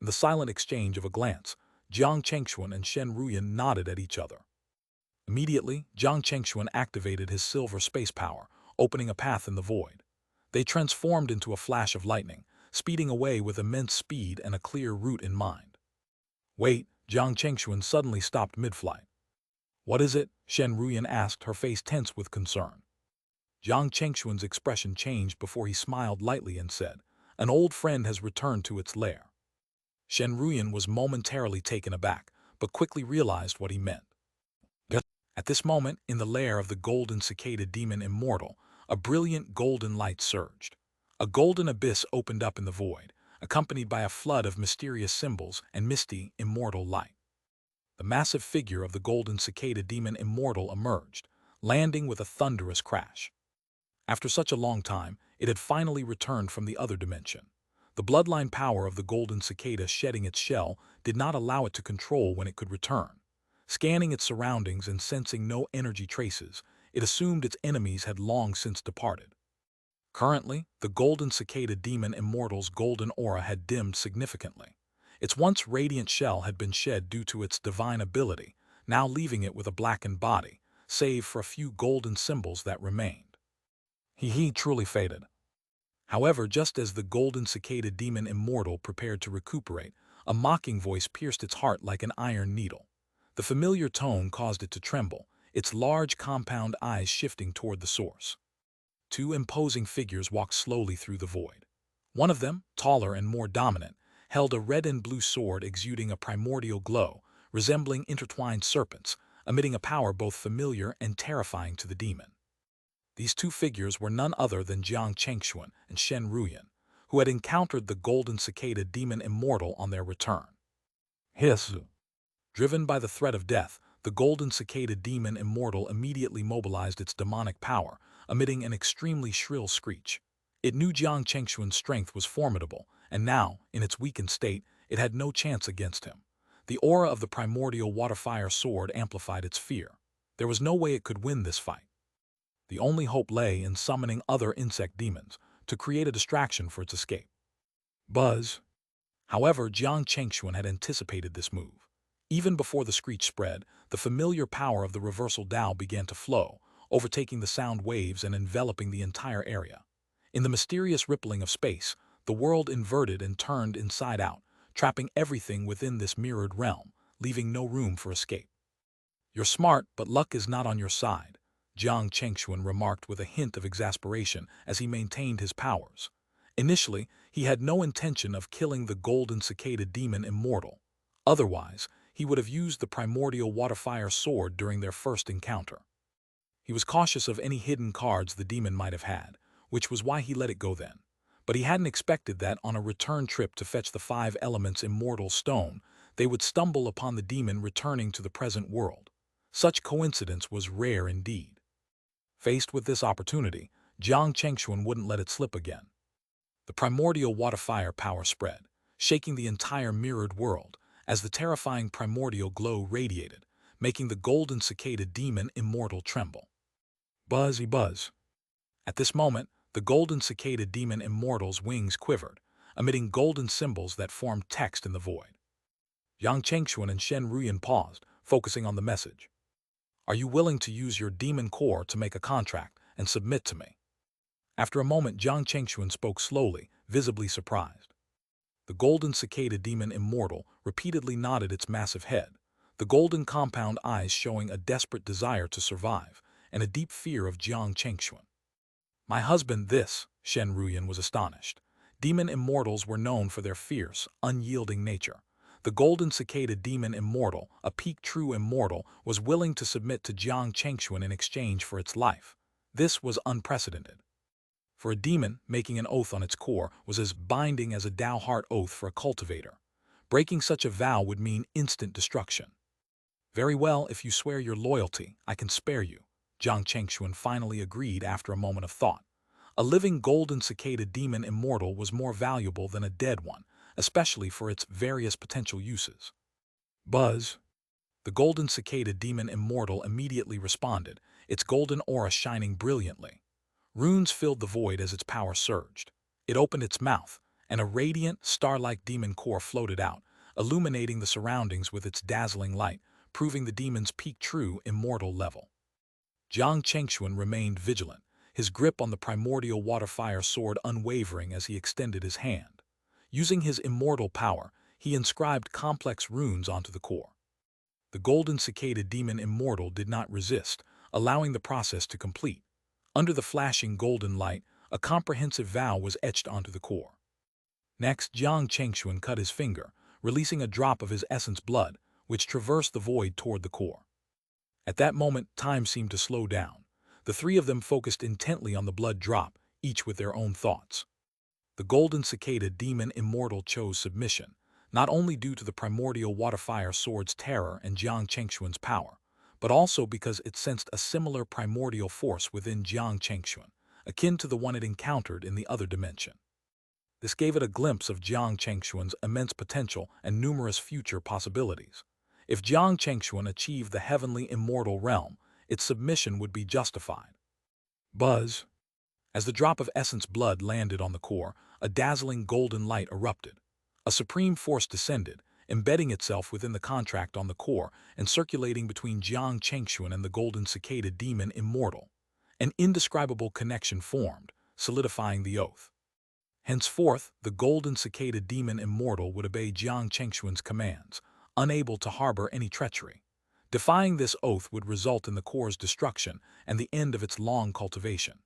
In the silent exchange of a glance, Jiang Chengxuan and Shen Ruyan nodded at each other. Immediately, Jiang Chengxuan activated his silver space power, opening a path in the void. They transformed into a flash of lightning, speeding away with immense speed and a clear route in mind. Wait, Jiang Chengxuan suddenly stopped mid-flight. What is it? Shen Ruyan asked, her face tense with concern. Jiang Chengxuan's expression changed before he smiled lightly and said, "An old friend has returned to its lair." Shen Ruyan was momentarily taken aback, but quickly realized what he meant. At this moment, in the lair of the golden cicada demon immortal, a brilliant golden light surged. A golden abyss opened up in the void, accompanied by a flood of mysterious symbols and misty, immortal light. The massive figure of the golden cicada demon immortal emerged, landing with a thunderous crash. After such a long time, it had finally returned from the other dimension. The bloodline power of the golden cicada shedding its shell did not allow it to control when it could return. Scanning its surroundings and sensing no energy traces, it assumed its enemies had long since departed. Currently, the golden cicada demon immortal's golden aura had dimmed significantly. Its once radiant shell had been shed due to its divine ability, now leaving it with a blackened body, save for a few golden symbols that remained. He truly faded. However, just as the golden cicada demon immortal prepared to recuperate, a mocking voice pierced its heart like an iron needle. The familiar tone caused it to tremble, its large compound eyes shifting toward the source. Two imposing figures walked slowly through the void. One of them, taller and more dominant, held a red and blue sword exuding a primordial glow, resembling intertwined serpents, emitting a power both familiar and terrifying to the demon. These two figures were none other than Jiang Chengxuan and Shen Ruyan, who had encountered the golden cicada demon immortal on their return. Hiss! Driven by the threat of death, the golden cicada demon immortal immediately mobilized its demonic power, emitting an extremely shrill screech. It knew Jiang Chengxuan's strength was formidable, and now, in its weakened state, it had no chance against him. The aura of the primordial water-fire sword amplified its fear. There was no way it could win this fight. The only hope lay in summoning other insect demons to create a distraction for its escape. Buzz! However, Jiang Chengxuan had anticipated this move. Even before the screech spread, the familiar power of the reversal Dao began to flow, overtaking the sound waves and enveloping the entire area. In the mysterious rippling of space, the world inverted and turned inside out, trapping everything within this mirrored realm, leaving no room for escape. "You're smart, but luck is not on your side," Jiang Chengxuan remarked with a hint of exasperation as he maintained his powers. Initially, he had no intention of killing the golden cicada demon immortal. Otherwise, he would have used the primordial water-fire sword during their first encounter. He was cautious of any hidden cards the demon might have had, which was why he let it go then. But he hadn't expected that on a return trip to fetch the 5 elements immortal stone, they would stumble upon the demon returning to the present world. Such coincidence was rare indeed. Faced with this opportunity, Jiang Chengxuan wouldn't let it slip again. The primordial water-fire power spread, shaking the entire mirrored world, as the terrifying primordial glow radiated, making the golden cicada demon immortal tremble. Buzzy buzz! At this moment, the golden cicada demon immortal's wings quivered, emitting golden symbols that formed text in the void. Jiang Chengxuan and Shen Ruyan paused, focusing on the message. "Are you willing to use your demon core to make a contract and submit to me?" After a moment, Jiang Chengxuan spoke slowly, visibly surprised. The golden cicada demon immortal repeatedly nodded its massive head, the golden compound eyes showing a desperate desire to survive and a deep fear of Jiang Chengxuan. "My husband, this," Shen Ruyan was astonished. Demon immortals were known for their fierce, unyielding nature. The golden cicada demon immortal, a peak true immortal, was willing to submit to Jiang Chengxuan in exchange for its life. This was unprecedented. For a demon, making an oath on its core was as binding as a Dao heart oath for a cultivator. Breaking such a vow would mean instant destruction. "Very well, if you swear your loyalty, I can spare you," Jiang Chengxuan finally agreed after a moment of thought. A living golden cicada demon immortal was more valuable than a dead one, especially for its various potential uses. Buzz! The golden cicada demon immortal immediately responded, its golden aura shining brilliantly. Runes filled the void as its power surged. It opened its mouth, and a radiant, star-like demon core floated out, illuminating the surroundings with its dazzling light, proving the demon's peak true immortal level. Jiang Chengxuan remained vigilant, his grip on the primordial water-fire sword unwavering as he extended his hand. Using his immortal power, he inscribed complex runes onto the core. The golden cicada demon immortal did not resist, allowing the process to complete. Under the flashing golden light, a comprehensive vow was etched onto the core. Next, Jiang Chengxuan cut his finger, releasing a drop of his essence blood, which traversed the void toward the core. At that moment, time seemed to slow down. The three of them focused intently on the blood drop, each with their own thoughts. The golden cicada demon immortal chose submission, not only due to the primordial water-fire sword's terror and Jiang Chengxuan's power, but also because it sensed a similar primordial force within Jiang Chengxuan, akin to the one it encountered in the other dimension. This gave it a glimpse of Jiang Chengxuan's immense potential and numerous future possibilities. If Jiang Chengxuan achieved the heavenly immortal realm, its submission would be justified. Buzz. As the drop of essence blood landed on the core, a dazzling golden light erupted. A supreme force descended, embedding itself within the contract on the core and circulating between Jiang Chengxuan and the golden cicada demon immortal. An indescribable connection formed, solidifying the oath. Henceforth, the golden cicada demon immortal would obey Jiang Chengxuan's commands, unable to harbor any treachery. Defying this oath would result in the core's destruction and the end of its long cultivation.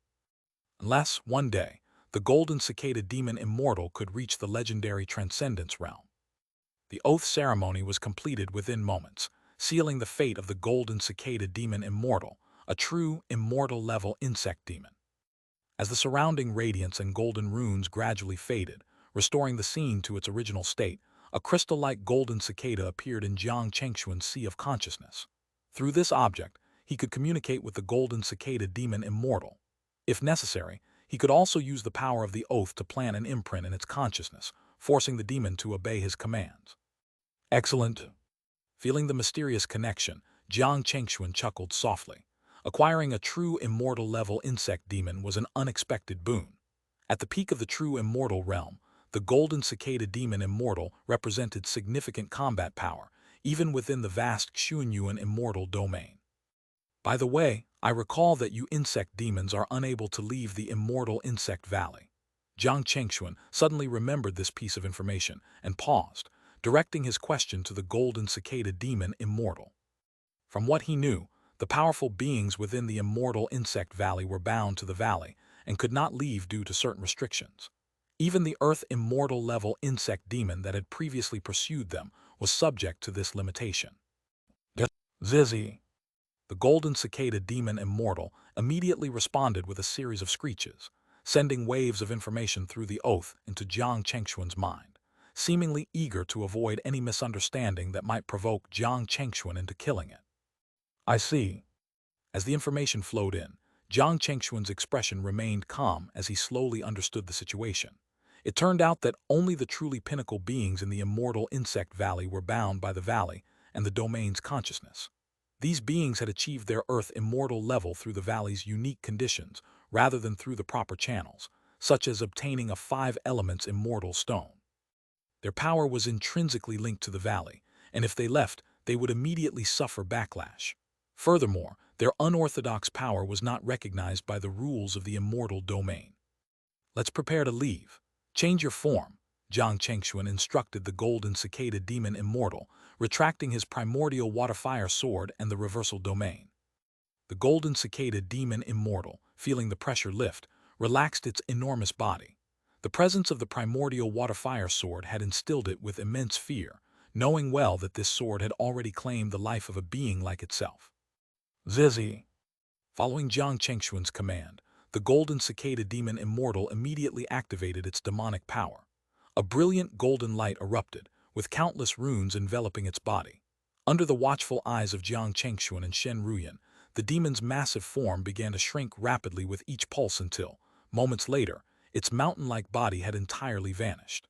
Unless, one day, the golden cicada demon immortal could reach the legendary transcendence realm. The oath ceremony was completed within moments, sealing the fate of the golden cicada demon immortal, a true immortal-level insect demon. As the surrounding radiance and golden runes gradually faded, restoring the scene to its original state, a crystal-like golden cicada appeared in Jiang Chengxuan's sea of consciousness. Through this object, he could communicate with the golden cicada demon immortal. If necessary, he could also use the power of the oath to plant an imprint in its consciousness, forcing the demon to obey his commands. Excellent. Feeling the mysterious connection, Jiang Chengxuan chuckled softly. Acquiring a true immortal-level insect demon was an unexpected boon. At the peak of the true immortal realm, the golden cicada demon immortal represented significant combat power, even within the vast Xianxia immortal domain. By the way, I recall that you insect demons are unable to leave the immortal insect valley. Jiang Chengxuan suddenly remembered this piece of information and paused, directing his question to the golden cicada demon immortal. From what he knew, the powerful beings within the immortal insect valley were bound to the valley and could not leave due to certain restrictions. Even the earth immortal-level insect demon that had previously pursued them was subject to this limitation. Zizzy. The golden cicada demon immortal immediately responded with a series of screeches, sending waves of information through the oath into Jiang Chengxuan's mind, seemingly eager to avoid any misunderstanding that might provoke Jiang Chengxuan into killing it. I see. As the information flowed in, Jiang Chengxuan's expression remained calm as he slowly understood the situation. It turned out that only the truly pinnacle beings in the immortal insect valley were bound by the valley and the domain's consciousness. These beings had achieved their earth immortal level through the valley's unique conditions rather than through the proper channels, such as obtaining a 5 elements immortal stone. Their power was intrinsically linked to the valley, and if they left, they would immediately suffer backlash. Furthermore, their unorthodox power was not recognized by the rules of the immortal domain. Let's prepare to leave. Change your form, Jiang Chengxuan instructed the golden cicada demon immortal, retracting his primordial water-fire sword and the reversal domain. The golden cicada demon immortal, feeling the pressure lift, relaxed its enormous body. The presence of the primordial water-fire sword had instilled it with immense fear, knowing well that this sword had already claimed the life of a being like itself. Zizzy. Following Jiang Chengxuan's command, the golden cicada demon immortal immediately activated its demonic power. A brilliant golden light erupted, with countless runes enveloping its body. Under the watchful eyes of Jiang Chengxuan and Shen Ruyan, the demon's massive form began to shrink rapidly with each pulse until, moments later, its mountain-like body had entirely vanished.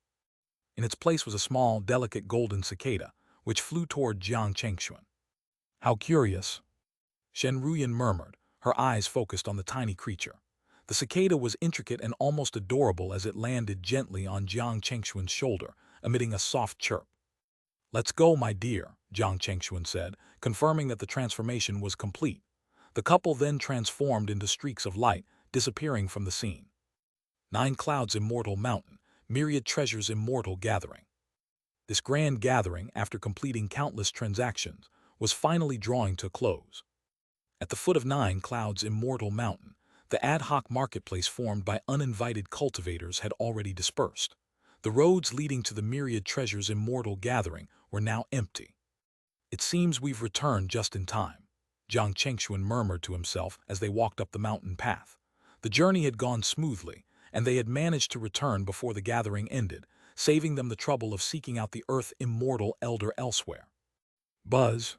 In its place was a small, delicate golden cicada, which flew toward Jiang Chengxuan. How curious, Shen Ruyan murmured, her eyes focused on the tiny creature. The cicada was intricate and almost adorable as it landed gently on Jiang Chengxuan's shoulder, emitting a soft chirp. "Let's go, my dear," Jiang Chengxuan said, confirming that the transformation was complete. The couple then transformed into streaks of light, disappearing from the scene. 9 Clouds Immortal Mountain, Myriad Treasures Immortal Gathering. This grand gathering, after completing countless transactions, was finally drawing to a close. At the foot of 9 Clouds Immortal Mountain, the ad hoc marketplace formed by uninvited cultivators had already dispersed. The roads leading to the Myriad Treasures Immortal Gathering were now empty. "It seems we've returned just in time," Jiang Chengxuan murmured to himself as they walked up the mountain path. The journey had gone smoothly, and they had managed to return before the gathering ended, saving them the trouble of seeking out the Earth Immortal Elder elsewhere. Buzz.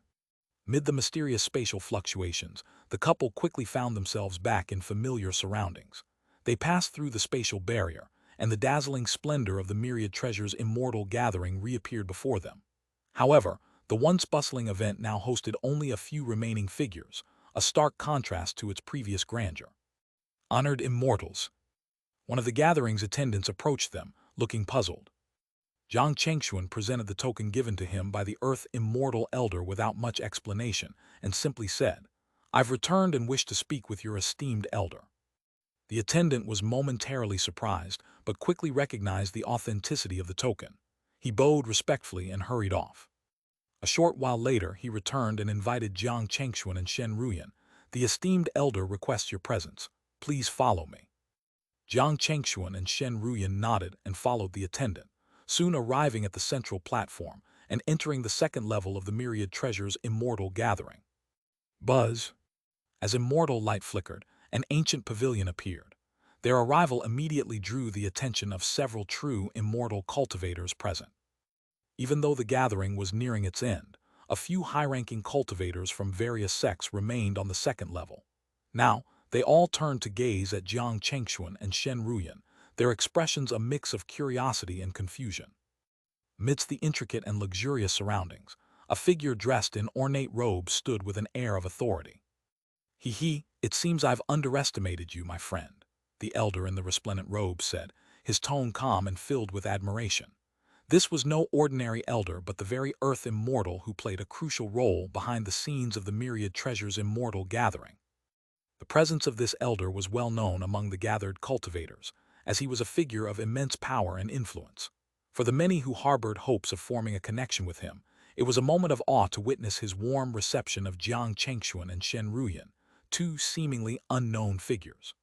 Mid the mysterious spatial fluctuations, the couple quickly found themselves back in familiar surroundings. They passed through the spatial barrier, and the dazzling splendor of the Myriad Treasures Immortal Gathering reappeared before them. However, the once bustling event now hosted only a few remaining figures, a stark contrast to its previous grandeur. Honored Immortals. One of the gathering's attendants approached them, looking puzzled. Jiang Chengxuan presented the token given to him by the Earth Immortal Elder without much explanation, and simply said, "I've returned and wish to speak with your esteemed elder." The attendant was momentarily surprised, but quickly recognized the authenticity of the token. He bowed respectfully and hurried off. A short while later, he returned and invited Jiang Chengxuan and Shen Ruyan. "The esteemed elder requests your presence. Please follow me." Jiang Chengxuan and Shen Ruyan nodded and followed the attendant, soon arriving at the central platform and entering the second level of the Myriad Treasures Immortal Gathering. Buzz. As immortal light flickered, an ancient pavilion appeared. Their arrival immediately drew the attention of several true immortal cultivators present. Even though the gathering was nearing its end, a few high-ranking cultivators from various sects remained on the second level. Now, they all turned to gaze at Jiang Chengxuan and Shen Ruyan, their expressions a mix of curiosity and confusion. Amidst the intricate and luxurious surroundings, a figure dressed in ornate robes stood with an air of authority. It seems I've underestimated you, my friend," the elder in the resplendent robe said, his tone calm and filled with admiration. This was no ordinary elder but the very Earth Immortal who played a crucial role behind the scenes of the Myriad Treasures Immortal Gathering. The presence of this elder was well known among the gathered cultivators, as he was a figure of immense power and influence. For the many who harbored hopes of forming a connection with him, it was a moment of awe to witness his warm reception of Jiang Chengxuan and Shen Ruyan, 2 seemingly unknown figures.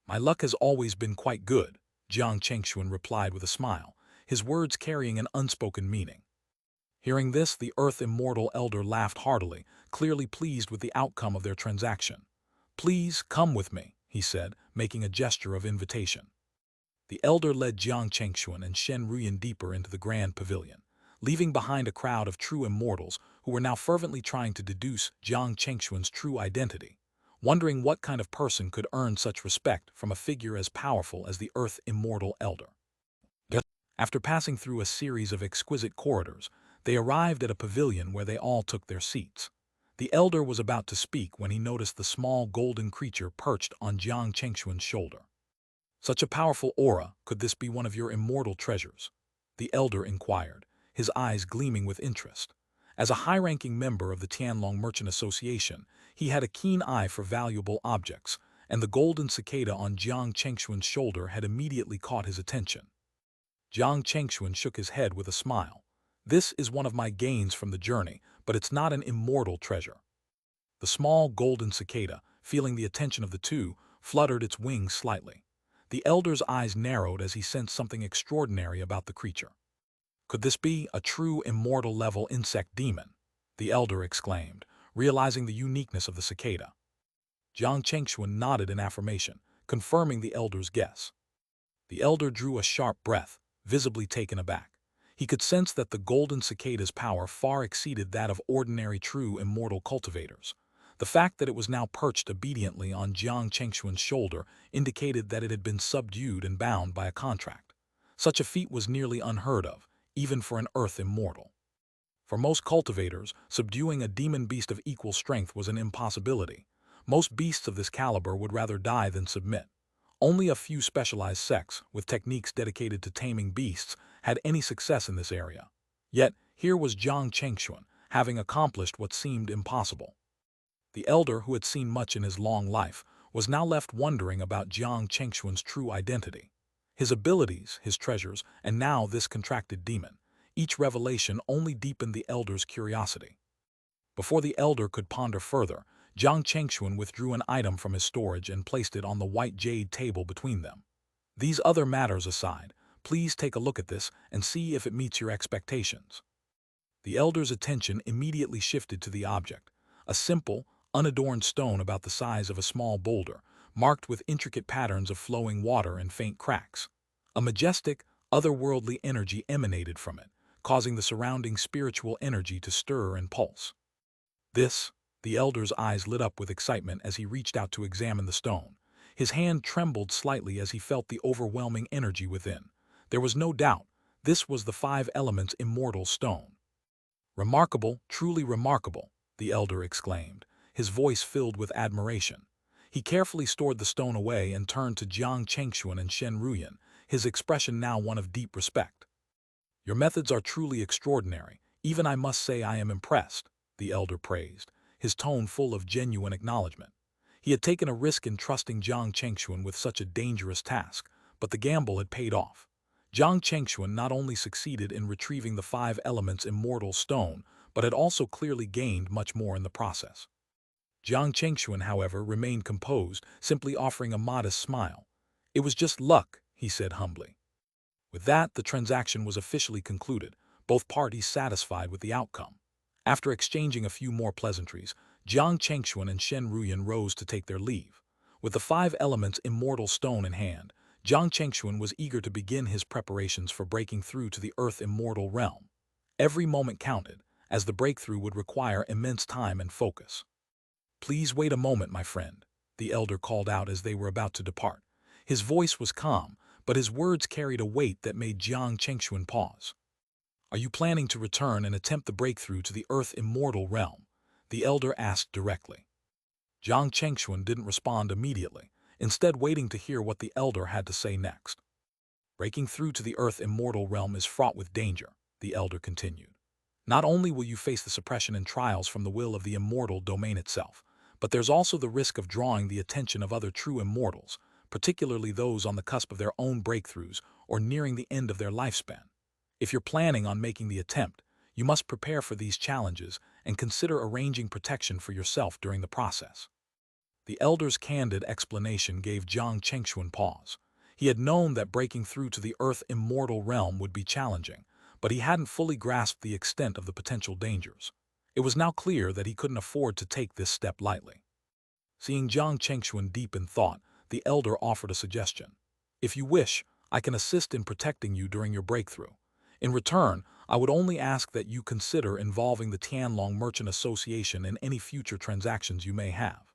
"My luck has always been quite good," Jiang Chengxuan replied with a smile, his words carrying an unspoken meaning. Hearing this, the Earth Immortal Elder laughed heartily, clearly pleased with the outcome of their transaction. "Please come with me," he said, making a gesture of invitation. The elder led Jiang Chengxuan and Shen Ruyan deeper into the grand pavilion, leaving behind a crowd of true immortals who were now fervently trying to deduce Jiang Chengxuan's true identity, wondering what kind of person could earn such respect from a figure as powerful as the Earth Immortal Elder. After passing through a series of exquisite corridors, they arrived at a pavilion where they all took their seats. The elder was about to speak when he noticed the small golden creature perched on Jiang Chengxuan's shoulder. "Such a powerful aura, could this be one of your immortal treasures?" the elder inquired, his eyes gleaming with interest. As a high-ranking member of the Tianlong Merchant Association, he had a keen eye for valuable objects, and the golden cicada on Jiang Chengxuan's shoulder had immediately caught his attention. Jiang Chengxuan shook his head with a smile. "This is one of my gains from the journey, but it's not an immortal treasure." The small golden cicada, feeling the attention of the two, fluttered its wings slightly. The elder's eyes narrowed as he sensed something extraordinary about the creature. "Could this be a true immortal-level insect demon?" the elder exclaimed, realizing the uniqueness of the cicada. Jiang Chengxuan nodded in affirmation, confirming the elder's guess. The elder drew a sharp breath, visibly taken aback. He could sense that the golden cicada's power far exceeded that of ordinary true immortal cultivators. The fact that it was now perched obediently on Jiang Chengxuan's shoulder indicated that it had been subdued and bound by a contract. Such a feat was nearly unheard of, even for an Earth Immortal. For most cultivators, subduing a demon beast of equal strength was an impossibility. Most beasts of this caliber would rather die than submit. Only a few specialized sects, with techniques dedicated to taming beasts, had any success in this area. Yet, here was Jiang Chengxuan, having accomplished what seemed impossible. The elder, who had seen much in his long life, was now left wondering about Jiang Chengxuan's true identity. His abilities, his treasures, and now this contracted demon. Each revelation only deepened the elder's curiosity. Before the elder could ponder further, Jiang Chengxuan withdrew an item from his storage and placed it on the white jade table between them. These other matters aside, please take a look at this and see if it meets your expectations. The elder's attention immediately shifted to the object, a simple, unadorned stone about the size of a small boulder, marked with intricate patterns of flowing water and faint cracks. A majestic, otherworldly energy emanated from it, causing the surrounding spiritual energy to stir and pulse. The elder's eyes lit up with excitement as he reached out to examine the stone. His hand trembled slightly as he felt the overwhelming energy within. There was no doubt, this was the five elements immortal stone. Remarkable, truly remarkable, the elder exclaimed, his voice filled with admiration. He carefully stored the stone away and turned to Jiang Chengxuan and Shen Ruyan, his expression now one of deep respect. Your methods are truly extraordinary. Even I must say I am impressed, the elder praised, his tone full of genuine acknowledgement. He had taken a risk in trusting Jiang Chengxuan with such a dangerous task, but the gamble had paid off. Jiang Chengxuan not only succeeded in retrieving the five elements immortal stone, but had also clearly gained much more in the process. Jiang Chengxuan, however, remained composed, simply offering a modest smile. It was just luck, he said humbly. With that, the transaction was officially concluded, both parties satisfied with the outcome. After exchanging a few more pleasantries, Jiang Chengxuan and Shen Ruyan rose to take their leave. With the five elements immortal stone in hand, Jiang Chengxuan was eager to begin his preparations for breaking through to the earth immortal realm. Every moment counted, as the breakthrough would require immense time and focus. Please wait a moment, my friend, the elder called out as they were about to depart. His voice was calm, but his words carried a weight that made Jiang Chengxuan pause. Are you planning to return and attempt the breakthrough to the earth immortal realm? The elder asked directly. Jiang Chengxuan didn't respond immediately, instead waiting to hear what the elder had to say next. Breaking through to the earth immortal realm is fraught with danger, the elder continued. Not only will you face the suppression and trials from the will of the immortal domain itself, but there's also the risk of drawing the attention of other true immortals, particularly those on the cusp of their own breakthroughs or nearing the end of their lifespan. If you're planning on making the attempt, you must prepare for these challenges and consider arranging protection for yourself during the process. The elder's candid explanation gave Jiang Chengxuan pause. He had known that breaking through to the earth immortal realm would be challenging, but he hadn't fully grasped the extent of the potential dangers. It was now clear that he couldn't afford to take this step lightly. Seeing Jiang Chengxuan deep in thought, the elder offered a suggestion. If you wish, I can assist in protecting you during your breakthrough. In return, I would only ask that you consider involving the Tianlong Merchant Association in any future transactions you may have.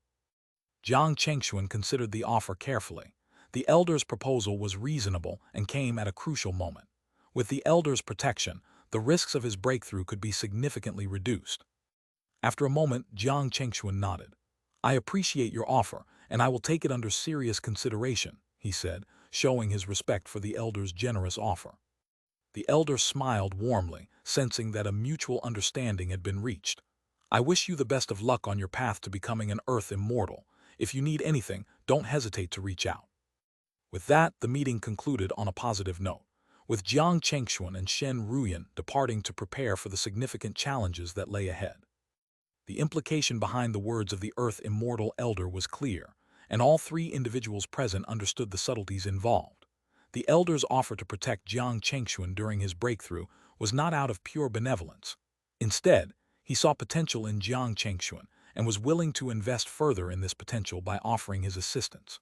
Jiang Chengxuan considered the offer carefully. The elder's proposal was reasonable and came at a crucial moment. With the elder's protection, the risks of his breakthrough could be significantly reduced. After a moment, Jiang Chengxuan nodded. I appreciate your offer, and I will take it under serious consideration, he said, showing his respect for the elder's generous offer. The elder smiled warmly, sensing that a mutual understanding had been reached. I wish you the best of luck on your path to becoming an earth immortal. If you need anything, don't hesitate to reach out. With that, the meeting concluded on a positive note, with Jiang Chengxuan and Shen Ruyan departing to prepare for the significant challenges that lay ahead. The implication behind the words of the earth immortal elder was clear, and all three individuals present understood the subtleties involved. The elder's offer to protect Jiang Chengxuan during his breakthrough was not out of pure benevolence. Instead, he saw potential in Jiang Chengxuan and was willing to invest further in this potential by offering his assistance.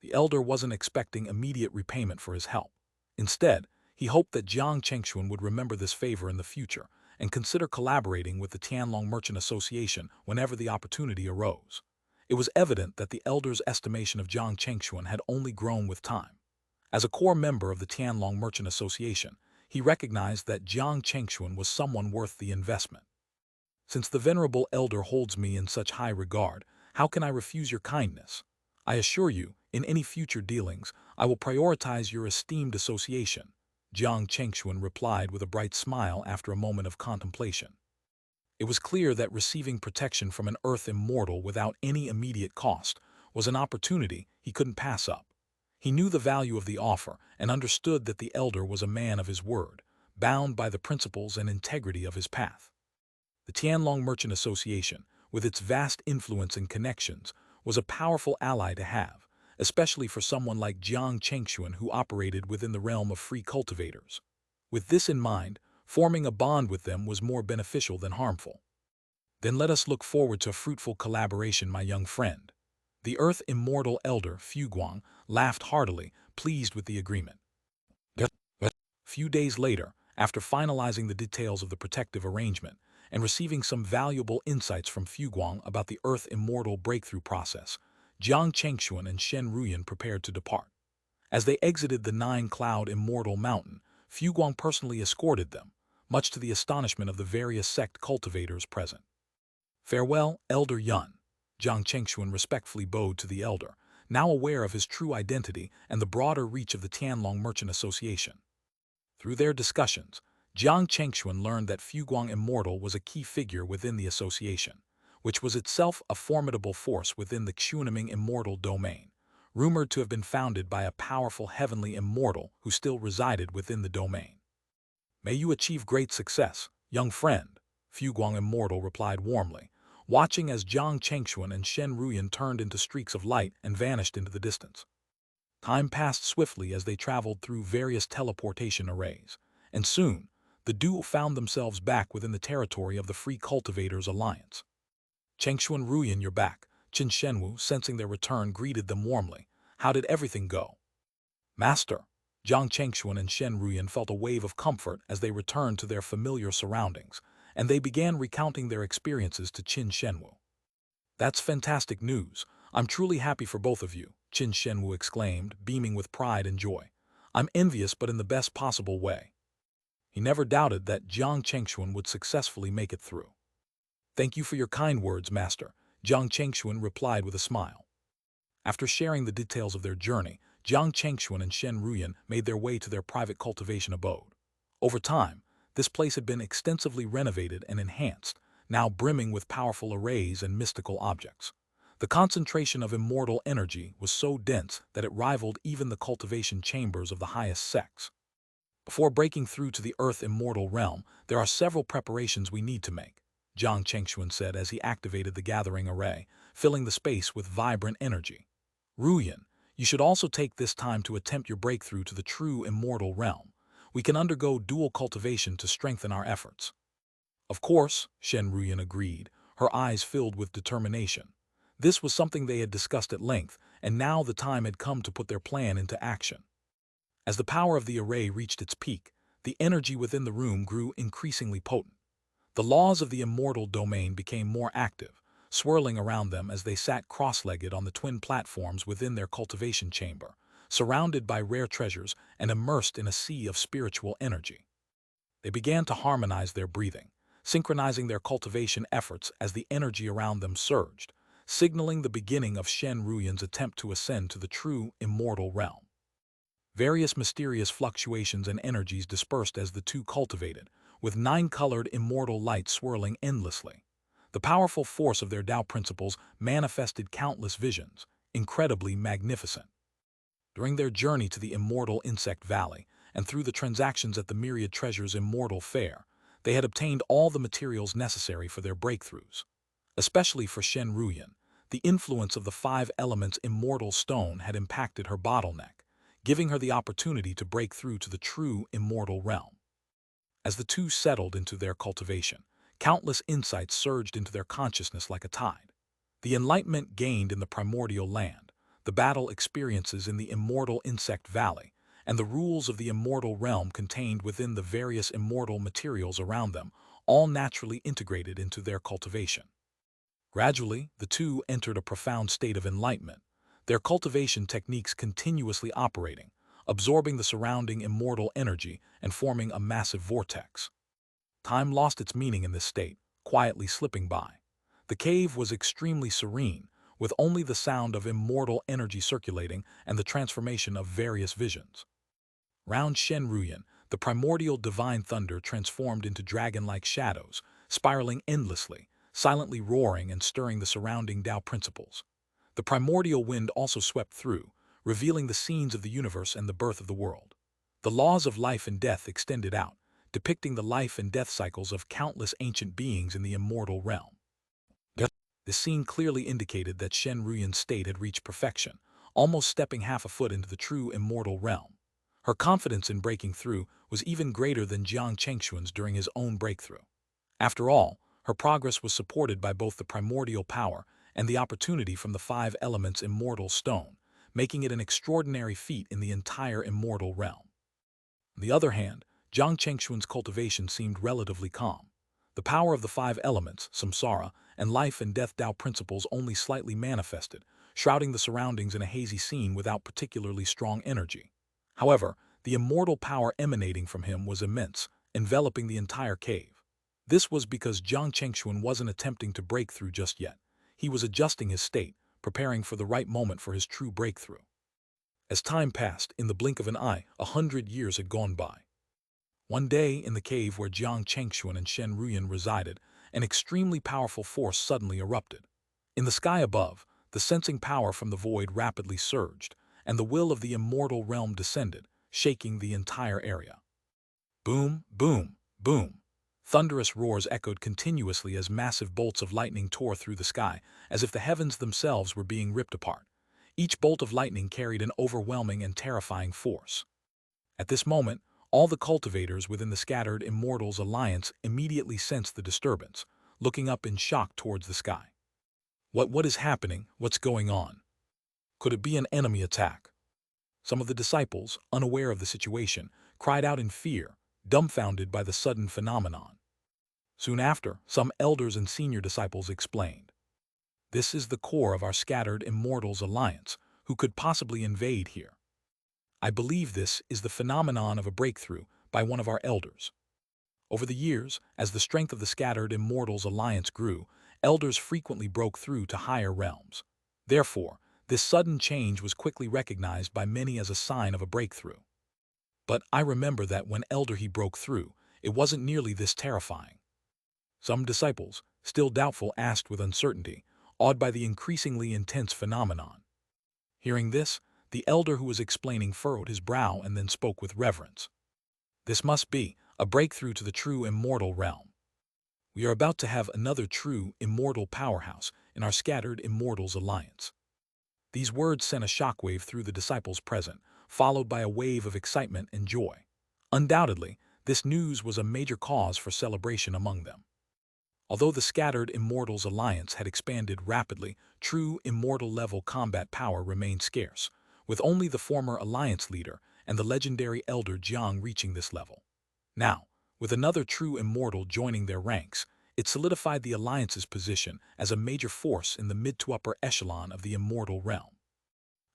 The elder wasn't expecting immediate repayment for his help. Instead, he hoped that Jiang Chengxuan would remember this favor in the future and consider collaborating with the Tianlong Merchant Association whenever the opportunity arose. It was evident that the elder's estimation of Jiang Chengxuan had only grown with time. As a core member of the Tianlong Merchant Association, he recognized that Jiang Chengxuan was someone worth the investment. Since the venerable elder holds me in such high regard, how can I refuse your kindness? I assure you, In any future dealings, I will prioritize your esteemed association, Jiang Chengxuan replied with a bright smile after a moment of contemplation. It was clear that receiving protection from an earth immortal without any immediate cost was an opportunity he couldn't pass up. He knew the value of the offer and understood that the elder was a man of his word, bound by the principles and integrity of his path. The Tianlong Merchant Association, with its vast influence and connections, was a powerful ally to have, especially for someone like Jiang Chengxuan who operated within the realm of free cultivators. With this in mind, forming a bond with them was more beneficial than harmful. Then let us look forward to a fruitful collaboration, my young friend. The Earth Immortal Elder, Guang, laughed heartily, pleased with the agreement. A few days later, after finalizing the details of the protective arrangement and receiving some valuable insights from Guang about the Earth Immortal breakthrough process, Jiang Chengxuan and Shen Ruyan prepared to depart. As they exited the Nine-Cloud Immortal Mountain, Guang personally escorted them, much to the astonishment of the various sect cultivators present. Farewell, Elder Yun. Jiang Chengxuan respectfully bowed to the elder, now aware of his true identity and the broader reach of the Tianlong Merchant Association. Through their discussions, Jiang Chengxuan learned that Guang Immortal was a key figure within the association, which was itself a formidable force within the Xuanming Immortal domain, rumored to have been founded by a powerful heavenly immortal who still resided within the domain. May you achieve great success, young friend, Guang Immortal replied warmly, watching as Jiang Chengxuan and Shen Ruyan turned into streaks of light and vanished into the distance. Time passed swiftly as they traveled through various teleportation arrays, and soon, the duo found themselves back within the territory of the Free Cultivators Alliance. Chengxuan Ruyan, you're back. Qin Shenwu, sensing their return, greeted them warmly. How did everything go? Master, Jiang Chengxuan and Shen Ruyan felt a wave of comfort as they returned to their familiar surroundings, and they began recounting their experiences to Qin Shenwu. That's fantastic news. I'm truly happy for both of you, Qin Shenwu exclaimed, beaming with pride and joy. I'm envious, but in the best possible way. He never doubted that Jiang Chengxuan would successfully make it through. Thank you for your kind words, Master, Jiang Chengxuan replied with a smile. After sharing the details of their journey, Jiang Chengxuan and Shen Ruyan made their way to their private cultivation abode. Over time, this place had been extensively renovated and enhanced, now brimming with powerful arrays and mystical objects. The concentration of immortal energy was so dense that it rivaled even the cultivation chambers of the highest sects. Before breaking through to the Earth Immortal realm, there are several preparations we need to make, Jiang Chengxuan said as he activated the gathering array, filling the space with vibrant energy. Ruyan, you should also take this time to attempt your breakthrough to the true immortal realm. We can undergo dual cultivation to strengthen our efforts. Of course, Shen Ruyan agreed, her eyes filled with determination. This was something they had discussed at length, and now the time had come to put their plan into action. As the power of the array reached its peak, the energy within the room grew increasingly potent. The laws of the immortal domain became more active, swirling around them as they sat cross-legged on the twin platforms within their cultivation chamber, surrounded by rare treasures and immersed in a sea of spiritual energy. They began to harmonize their breathing, synchronizing their cultivation efforts as the energy around them surged, signaling the beginning of Shen Ruyan's attempt to ascend to the true immortal realm. Various mysterious fluctuations and energies dispersed as the two cultivated, with nine-colored immortal light swirling endlessly. The powerful force of their Tao principles manifested countless visions, incredibly magnificent. During their journey to the immortal Insect Valley, and through the transactions at the Myriad Treasures Immortal Fair, they had obtained all the materials necessary for their breakthroughs. Especially for Shen Ruyan, the influence of the 5 elements immortal stone had impacted her bottleneck, giving her the opportunity to break through to the true immortal realm. As the two settled into their cultivation, countless insights surged into their consciousness like a tide. The enlightenment gained in the primordial land, the battle experiences in the immortal Insect Valley, and the rules of the immortal realm contained within the various immortal materials around them, all naturally integrated into their cultivation. Gradually, the two entered a profound state of enlightenment, their cultivation techniques continuously operating, absorbing the surrounding immortal energy and forming a massive vortex. Time lost its meaning in this state, quietly slipping by. The cave was extremely serene, with only the sound of immortal energy circulating and the transformation of various visions. Round Shen Ruyan, the primordial divine thunder transformed into dragon-like shadows, spiraling endlessly, silently roaring and stirring the surrounding Tao principles. The primordial wind also swept through, revealing the scenes of the universe and the birth of the world. The laws of life and death extended out, depicting the life and death cycles of countless ancient beings in the immortal realm. The scene clearly indicated that Shen Ruyan's state had reached perfection, almost stepping half a foot into the true immortal realm. Her confidence in breaking through was even greater than Jiang Chengxuan's during his own breakthrough. After all, her progress was supported by both the primordial power and the opportunity from the five elements immortal stone, making it an extraordinary feat in the entire immortal realm. On the other hand, Jiang Chengxuan's cultivation seemed relatively calm. The power of the five elements, samsara, and life and death Tao principles only slightly manifested, shrouding the surroundings in a hazy scene without particularly strong energy. However, the immortal power emanating from him was immense, enveloping the entire cave. This was because Jiang Chengxuan wasn't attempting to break through just yet. He was adjusting his state, preparing for the right moment for his true breakthrough. As time passed, in the blink of an eye, 100 years had gone by. One day, in the cave where Jiang Chengxuan and Shen Ruyan resided, an extremely powerful force suddenly erupted. In the sky above, the sensing power from the void rapidly surged, and the will of the immortal realm descended, shaking the entire area. Boom, boom, boom. Thunderous roars echoed continuously as massive bolts of lightning tore through the sky, as if the heavens themselves were being ripped apart. Each bolt of lightning carried an overwhelming and terrifying force. At this moment, all the cultivators within the scattered Immortals Alliance immediately sensed the disturbance, looking up in shock towards the sky. What is happening? What's going on? Could it be an enemy attack? Some of the disciples, unaware of the situation, cried out in fear, dumbfounded by the sudden phenomenon. Soon after, some elders and senior disciples explained. This is the core of our scattered Immortals Alliance. Who could possibly invade here? I believe this is the phenomenon of a breakthrough by one of our elders. Over the years, as the strength of the scattered Immortals Alliance grew, elders frequently broke through to higher realms. Therefore, this sudden change was quickly recognized by many as a sign of a breakthrough. But I remember that when Elder he broke through, it wasn't nearly this terrifying. Some disciples, still doubtful, asked with uncertainty, awed by the increasingly intense phenomenon. Hearing this, the elder who was explaining furrowed his brow and then spoke with reverence. This must be a breakthrough to the true immortal realm. We are about to have another true immortal powerhouse in our scattered Immortals Alliance. These words sent a shockwave through the disciples present, followed by a wave of excitement and joy. Undoubtedly, this news was a major cause for celebration among them. Although the scattered Immortals Alliance had expanded rapidly, true immortal-level combat power remained scarce, with only the former Alliance leader and the legendary Elder Jiang reaching this level. Now, with another true immortal joining their ranks, it solidified the Alliance's position as a major force in the mid to upper echelon of the immortal realm.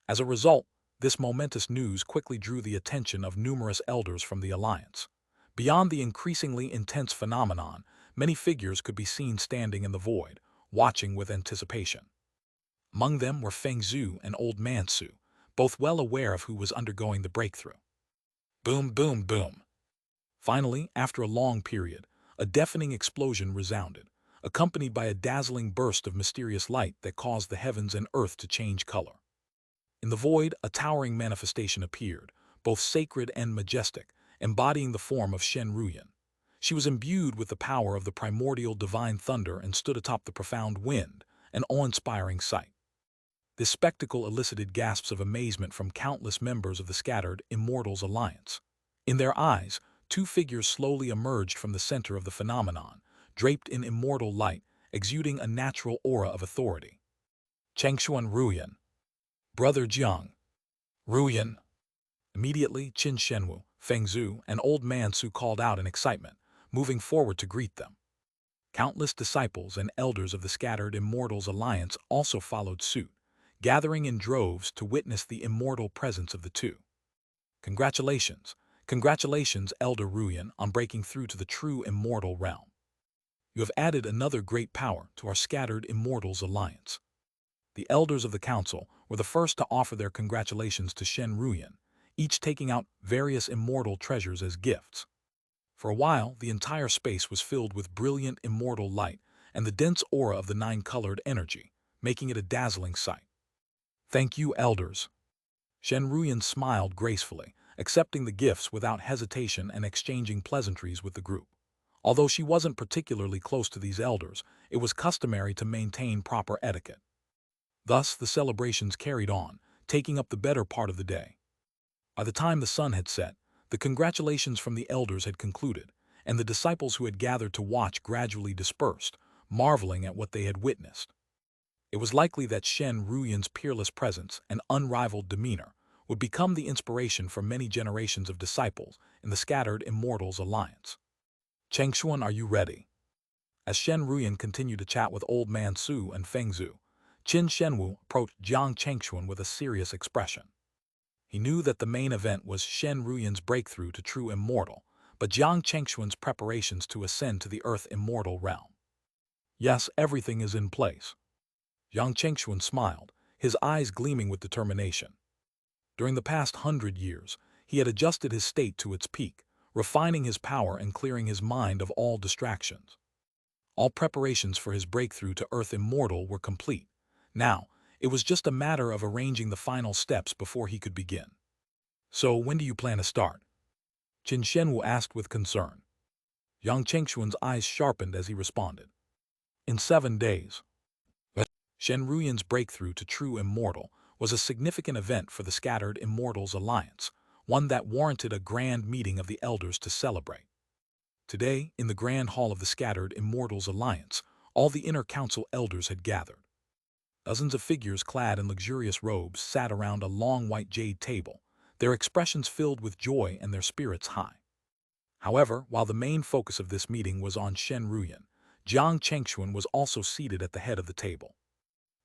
As a result, this momentous news quickly drew the attention of numerous elders from the Alliance. Beyond the increasingly intense phenomenon, many figures could be seen standing in the void, watching with anticipation. Among them were Feng Zhu and Old Man Su, both well aware of who was undergoing the breakthrough. Boom, boom, boom. Finally, after a long period, a deafening explosion resounded, accompanied by a dazzling burst of mysterious light that caused the heavens and earth to change color. In the void, a towering manifestation appeared, both sacred and majestic, embodying the form of Shen Ruyan. She was imbued with the power of the primordial divine thunder and stood atop the profound wind, an awe-inspiring sight. This spectacle elicited gasps of amazement from countless members of the scattered Immortals Alliance. In their eyes, two figures slowly emerged from the center of the phenomenon, draped in immortal light, exuding a natural aura of authority. Chengxuan Ruyan. Brother Jiang. Ruyan. Immediately, Qin Shenwu, Feng Zhu, and Old Man Su called out in excitement, moving forward to greet them. Countless disciples and elders of the scattered Immortals Alliance also followed suit, gathering in droves to witness the immortal presence of the two. Congratulations, congratulations, Elder Ruyan, on breaking through to the true immortal realm. You have added another great power to our scattered Immortals Alliance. The elders of the council were the first to offer their congratulations to Shen Ruyan, each taking out various immortal treasures as gifts. For a while, the entire space was filled with brilliant immortal light and the dense aura of the nine-colored energy, making it a dazzling sight. "Thank you, elders." Shen Ruyan smiled gracefully, accepting the gifts without hesitation and exchanging pleasantries with the group. Although she wasn't particularly close to these elders, it was customary to maintain proper etiquette. Thus, the celebrations carried on, taking up the better part of the day. By the time the sun had set, the congratulations from the elders had concluded, and the disciples who had gathered to watch gradually dispersed, marveling at what they had witnessed. It was likely that Shen Ruyan's peerless presence and unrivaled demeanor would become the inspiration for many generations of disciples in the scattered Immortals Alliance. "Chengxuan, are you ready?" As Shen Ruyan continued to chat with Old Man Su and Feng Zhu, Qin Shenwu approached Jiang Chengxuan with a serious expression. He knew that the main event was Shen Ruyan's breakthrough to true immortal, but Jiang Chengxuan's preparations to ascend to the Earth Immortal realm. "Yes, everything is in place." Jiang Chengxuan smiled, his eyes gleaming with determination. During the past 100 years, he had adjusted his state to its peak, refining his power and clearing his mind of all distractions. All preparations for his breakthrough to Earth Immortal were complete. Now, it was just a matter of arranging the final steps before he could begin. "So, when do you plan to start?" Qin Shenwu asked with concern. Jiang Chengxuan's eyes sharpened as he responded. "In 7 days." Shen Ruyan's breakthrough to true immortal was a significant event for the Scattered Immortals Alliance, one that warranted a grand meeting of the elders to celebrate. Today, in the Grand Hall of the Scattered Immortals Alliance, all the Inner Council elders had gathered. Dozens of figures clad in luxurious robes sat around a long white jade table, their expressions filled with joy and their spirits high. However, while the main focus of this meeting was on Shen Ruyan, Jiang Chengxuan was also seated at the head of the table.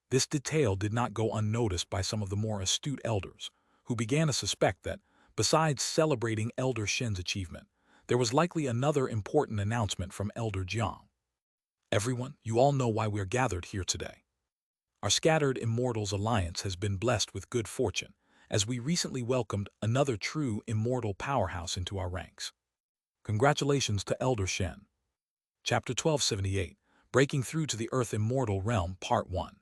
This detail did not go unnoticed by some of the more astute elders, who began to suspect that, besides celebrating Elder Shen's achievement, there was likely another important announcement from Elder Jiang. "Everyone, you all know why we are gathered here today. Our Scattered Immortals Alliance has been blessed with good fortune, as we recently welcomed another true immortal powerhouse into our ranks. Congratulations to Elder Shen." Chapter 1278, Breaking Through to the Earth Immortal Realm, Part 1.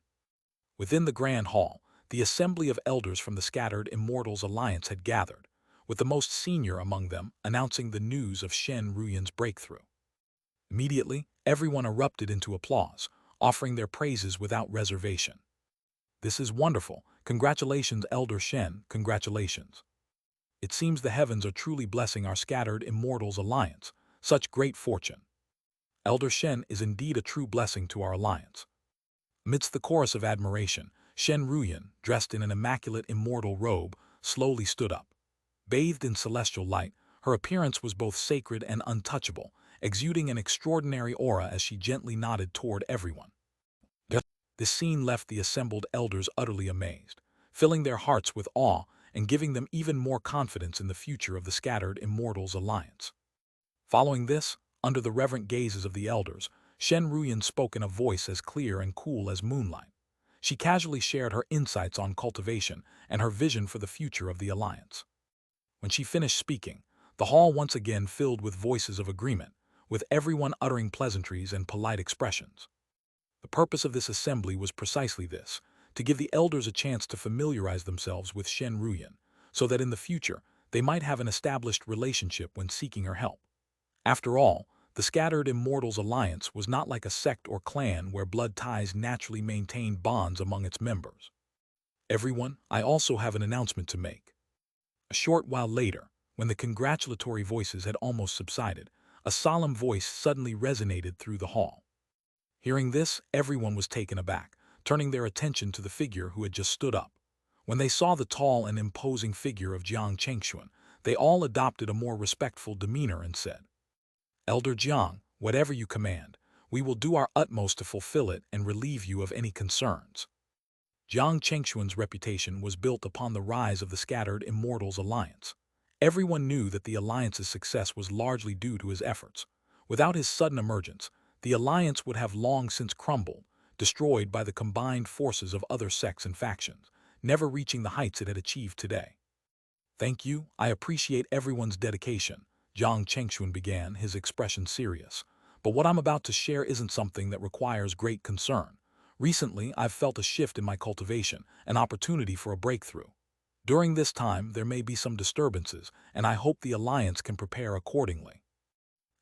Within the Grand Hall, the assembly of elders from the Scattered Immortals Alliance had gathered, with the most senior among them announcing the news of Shen Ruyan's breakthrough. Immediately, everyone erupted into applause, offering their praises without reservation. "This is wonderful. Congratulations, Elder Shen, congratulations. It seems the heavens are truly blessing our Scattered Immortals Alliance. Such great fortune. Elder Shen is indeed a true blessing to our alliance." Amidst the chorus of admiration, Shen Ruyan, dressed in an immaculate immortal robe, slowly stood up. Bathed in celestial light, her appearance was both sacred and untouchable, exuding an extraordinary aura as she gently nodded toward everyone. This scene left the assembled elders utterly amazed, filling their hearts with awe and giving them even more confidence in the future of the Scattered Immortals Alliance. Following this, under the reverent gazes of the elders, Shen Ruyan spoke in a voice as clear and cool as moonlight. She casually shared her insights on cultivation and her vision for the future of the Alliance. When she finished speaking, the hall once again filled with voices of agreement, with everyone uttering pleasantries and polite expressions. The purpose of this assembly was precisely this, to give the elders a chance to familiarize themselves with Shen Ruyan, so that in the future they might have an established relationship when seeking her help. After all, the Scattered Immortals Alliance was not like a sect or clan where blood ties naturally maintained bonds among its members. "Everyone, I also have an announcement to make." A short while later, when the congratulatory voices had almost subsided, a solemn voice suddenly resonated through the hall. Hearing this, everyone was taken aback, turning their attention to the figure who had just stood up. When they saw the tall and imposing figure of Jiang Chengxuan, they all adopted a more respectful demeanor and said, "Elder Jiang, whatever you command, we will do our utmost to fulfill it and relieve you of any concerns." Jiang Chengxuan's reputation was built upon the rise of the Scattered Immortals Alliance. Everyone knew that the Alliance's success was largely due to his efforts. Without his sudden emergence, the Alliance would have long since crumbled, destroyed by the combined forces of other sects and factions, never reaching the heights it had achieved today. "Thank you, I appreciate everyone's dedication," Jiang Chengxuan began, his expression serious. "But what I'm about to share isn't something that requires great concern. Recently, I've felt a shift in my cultivation, an opportunity for a breakthrough. During this time, there may be some disturbances, and I hope the Alliance can prepare accordingly."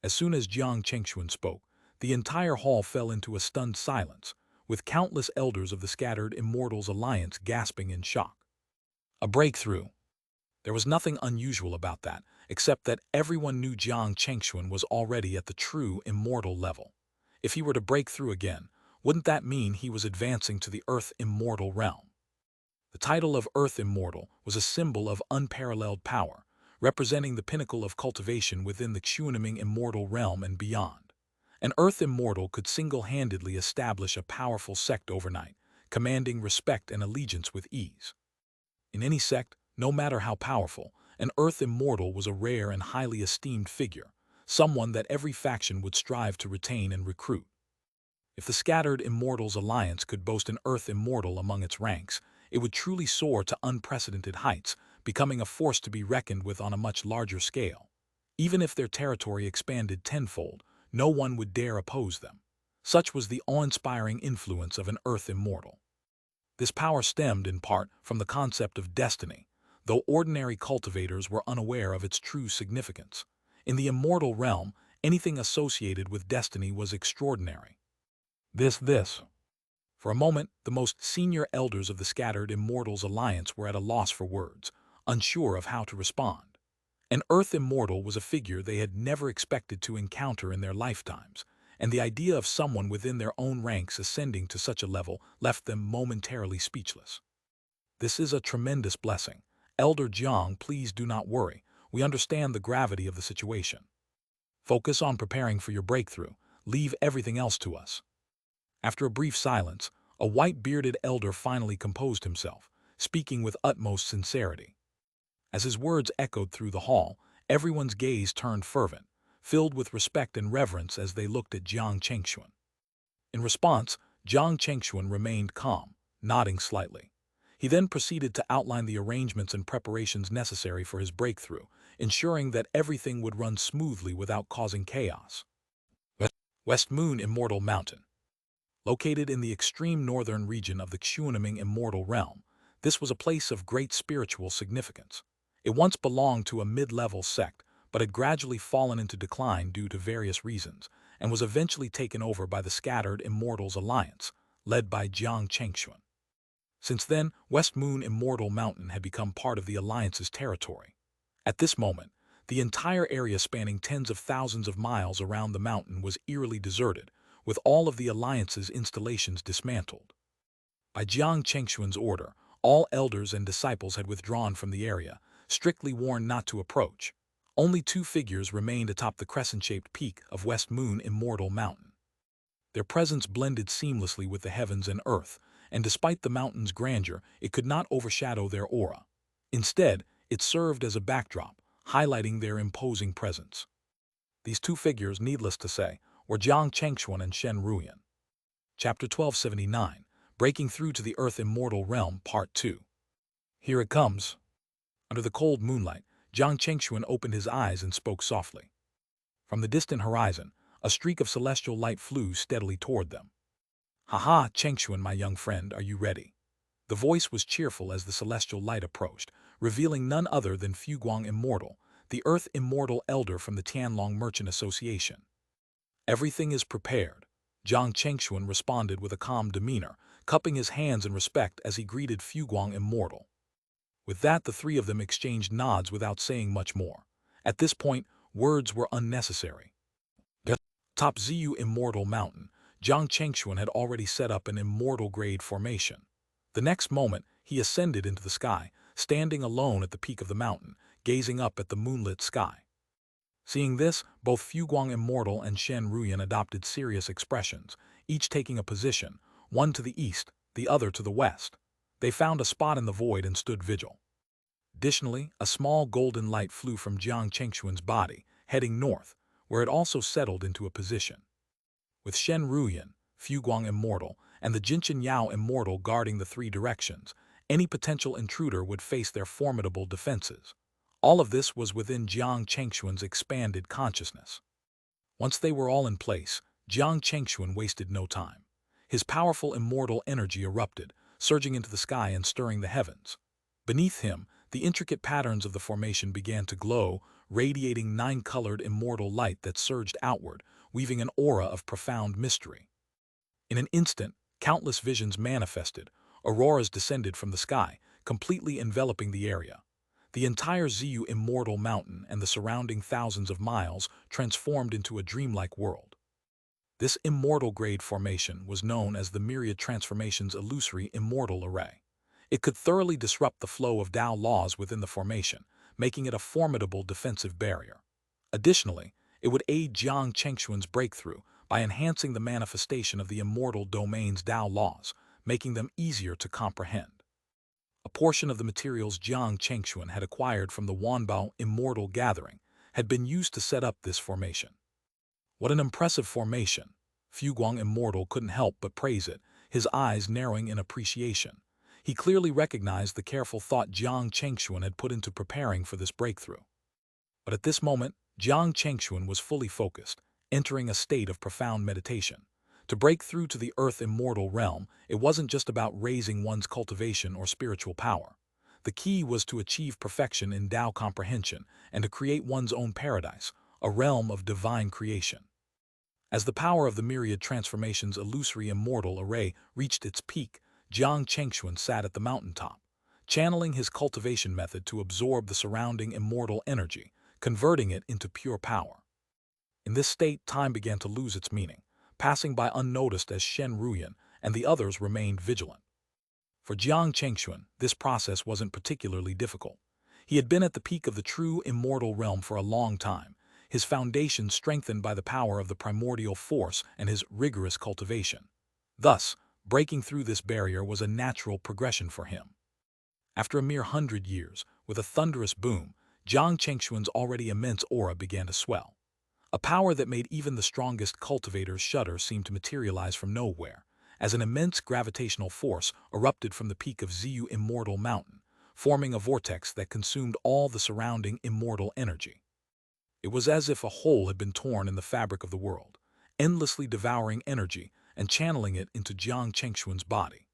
As soon as Jiang Chengxuan spoke, the entire hall fell into a stunned silence, with countless elders of the scattered Immortals Alliance gasping in shock. A breakthrough. There was nothing unusual about that, except that everyone knew Jiang Chengxuan was already at the true immortal level. If he were to break through again, wouldn't that mean he was advancing to the Earth Immortal realm? The title of Earth Immortal was a symbol of unparalleled power, representing the pinnacle of cultivation within the Xianxia Immortal realm and beyond. An Earth Immortal could single-handedly establish a powerful sect overnight, commanding respect and allegiance with ease. In any sect, no matter how powerful, an Earth Immortal was a rare and highly esteemed figure, someone that every faction would strive to retain and recruit. If the scattered Immortals Alliance could boast an Earth Immortal among its ranks, it would truly soar to unprecedented heights, becoming a force to be reckoned with on a much larger scale. Even if their territory expanded tenfold, no one would dare oppose them. Such was the awe-inspiring influence of an Earth Immortal. This power stemmed, in part, from the concept of destiny, though ordinary cultivators were unaware of its true significance. In the immortal realm, anything associated with destiny was extraordinary. This. For a moment, the most senior elders of the scattered Immortals Alliance were at a loss for words, unsure of how to respond. An Earth Immortal was a figure they had never expected to encounter in their lifetimes, and the idea of someone within their own ranks ascending to such a level left them momentarily speechless. "This is a tremendous blessing. Elder Jiang, please do not worry. We understand the gravity of the situation. Focus on preparing for your breakthrough. Leave everything else to us." After a brief silence, a white-bearded elder finally composed himself, speaking with utmost sincerity. As his words echoed through the hall, everyone's gaze turned fervent, filled with respect and reverence as they looked at Jiang Chengxuan. In response, Jiang Chengxuan remained calm, nodding slightly. He then proceeded to outline the arrangements and preparations necessary for his breakthrough, ensuring that everything would run smoothly without causing chaos. West Moon Immortal Mountain. Located in the extreme northern region of the Xianxia Immortal realm, this was a place of great spiritual significance. It once belonged to a mid-level sect, but had gradually fallen into decline due to various reasons, and was eventually taken over by the scattered Immortals Alliance, led by Jiang Chengxuan. Since then, West Moon Immortal Mountain had become part of the Alliance's territory. At this moment, the entire area spanning tens of thousands of miles around the mountain was eerily deserted, with all of the Alliance's installations dismantled. By Jiang Chengxuan's order, all elders and disciples had withdrawn from the area, strictly warned not to approach. Only two figures remained atop the crescent-shaped peak of West Moon Immortal Mountain. Their presence blended seamlessly with the heavens and earth, and despite the mountain's grandeur, it could not overshadow their aura. Instead, it served as a backdrop, highlighting their imposing presence. These two figures, needless to say, were Jiang Chengxuan and Shen Ruyan. Chapter 1279, Breaking Through to the Earth Immortal Realm, Part 2. Here it comes. Under the cold moonlight, Jiang Chengxuan opened his eyes and spoke softly. From the distant horizon, a streak of celestial light flew steadily toward them. "Haha, Chengxuan, my young friend, are you ready?" The voice was cheerful as the celestial light approached, revealing none other than Fuguang Immortal, the Earth Immortal Elder from the Tianlong Merchant Association. "Everything is prepared," Jiang Chengxuan responded with a calm demeanor, cupping his hands in respect as he greeted Fuguang Immortal. With that, the three of them exchanged nods without saying much more. At this point, words were unnecessary. Top Ziyu Immortal Mountain, Jiang Chengxuan had already set up an immortal-grade formation. The next moment, he ascended into the sky, standing alone at the peak of the mountain, gazing up at the moonlit sky. Seeing this, both Fuguang Immortal and Shen Ruyan adopted serious expressions, each taking a position, one to the east, the other to the west. They found a spot in the void and stood vigil. Additionally, a small golden light flew from Jiang Chengxuan's body, heading north, where it also settled into a position. With Shen Ruyan, Fuguang Immortal, and the Xianxia immortal guarding the three directions, any potential intruder would face their formidable defenses. All of this was within Jiang Chengxuan's expanded consciousness. Once they were all in place, Jiang Chengxuan wasted no time. His powerful immortal energy erupted, surging into the sky and stirring the heavens. Beneath him, the intricate patterns of the formation began to glow, radiating nine-colored immortal light that surged outward, weaving an aura of profound mystery. In an instant, countless visions manifested. Auroras descended from the sky, completely enveloping the area. The entire Ziyu immortal mountain and the surrounding thousands of miles transformed into a dreamlike world. This immortal-grade formation was known as the Myriad Transformations Illusory Immortal Array. It could thoroughly disrupt the flow of Tao laws within the formation, making it a formidable defensive barrier. Additionally, it would aid Jiang Chengxuan's breakthrough by enhancing the manifestation of the immortal domain's Tao laws, making them easier to comprehend. A portion of the materials Jiang Chengxuan had acquired from the Wanbao Immortal Gathering had been used to set up this formation. What an impressive formation! Fuguang Immortal couldn't help but praise it, his eyes narrowing in appreciation. He clearly recognized the careful thought Jiang Chengxuan had put into preparing for this breakthrough. But at this moment, Jiang Chengxuan was fully focused, entering a state of profound meditation. To break through to the Earth Immortal realm, it wasn't just about raising one's cultivation or spiritual power. The key was to achieve perfection in Tao comprehension and to create one's own paradise, a realm of divine creation. As the power of the Myriad Transformations Illusory Immortal Array reached its peak, Jiang Chengxuan sat at the mountaintop, channeling his cultivation method to absorb the surrounding immortal energy, converting it into pure power. In this state, time began to lose its meaning, passing by unnoticed as Shen Ruyan and the others remained vigilant. For Jiang Chengxuan, this process wasn't particularly difficult. He had been at the peak of the true immortal realm for a long time, his foundation strengthened by the power of the primordial force and his rigorous cultivation. Thus, breaking through this barrier was a natural progression for him. After a mere 100 years, with a thunderous boom, Jiang Chengxuan's already immense aura began to swell. A power that made even the strongest cultivators shudder seemed to materialize from nowhere, as an immense gravitational force erupted from the peak of Ziyu Immortal Mountain, forming a vortex that consumed all the surrounding immortal energy. It was as if a hole had been torn in the fabric of the world, endlessly devouring energy and channeling it into Jiang Chengxuan's body.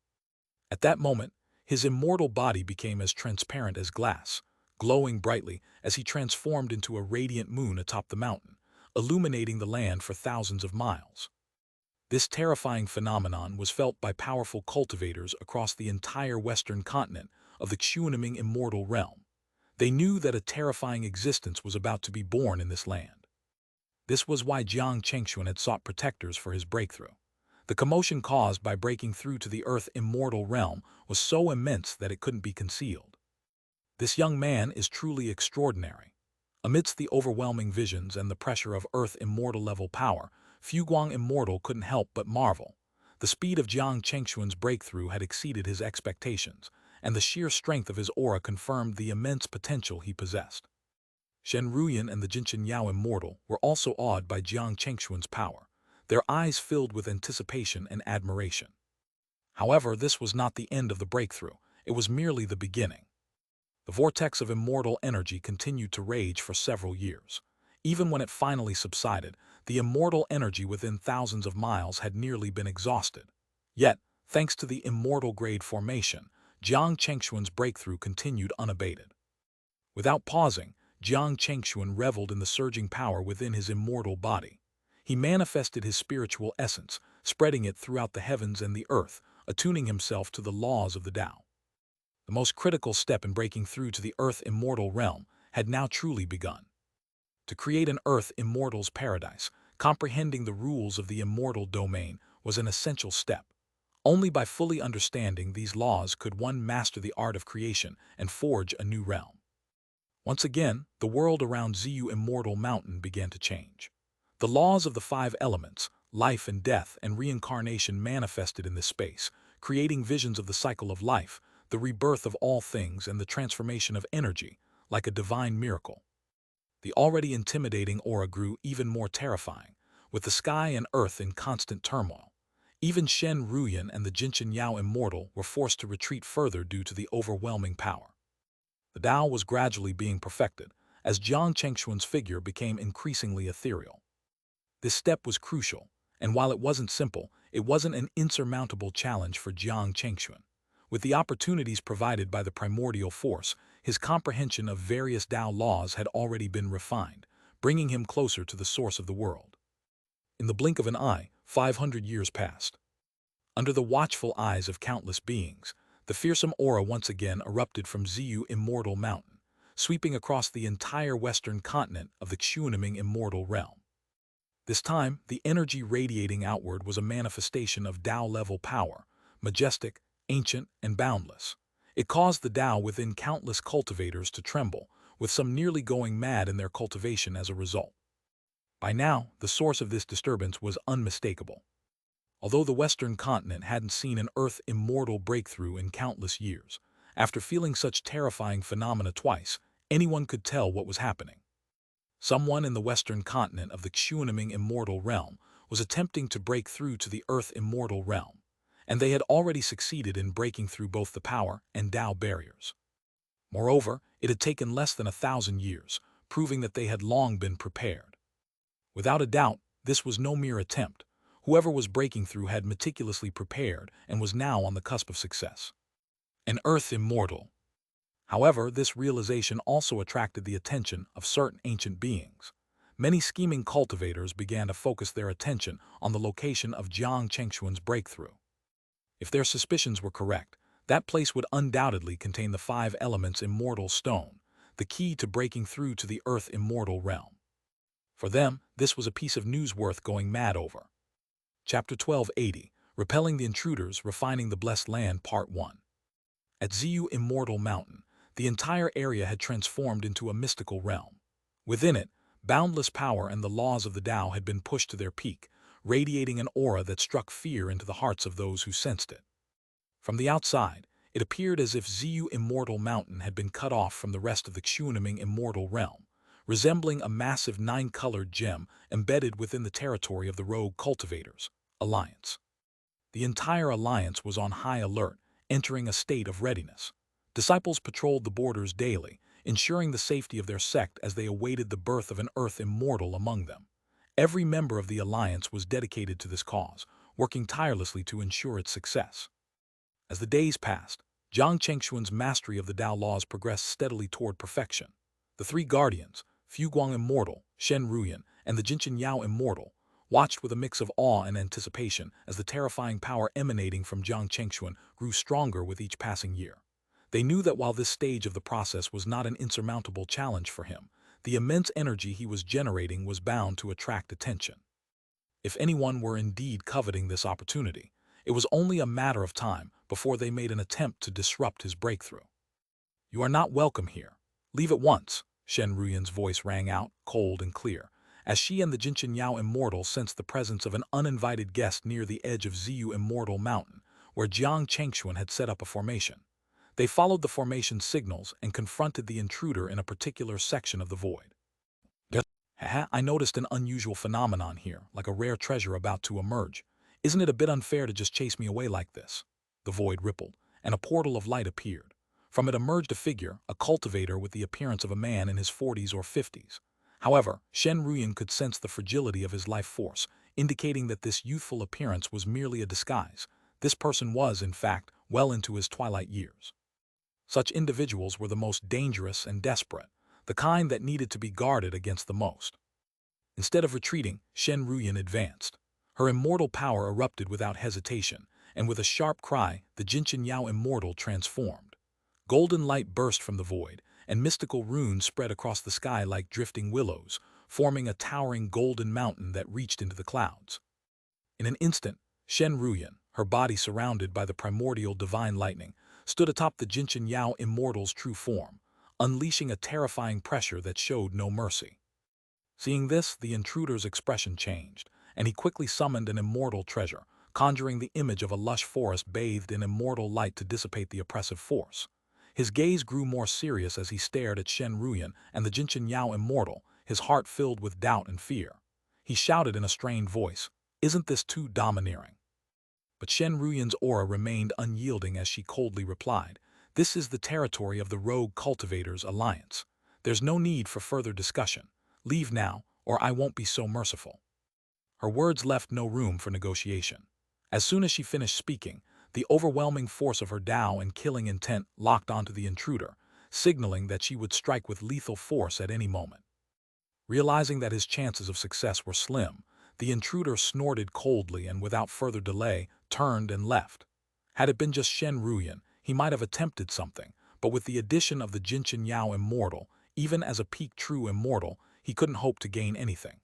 At that moment, his immortal body became as transparent as glass, glowing brightly as he transformed into a radiant moon atop the mountain, illuminating the land for thousands of miles. This terrifying phenomenon was felt by powerful cultivators across the entire western continent of the Xuanming immortal realm. They knew that a terrifying existence was about to be born in this land. This was why Jiang Chengxuan had sought protectors for his breakthrough. The commotion caused by breaking through to the Earth Immortal realm was so immense that it couldn't be concealed. This young man is truly extraordinary. Amidst the overwhelming visions and the pressure of Earth Immortal level power, Fuguang Immortal couldn't help but marvel. The speed of Jiang Chengxuan's breakthrough had exceeded his expectations, and the sheer strength of his aura confirmed the immense potential he possessed. Shen Ruyan and the Xianxia Immortal were also awed by Jiang Chengxuan's power, their eyes filled with anticipation and admiration. However, this was not the end of the breakthrough, it was merely the beginning. The vortex of immortal energy continued to rage for several years. Even when it finally subsided, the immortal energy within thousands of miles had nearly been exhausted. Yet, thanks to the immortal-grade formation, Jiang Chengxuan's breakthrough continued unabated. Without pausing, Jiang Chengxuan reveled in the surging power within his immortal body. He manifested his spiritual essence, spreading it throughout the heavens and the earth, attuning himself to the laws of the Tao. The most critical step in breaking through to the Earth Immortal realm had now truly begun. To create an Earth Immortal's paradise, comprehending the rules of the immortal domain was an essential step. Only by fully understanding these laws could one master the art of creation and forge a new realm. Once again, the world around Ziyu Immortal Mountain began to change. The laws of the five elements, life and death and reincarnation manifested in this space, creating visions of the cycle of life, the rebirth of all things and the transformation of energy, like a divine miracle. The already intimidating aura grew even more terrifying, with the sky and earth in constant turmoil. Even Shen Ruyan and the Xianxia immortal were forced to retreat further due to the overwhelming power. The Tao was gradually being perfected, as Jiang Chengxuan's figure became increasingly ethereal. This step was crucial, and while it wasn't simple, it wasn't an insurmountable challenge for Jiang Chengxuan. With the opportunities provided by the primordial force, his comprehension of various Tao laws had already been refined, bringing him closer to the source of the world. In the blink of an eye, 500 years passed. Under the watchful eyes of countless beings, the fearsome aura once again erupted from Xiu Immortal Mountain, sweeping across the entire western continent of the Xianxia Immortal realm. This time, the energy radiating outward was a manifestation of Tao-level power, majestic, ancient, and boundless. It caused the Tao within countless cultivators to tremble, with some nearly going mad in their cultivation as a result. By now, the source of this disturbance was unmistakable. Although the Western continent hadn't seen an Earth immortal breakthrough in countless years, after feeling such terrifying phenomena twice, anyone could tell what was happening. Someone in the Western continent of the Xianxia immortal realm was attempting to break through to the Earth immortal realm, and they had already succeeded in breaking through both the power and Tao barriers. Moreover, it had taken less than 1,000 years, proving that they had long been prepared. Without a doubt, this was no mere attempt. Whoever was breaking through had meticulously prepared and was now on the cusp of success. An Earth immortal. However, this realization also attracted the attention of certain ancient beings. Many scheming cultivators began to focus their attention on the location of Jiang Chengxuan's breakthrough. If their suspicions were correct, that place would undoubtedly contain the 5 elements immortal stone, the key to breaking through to the Earth immortal realm. For them, this was a piece of news worth going mad over. Chapter 1280, Repelling the Intruders, Refining the Blessed Land, Part 1. At Xiu Immortal Mountain, the entire area had transformed into a mystical realm. Within it, boundless power and the laws of the Tao had been pushed to their peak, radiating an aura that struck fear into the hearts of those who sensed it. From the outside, it appeared as if Xiu Immortal Mountain had been cut off from the rest of the Xianxia Immortal realm, resembling a massive 9-colored gem embedded within the territory of the rogue cultivators, Alliance. The entire Alliance was on high alert, entering a state of readiness. Disciples patrolled the borders daily, ensuring the safety of their sect as they awaited the birth of an Earth immortal among them. Every member of the Alliance was dedicated to this cause, working tirelessly to ensure its success. As the days passed, Jiang Chengxuan's mastery of the Tao laws progressed steadily toward perfection. The 3 guardians, Fuguang Immortal, Shen Ruyan, and the Xianxia Immortal, watched with a mix of awe and anticipation as the terrifying power emanating from Jiang Chengxuan grew stronger with each passing year. They knew that while this stage of the process was not an insurmountable challenge for him, the immense energy he was generating was bound to attract attention. If anyone were indeed coveting this opportunity, it was only a matter of time before they made an attempt to disrupt his breakthrough. "You are not welcome here. Leave at once," Shen Ruyan's voice rang out, cold and clear, as she and the Xianxia Immortal sensed the presence of an uninvited guest near the edge of Xiu Immortal Mountain, where Jiang Chengxuan had set up a formation. They followed the formation's signals and confronted the intruder in a particular section of the void. "I noticed an unusual phenomenon here, like a rare treasure about to emerge. Isn't it a bit unfair to just chase me away like this?" The void rippled, and a portal of light appeared. From it emerged a figure, a cultivator with the appearance of a man in his 40s or 50s. However, Shen Ruyan could sense the fragility of his life force, indicating that this youthful appearance was merely a disguise. This person was, in fact, well into his twilight years. Such individuals were the most dangerous and desperate, the kind that needed to be guarded against the most. Instead of retreating, Shen Ruyan advanced. Her immortal power erupted without hesitation, and with a sharp cry, the Xianxia Immortal transformed. Golden light burst from the void, and mystical runes spread across the sky like drifting willows, forming a towering golden mountain that reached into the clouds. In an instant, Shen Ruyan, her body surrounded by the primordial divine lightning, stood atop the Xianxia Immortal's true form, unleashing a terrifying pressure that showed no mercy. Seeing this, the intruder's expression changed, and he quickly summoned an immortal treasure, conjuring the image of a lush forest bathed in immortal light to dissipate the oppressive force. His gaze grew more serious as he stared at Shen Ruyan and the Xianxia Immortal, his heart filled with doubt and fear. He shouted in a strained voice, "Isn't this too domineering? But Shen Ruyan's aura remained unyielding as she coldly replied, "This is the territory of the Rogue Cultivators Alliance. There's no need for further discussion. Leave now, or I won't be so merciful." Her words left no room for negotiation. As soon as she finished speaking, the overwhelming force of her Tao and killing intent locked onto the intruder, signaling that she would strike with lethal force at any moment. Realizing that his chances of success were slim, the intruder snorted coldly and without further delay turned and left. Had it been just Shen Ruyan, he might have attempted something, but with the addition of the Jinshin Yao immortal, even as a peak true immortal, he couldn't hope to gain anything.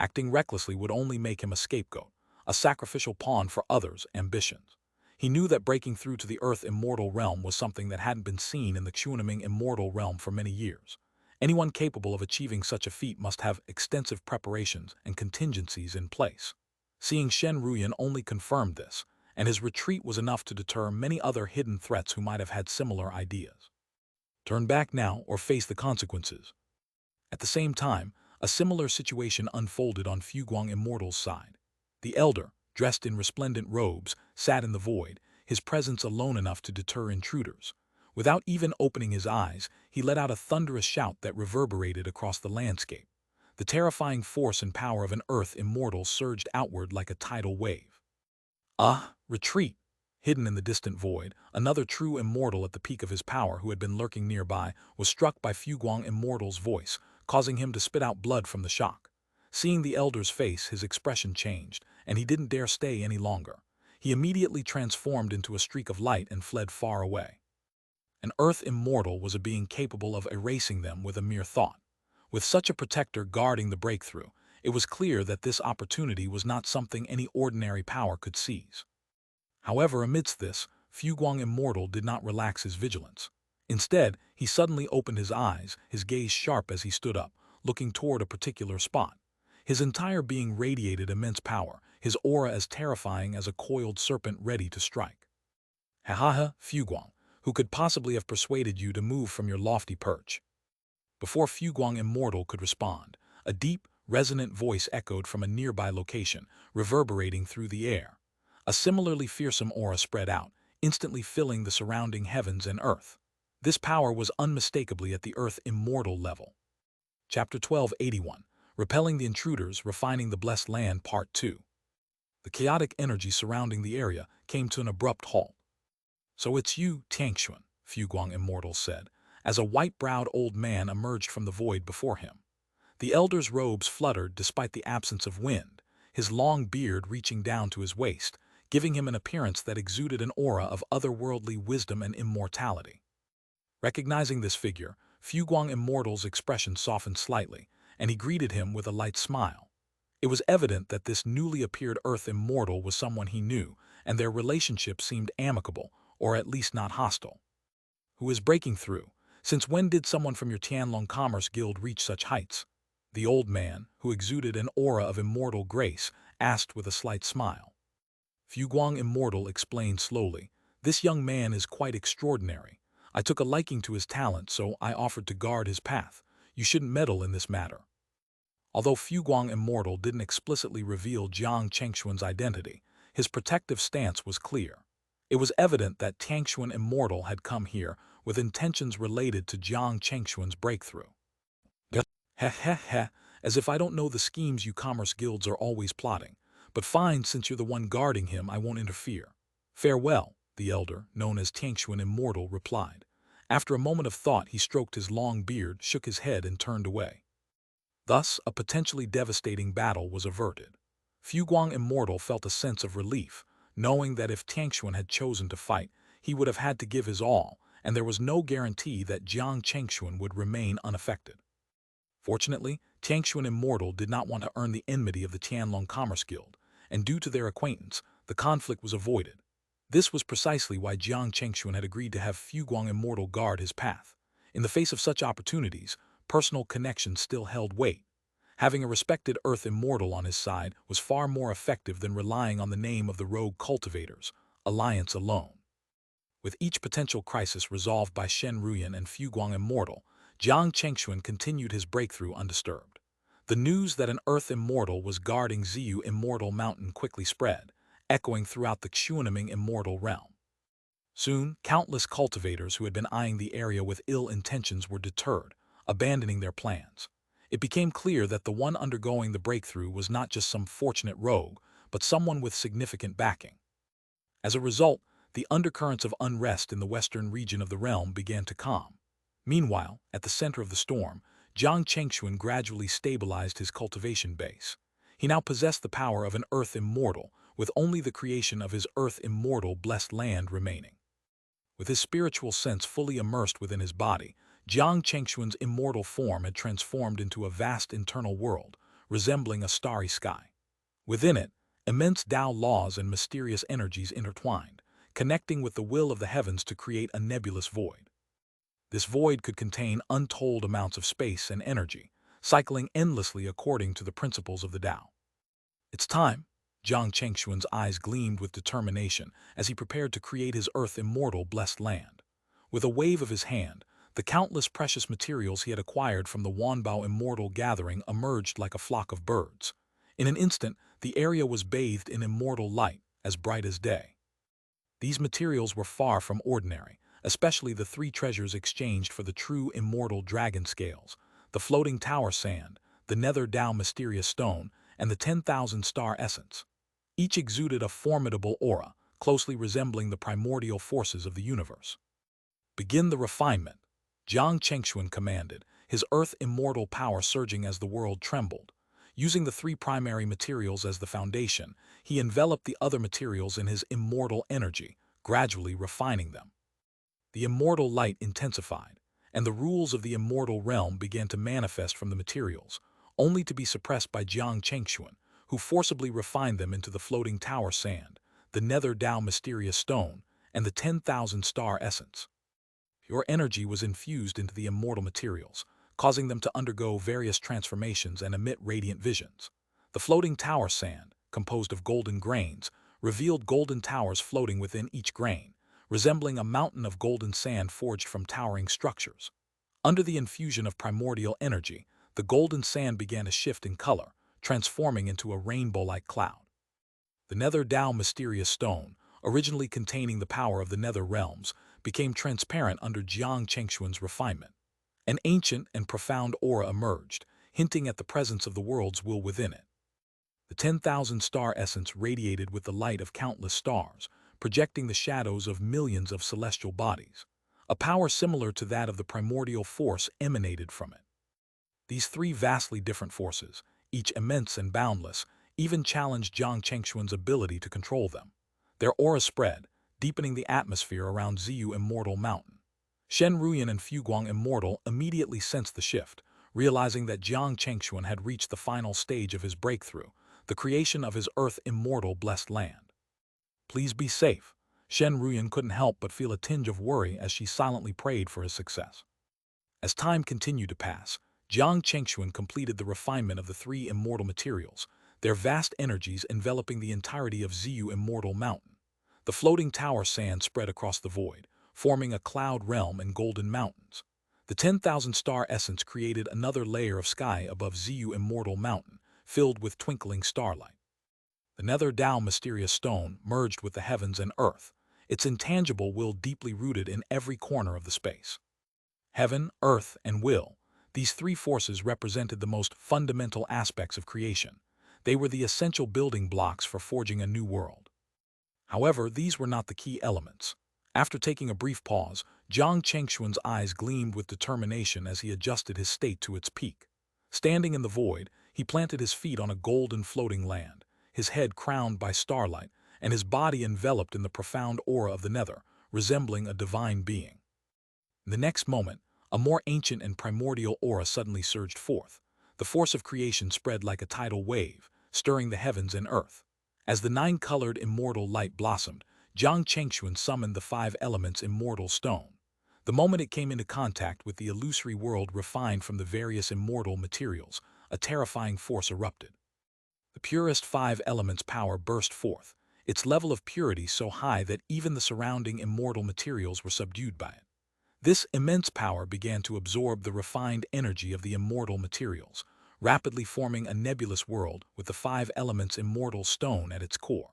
Acting recklessly would only make him a scapegoat, a sacrificial pawn for others' ambitions. He knew that breaking through to the Earth immortal realm was something that hadn't been seen in the Xunaming immortal realm for many years. Anyone capable of achieving such a feat must have extensive preparations and contingencies in place. Seeing Shen Ruyan only confirmed this, and his retreat was enough to deter many other hidden threats who might have had similar ideas. Turn back now or face the consequences. At the same time, a similar situation unfolded on Fuguang Immortal's side. The elder, dressed in resplendent robes, sat in the void, his presence alone enough to deter intruders. Without even opening his eyes, he let out a thunderous shout that reverberated across the landscape. The terrifying force and power of an earth immortal surged outward like a tidal wave. Ah, retreat! Hidden in the distant void, another true immortal at the peak of his power who had been lurking nearby was struck by Fuguang Immortal's voice, causing him to spit out blood from the shock. Seeing the elder's face, his expression changed, and he didn't dare stay any longer. He immediately transformed into a streak of light and fled far away. An earth immortal was a being capable of erasing them with a mere thought. With such a protector guarding the breakthrough, it was clear that this opportunity was not something any ordinary power could seize. However, amidst this, Fuguang Immortal did not relax his vigilance. Instead, he suddenly opened his eyes, his gaze sharp as he stood up, looking toward a particular spot. His entire being radiated immense power, his aura as terrifying as a coiled serpent ready to strike. "Ha ha ha, Fuguang, who could possibly have persuaded you to move from your lofty perch?" Before Fuguang Immortal could respond, a deep, resonant voice echoed from a nearby location, reverberating through the air. A similarly fearsome aura spread out, instantly filling the surrounding heavens and earth. This power was unmistakably at the earth immortal level. Chapter 1281, Repelling the Intruders, Refining the Blessed Land, Part 2. The chaotic energy surrounding the area came to an abrupt halt. "So it's you, Xianxia," Fuguang Immortal said, as a white-browed old man emerged from the void before him. The elder's robes fluttered despite the absence of wind, his long beard reaching down to his waist, giving him an appearance that exuded an aura of otherworldly wisdom and immortality. Recognizing this figure, Fuguang Immortal's expression softened slightly, and he greeted him with a light smile. It was evident that this newly appeared Earth Immortal was someone he knew, and their relationship seemed amicable, or at least not hostile. "Who is breaking through? Since when did someone from your Tianlong Commerce Guild reach such heights?" The old man, who exuded an aura of immortal grace, asked with a slight smile. Fuguang Immortal explained slowly, "This young man is quite extraordinary. I took a liking to his talent, so I offered to guard his path. You shouldn't meddle in this matter." Although Fuguang Immortal didn't explicitly reveal Jiang Chengxuan's identity, his protective stance was clear. It was evident that Tianxuan Immortal had come here with intentions related to Jiang Chengxuan's breakthrough. "Heh heh heh, as if I don't know the schemes you commerce guilds are always plotting. But fine, since you're the one guarding him, I won't interfere." "Farewell," the elder, known as Tianxuan Immortal, replied. After a moment of thought, he stroked his long beard, shook his head, and turned away. Thus, a potentially devastating battle was averted. Fuguang Immortal felt a sense of relief, knowing that if Tianxuan had chosen to fight, he would have had to give his all, and there was no guarantee that Jiang Chengxuan would remain unaffected. Fortunately, Tianxuan Immortal did not want to earn the enmity of the Tianlong Commerce Guild, and due to their acquaintance, the conflict was avoided. This was precisely why Jiang Chengxuan had agreed to have Fuguang Immortal guard his path. In the face of such opportunities, personal connection still held weight. Having a respected Earth Immortal on his side was far more effective than relying on the name of the Rogue Cultivators Alliance alone. With each potential crisis resolved by Shen Ruyan and Fuguang Immortal, Jiang Chengxuan continued his breakthrough undisturbed. The news that an Earth Immortal was guarding Ziyu Immortal Mountain quickly spread, echoing throughout the Xianxia immortal realm. Soon, countless cultivators who had been eyeing the area with ill intentions were deterred, abandoning their plans. It became clear that the one undergoing the breakthrough was not just some fortunate rogue, but someone with significant backing. As a result, the undercurrents of unrest in the western region of the realm began to calm. Meanwhile, at the center of the storm, Jiang Chengxuan gradually stabilized his cultivation base. He now possessed the power of an earth immortal, with only the creation of his earth immortal blessed land remaining. With his spiritual sense fully immersed within his body, Jiang Chengxuan's immortal form had transformed into a vast internal world, resembling a starry sky. Within it, immense Tao laws and mysterious energies intertwined, connecting with the will of the heavens to create a nebulous void. This void could contain untold amounts of space and energy, cycling endlessly according to the principles of the Tao. It's time. Jiang Chengxuan's eyes gleamed with determination as he prepared to create his earth immortal blessed land. With a wave of his hand, the countless precious materials he had acquired from the Wanbao immortal gathering emerged like a flock of birds. In an instant, the area was bathed in immortal light, as bright as day. These materials were far from ordinary, especially the three treasures exchanged for the true immortal dragon scales, the floating tower sand, the nether Tao mysterious stone, and the 10,000 star essence. Each exuded a formidable aura, closely resembling the primordial forces of the universe. Begin the refinement, Jiang Chengxuan commanded, his earth immortal power surging as the world trembled. Using the three primary materials as the foundation, he enveloped the other materials in his immortal energy, gradually refining them. The immortal light intensified, and the rules of the immortal realm began to manifest from the materials, only to be suppressed by Jiang Chengxuan, who forcibly refined them into the floating tower sand, the nether Tao mysterious stone, and the 10,000 star essence. Pure energy was infused into the immortal materials, causing them to undergo various transformations and emit radiant visions. The floating tower sand, composed of golden grains, revealed golden towers floating within each grain, resembling a mountain of golden sand forged from towering structures. Under the infusion of primordial energy, the golden sand began to shift in color, transforming into a rainbow-like cloud. The nether Tao mysterious stone, originally containing the power of the nether realms, became transparent under Jiang Chengxuan's refinement. An ancient and profound aura emerged, hinting at the presence of the world's will within it. The 10,000 star essence radiated with the light of countless stars, projecting the shadows of millions of celestial bodies. A power similar to that of the primordial force emanated from it. These three vastly different forces, each immense and boundless, even challenged Jiang Chengxuan's ability to control them. Their aura spread, deepening the atmosphere around Ziyu Immortal Mountain. Shen Ruyan and Fuguang Immortal immediately sensed the shift, realizing that Jiang Chengxuan had reached the final stage of his breakthrough, the creation of his earth immortal blessed land. Please be safe. Shen Ruyan couldn't help but feel a tinge of worry as she silently prayed for his success. As time continued to pass, Jiang Chengxuan completed the refinement of the three immortal materials, their vast energies enveloping the entirety of Ziyu Immortal Mountain. The floating tower sand spread across the void, forming a cloud realm and golden mountains. The 10,000 star essence created another layer of sky above Ziyu Immortal Mountain, filled with twinkling starlight. The nether Tao mysterious stone merged with the heavens and earth, its intangible will deeply rooted in every corner of the space. Heaven, earth, and will, these three forces represented the most fundamental aspects of creation. They were the essential building blocks for forging a new world. However, these were not the key elements. After taking a brief pause, Jiang Chengxuan's eyes gleamed with determination as he adjusted his state to its peak. Standing in the void, he planted his feet on a golden floating land, his head crowned by starlight, and his body enveloped in the profound aura of the nether, resembling a divine being. In the next moment, a more ancient and primordial aura suddenly surged forth. The force of creation spread like a tidal wave, stirring the heavens and earth. As the nine-colored immortal light blossomed, Jiang Chengxuan summoned the five elements immortal stone. The moment it came into contact with the illusory world refined from the various immortal materials, a terrifying force erupted. The purest five elements' power burst forth, its level of purity so high that even the surrounding immortal materials were subdued by it. This immense power began to absorb the refined energy of the immortal materials, rapidly forming a nebulous world with the five elements immortal stone at its core.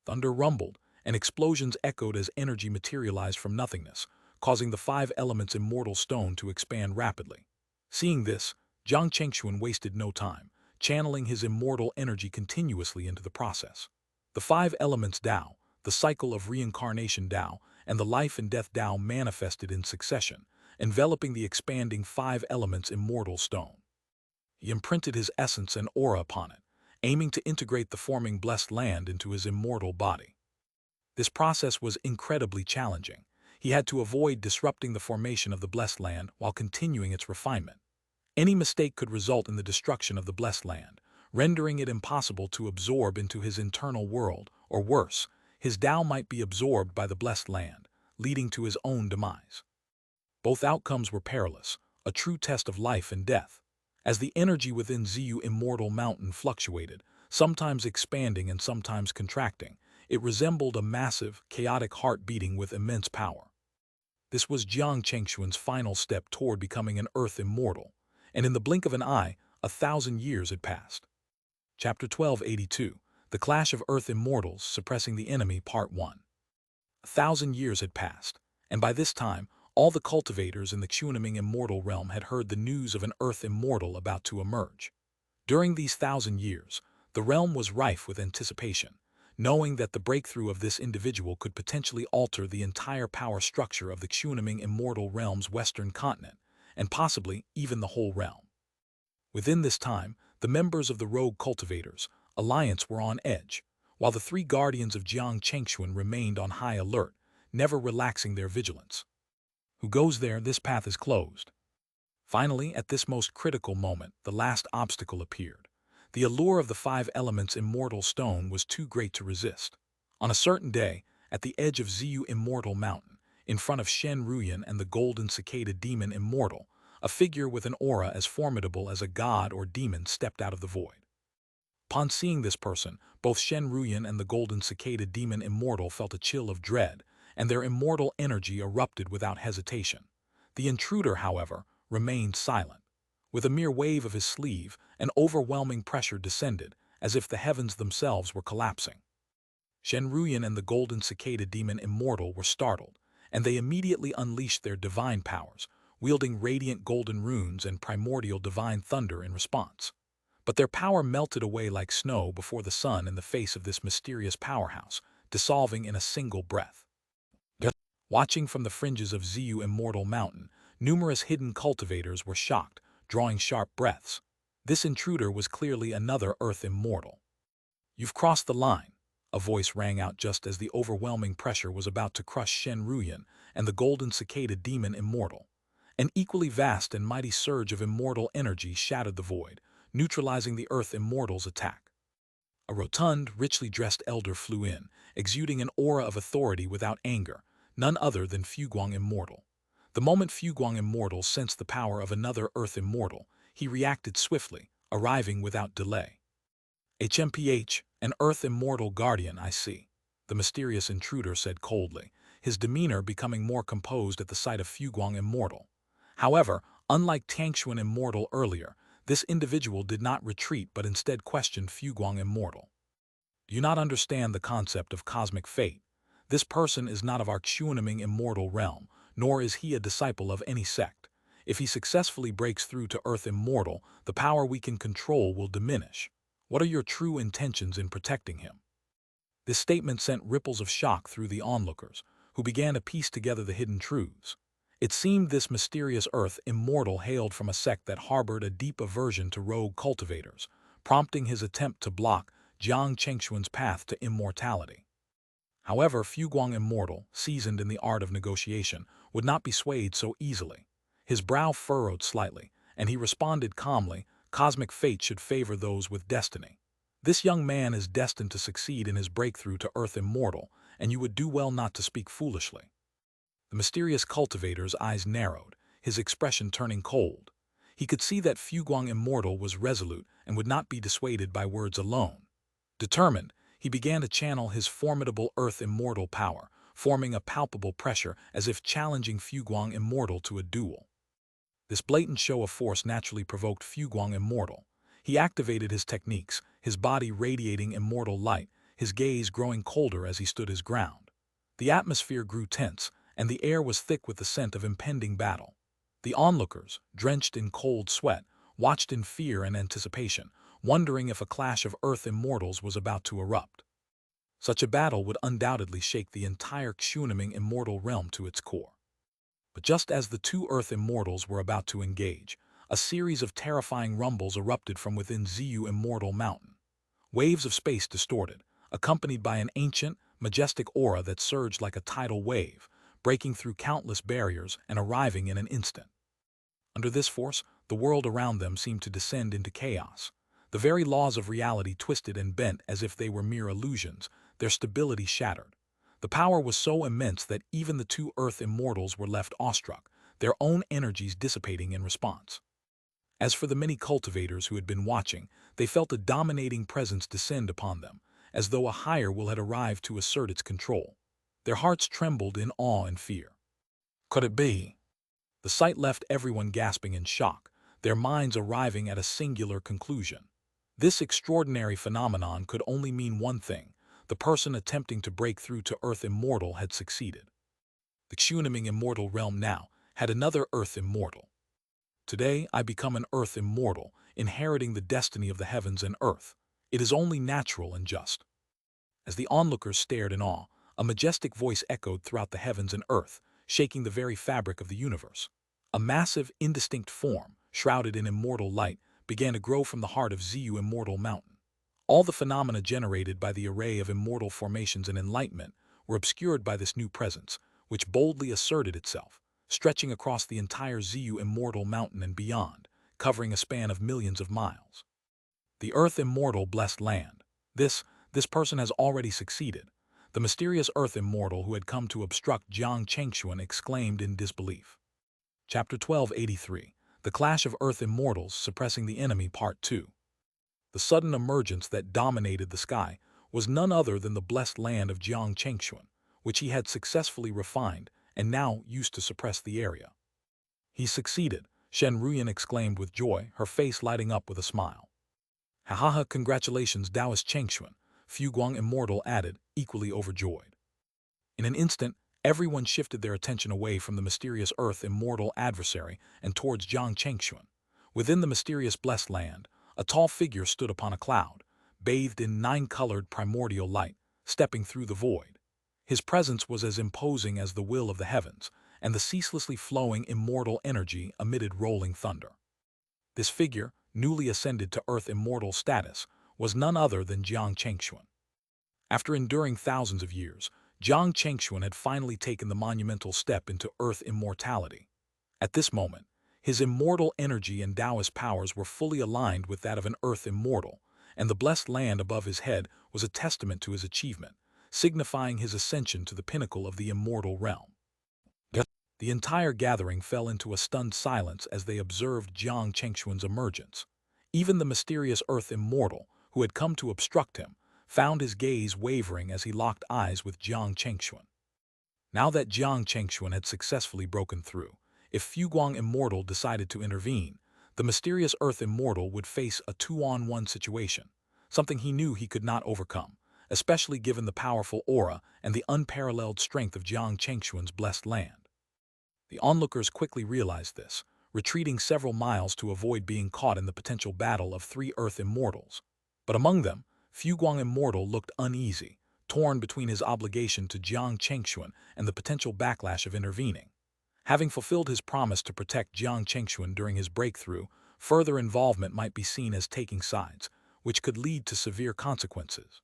Thunder rumbled, and explosions echoed as energy materialized from nothingness, causing the five elements' immortal stone to expand rapidly. Seeing this, Jiang Chengxuan wasted no time, channeling his immortal energy continuously into the process. The five elements Tao, the cycle of reincarnation Tao, and the life and death Tao manifested in succession, enveloping the expanding five elements' immortal stone. He imprinted his essence and aura upon it, aiming to integrate the forming blessed land into his immortal body. This process was incredibly challenging. He had to avoid disrupting the formation of the blessed land while continuing its refinement. Any mistake could result in the destruction of the blessed land, rendering it impossible to absorb into his internal world, or worse, his Tao might be absorbed by the blessed land, leading to his own demise. Both outcomes were perilous, a true test of life and death. As the energy within Ziyu Immortal Mountain fluctuated, sometimes expanding and sometimes contracting, it resembled a massive, chaotic heart beating with immense power. This was Jiang Chengxuan's final step toward becoming an Earth Immortal, and in the blink of an eye, 1,000 years had passed. Chapter 1282, The Clash of Earth Immortals Suppressing the Enemy, Part 1. 1,000 years had passed, and by this time, all the cultivators in the Xianxia Immortal realm had heard the news of an Earth Immortal about to emerge. During these 1,000 years, the realm was rife with anticipation, knowing that the breakthrough of this individual could potentially alter the entire power structure of the Xianxia Immortal realm's western continent, and possibly even the whole realm. Within this time, the members of the Rogue Cultivators Alliance were on edge, while the three guardians of Jiang Chengxuan remained on high alert, never relaxing their vigilance. Who goes there, this path is closed. Finally, at this most critical moment, the last obstacle appeared. The allure of the five elements' immortal stone was too great to resist. On a certain day, at the edge of Ziyu Immortal Mountain, in front of Shen Ruyan and the golden cicada demon Immortal, a figure with an aura as formidable as a god or demon stepped out of the void. Upon seeing this person, both Shen Ruyan and the golden cicada demon Immortal felt a chill of dread, and their immortal energy erupted without hesitation. The intruder, however, remained silent. With a mere wave of his sleeve, an overwhelming pressure descended, as if the heavens themselves were collapsing. Shen Ruyan and the golden cicada demon Immortal were startled, and they immediately unleashed their divine powers, wielding radiant golden runes and primordial divine thunder in response. But their power melted away like snow before the sun in the face of this mysterious powerhouse, dissolving in a single breath. Watching from the fringes of Ziyu Immortal Mountain, numerous hidden cultivators were shocked, drawing sharp breaths. This intruder was clearly another Earth Immortal. "You've crossed the line," a voice rang out just as the overwhelming pressure was about to crush Shen Ruyan and the golden cicada demon Immortal. An equally vast and mighty surge of immortal energy shattered the void, neutralizing the Earth Immortal's attack. A rotund, richly dressed elder flew in, exuding an aura of authority without anger, none other than Fuguang Immortal. The moment Fuguang Immortal sensed the power of another Earth Immortal, he reacted swiftly, arriving without delay. "HMPH, an Earth Immortal Guardian, I see," the mysterious intruder said coldly, his demeanor becoming more composed at the sight of Fuguang Immortal. However, unlike Tangshuan Immortal earlier, this individual did not retreat but instead questioned Fuguang Immortal. "Do you not understand the concept of cosmic fate? This person is not of our Xianxia Immortal realm, nor is he a disciple of any sect. If he successfully breaks through to Earth Immortal, the power we can control will diminish. What are your true intentions in protecting him?" This statement sent ripples of shock through the onlookers, who began to piece together the hidden truths. It seemed this mysterious Earth Immortal hailed from a sect that harbored a deep aversion to rogue cultivators, prompting his attempt to block Jiang Chengxuan's path to immortality. However, Fuguang Immortal, seasoned in the art of negotiation, would not be swayed so easily. His brow furrowed slightly, and he responded calmly, "Cosmic fate should favor those with destiny. This young man is destined to succeed in his breakthrough to Earth Immortal, and you would do well not to speak foolishly." The mysterious cultivator's eyes narrowed, his expression turning cold. He could see that Fuguang Immortal was resolute and would not be dissuaded by words alone. Determined, he began to channel his formidable Earth Immortal power, forming a palpable pressure as if challenging Fuguang Immortal to a duel. This blatant show of force naturally provoked Fuguang Immortal. He activated his techniques, his body radiating immortal light, his gaze growing colder as he stood his ground. The atmosphere grew tense, and the air was thick with the scent of impending battle. The onlookers, drenched in cold sweat, watched in fear and anticipation, wondering if a clash of Earth immortals was about to erupt. Such a battle would undoubtedly shake the entire Xianxia immortal realm to its core. But just as the two Earth immortals were about to engage, a series of terrifying rumbles erupted from within Xiu Immortal Mountain. Waves of space distorted, accompanied by an ancient, majestic aura that surged like a tidal wave, breaking through countless barriers and arriving in an instant. Under this force, the world around them seemed to descend into chaos. The very laws of reality twisted and bent as if they were mere illusions, their stability shattered. The power was so immense that even the two Earth immortals were left awestruck, their own energies dissipating in response. As for the many cultivators who had been watching, they felt a dominating presence descend upon them, as though a higher will had arrived to assert its control. Their hearts trembled in awe and fear. Could it be? The sight left everyone gasping in shock, their minds arriving at a singular conclusion. This extraordinary phenomenon could only mean one thing: the person attempting to break through to Earth Immortal had succeeded. The Xianxia Immortal realm now had another Earth Immortal. Today I become an Earth Immortal, inheriting the destiny of the heavens and Earth. It is only natural and just. As the onlookers stared in awe, a majestic voice echoed throughout the heavens and Earth, shaking the very fabric of the universe. A massive, indistinct form, shrouded in immortal light, began to grow from the heart of Xiu Immortal Mountain. All the phenomena generated by the array of immortal formations and enlightenment were obscured by this new presence, which boldly asserted itself, stretching across the entire Xiu Immortal Mountain and beyond, covering a span of millions of miles. The Earth Immortal blessed land. This person has already succeeded. The mysterious Earth Immortal who had come to obstruct Jiang Chengxuan exclaimed in disbelief. Chapter 1283. The Clash of Earth Immortals Suppressing the Enemy Part 2. The sudden emergence that dominated the sky was none other than the blessed land of Jiang Chengxuan, which he had successfully refined and now used to suppress the area. He succeeded, Shen Ruyan exclaimed with joy, her face lighting up with a smile. Ha ha ha, congratulations Taoist Chengxuan, Fuguang Immortal added, equally overjoyed. In an instant, everyone shifted their attention away from the mysterious Earth Immortal adversary and towards Jiang Chengxuan. Within the mysterious blessed land, a tall figure stood upon a cloud, bathed in nine-colored primordial light, stepping through the void. His presence was as imposing as the will of the heavens, and the ceaselessly flowing immortal energy emitted rolling thunder. This figure, newly ascended to Earth Immortal status, was none other than Jiang Chengxuan. After enduring thousands of years, Jiang Chengxuan had finally taken the monumental step into Earth immortality. At this moment, his immortal energy and Taoist powers were fully aligned with that of an Earth Immortal, and the blessed land above his head was a testament to his achievement, signifying his ascension to the pinnacle of the immortal realm. The entire gathering fell into a stunned silence as they observed Jiang Chengxuan's emergence. Even the mysterious Earth Immortal, who had come to obstruct him, found his gaze wavering as he locked eyes with Jiang Chengxuan. Now that Jiang Chengxuan had successfully broken through, if Fuguang Immortal decided to intervene, the mysterious Earth Immortal would face a 2-on-1 situation, something he knew he could not overcome, especially given the powerful aura and the unparalleled strength of Jiang Chengxuan's blessed land. The onlookers quickly realized this, retreating several miles to avoid being caught in the potential battle of three Earth Immortals. But among them, Fuguang Immortal looked uneasy, torn between his obligation to Jiang Chengxuan and the potential backlash of intervening. Having fulfilled his promise to protect Jiang Chengxuan during his breakthrough, further involvement might be seen as taking sides, which could lead to severe consequences.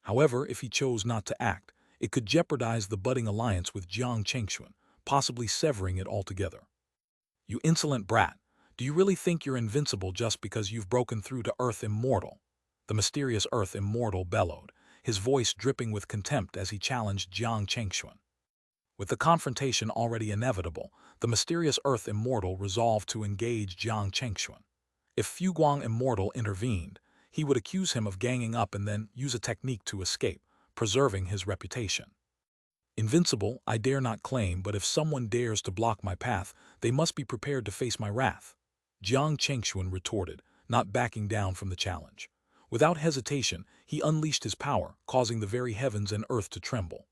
However, if he chose not to act, it could jeopardize the budding alliance with Jiang Chengxuan, possibly severing it altogether. You insolent brat, do you really think you're invincible just because you've broken through to Earth Immortal? The mysterious Earth Immortal bellowed, his voice dripping with contempt as he challenged Jiang Chengxuan. With the confrontation already inevitable, the mysterious Earth Immortal resolved to engage Jiang Chengxuan. If Fuguang Immortal intervened, he would accuse him of ganging up and then use a technique to escape, preserving his reputation. Invincible, I dare not claim, but if someone dares to block my path, they must be prepared to face my wrath. Jiang Chengxuan retorted, not backing down from the challenge. Without hesitation, he unleashed his power, causing the very heavens and earth to tremble.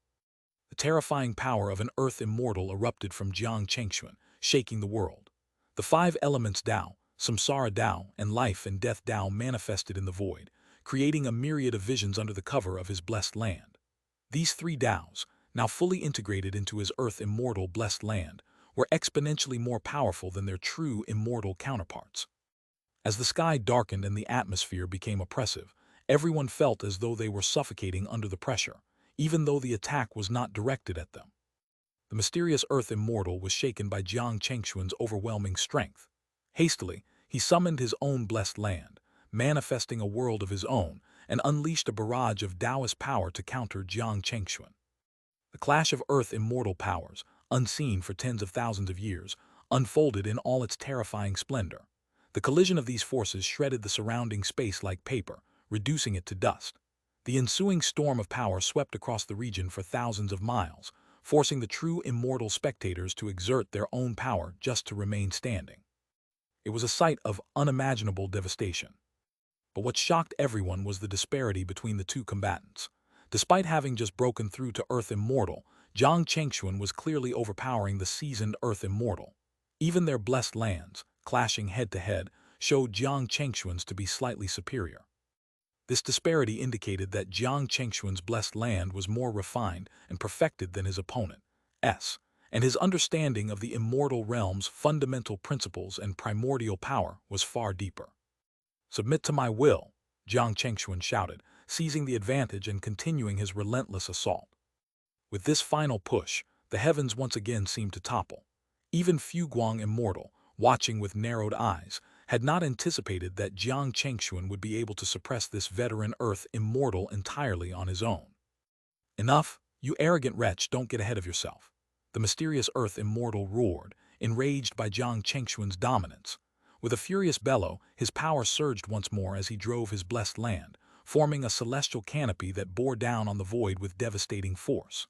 The terrifying power of an earth immortal erupted from Jiang Chengxuan, shaking the world. The five elements Tao, Samsara Tao, and life and death Tao manifested in the void, creating a myriad of visions under the cover of his blessed land. These three Taos, now fully integrated into his earth immortal blessed land, were exponentially more powerful than their true immortal counterparts. As the sky darkened and the atmosphere became oppressive, everyone felt as though they were suffocating under the pressure, even though the attack was not directed at them. The mysterious earth immortal was shaken by Jiang Chengxuan's overwhelming strength. Hastily, he summoned his own blessed land, manifesting a world of his own, and unleashed a barrage of Taoist power to counter Jiang Chengxuan. The clash of earth immortal powers, unseen for tens of thousands of years, unfolded in all its terrifying splendor. The collision of these forces shredded the surrounding space like paper, reducing it to dust. The ensuing storm of power swept across the region for thousands of miles, forcing the true immortal spectators to exert their own power just to remain standing. It was a sight of unimaginable devastation. But what shocked everyone was the disparity between the two combatants. Despite having just broken through to Earth Immortal, Jiang Chengxuan was clearly overpowering the seasoned Earth Immortal. Even their blessed lands, clashing head-to-head, showed Jiang Chengxuan's to be slightly superior. This disparity indicated that Jiang Chengxuan's blessed land was more refined and perfected than his opponent's, and his understanding of the immortal realm's fundamental principles and primordial power was far deeper. "Submit to my will," Jiang Chengxuan shouted, seizing the advantage and continuing his relentless assault. With this final push, the heavens once again seemed to topple. Even Fu Guang Immortal, watching with narrowed eyes, had not anticipated that Jiang Chengxuan would be able to suppress this veteran Earth Immortal entirely on his own. "Enough, you arrogant wretch, don't get ahead of yourself," the mysterious Earth Immortal roared, enraged by Jiang Chengxuan's dominance. With a furious bellow, his power surged once more as he drove his blessed land, forming a celestial canopy that bore down on the void with devastating force.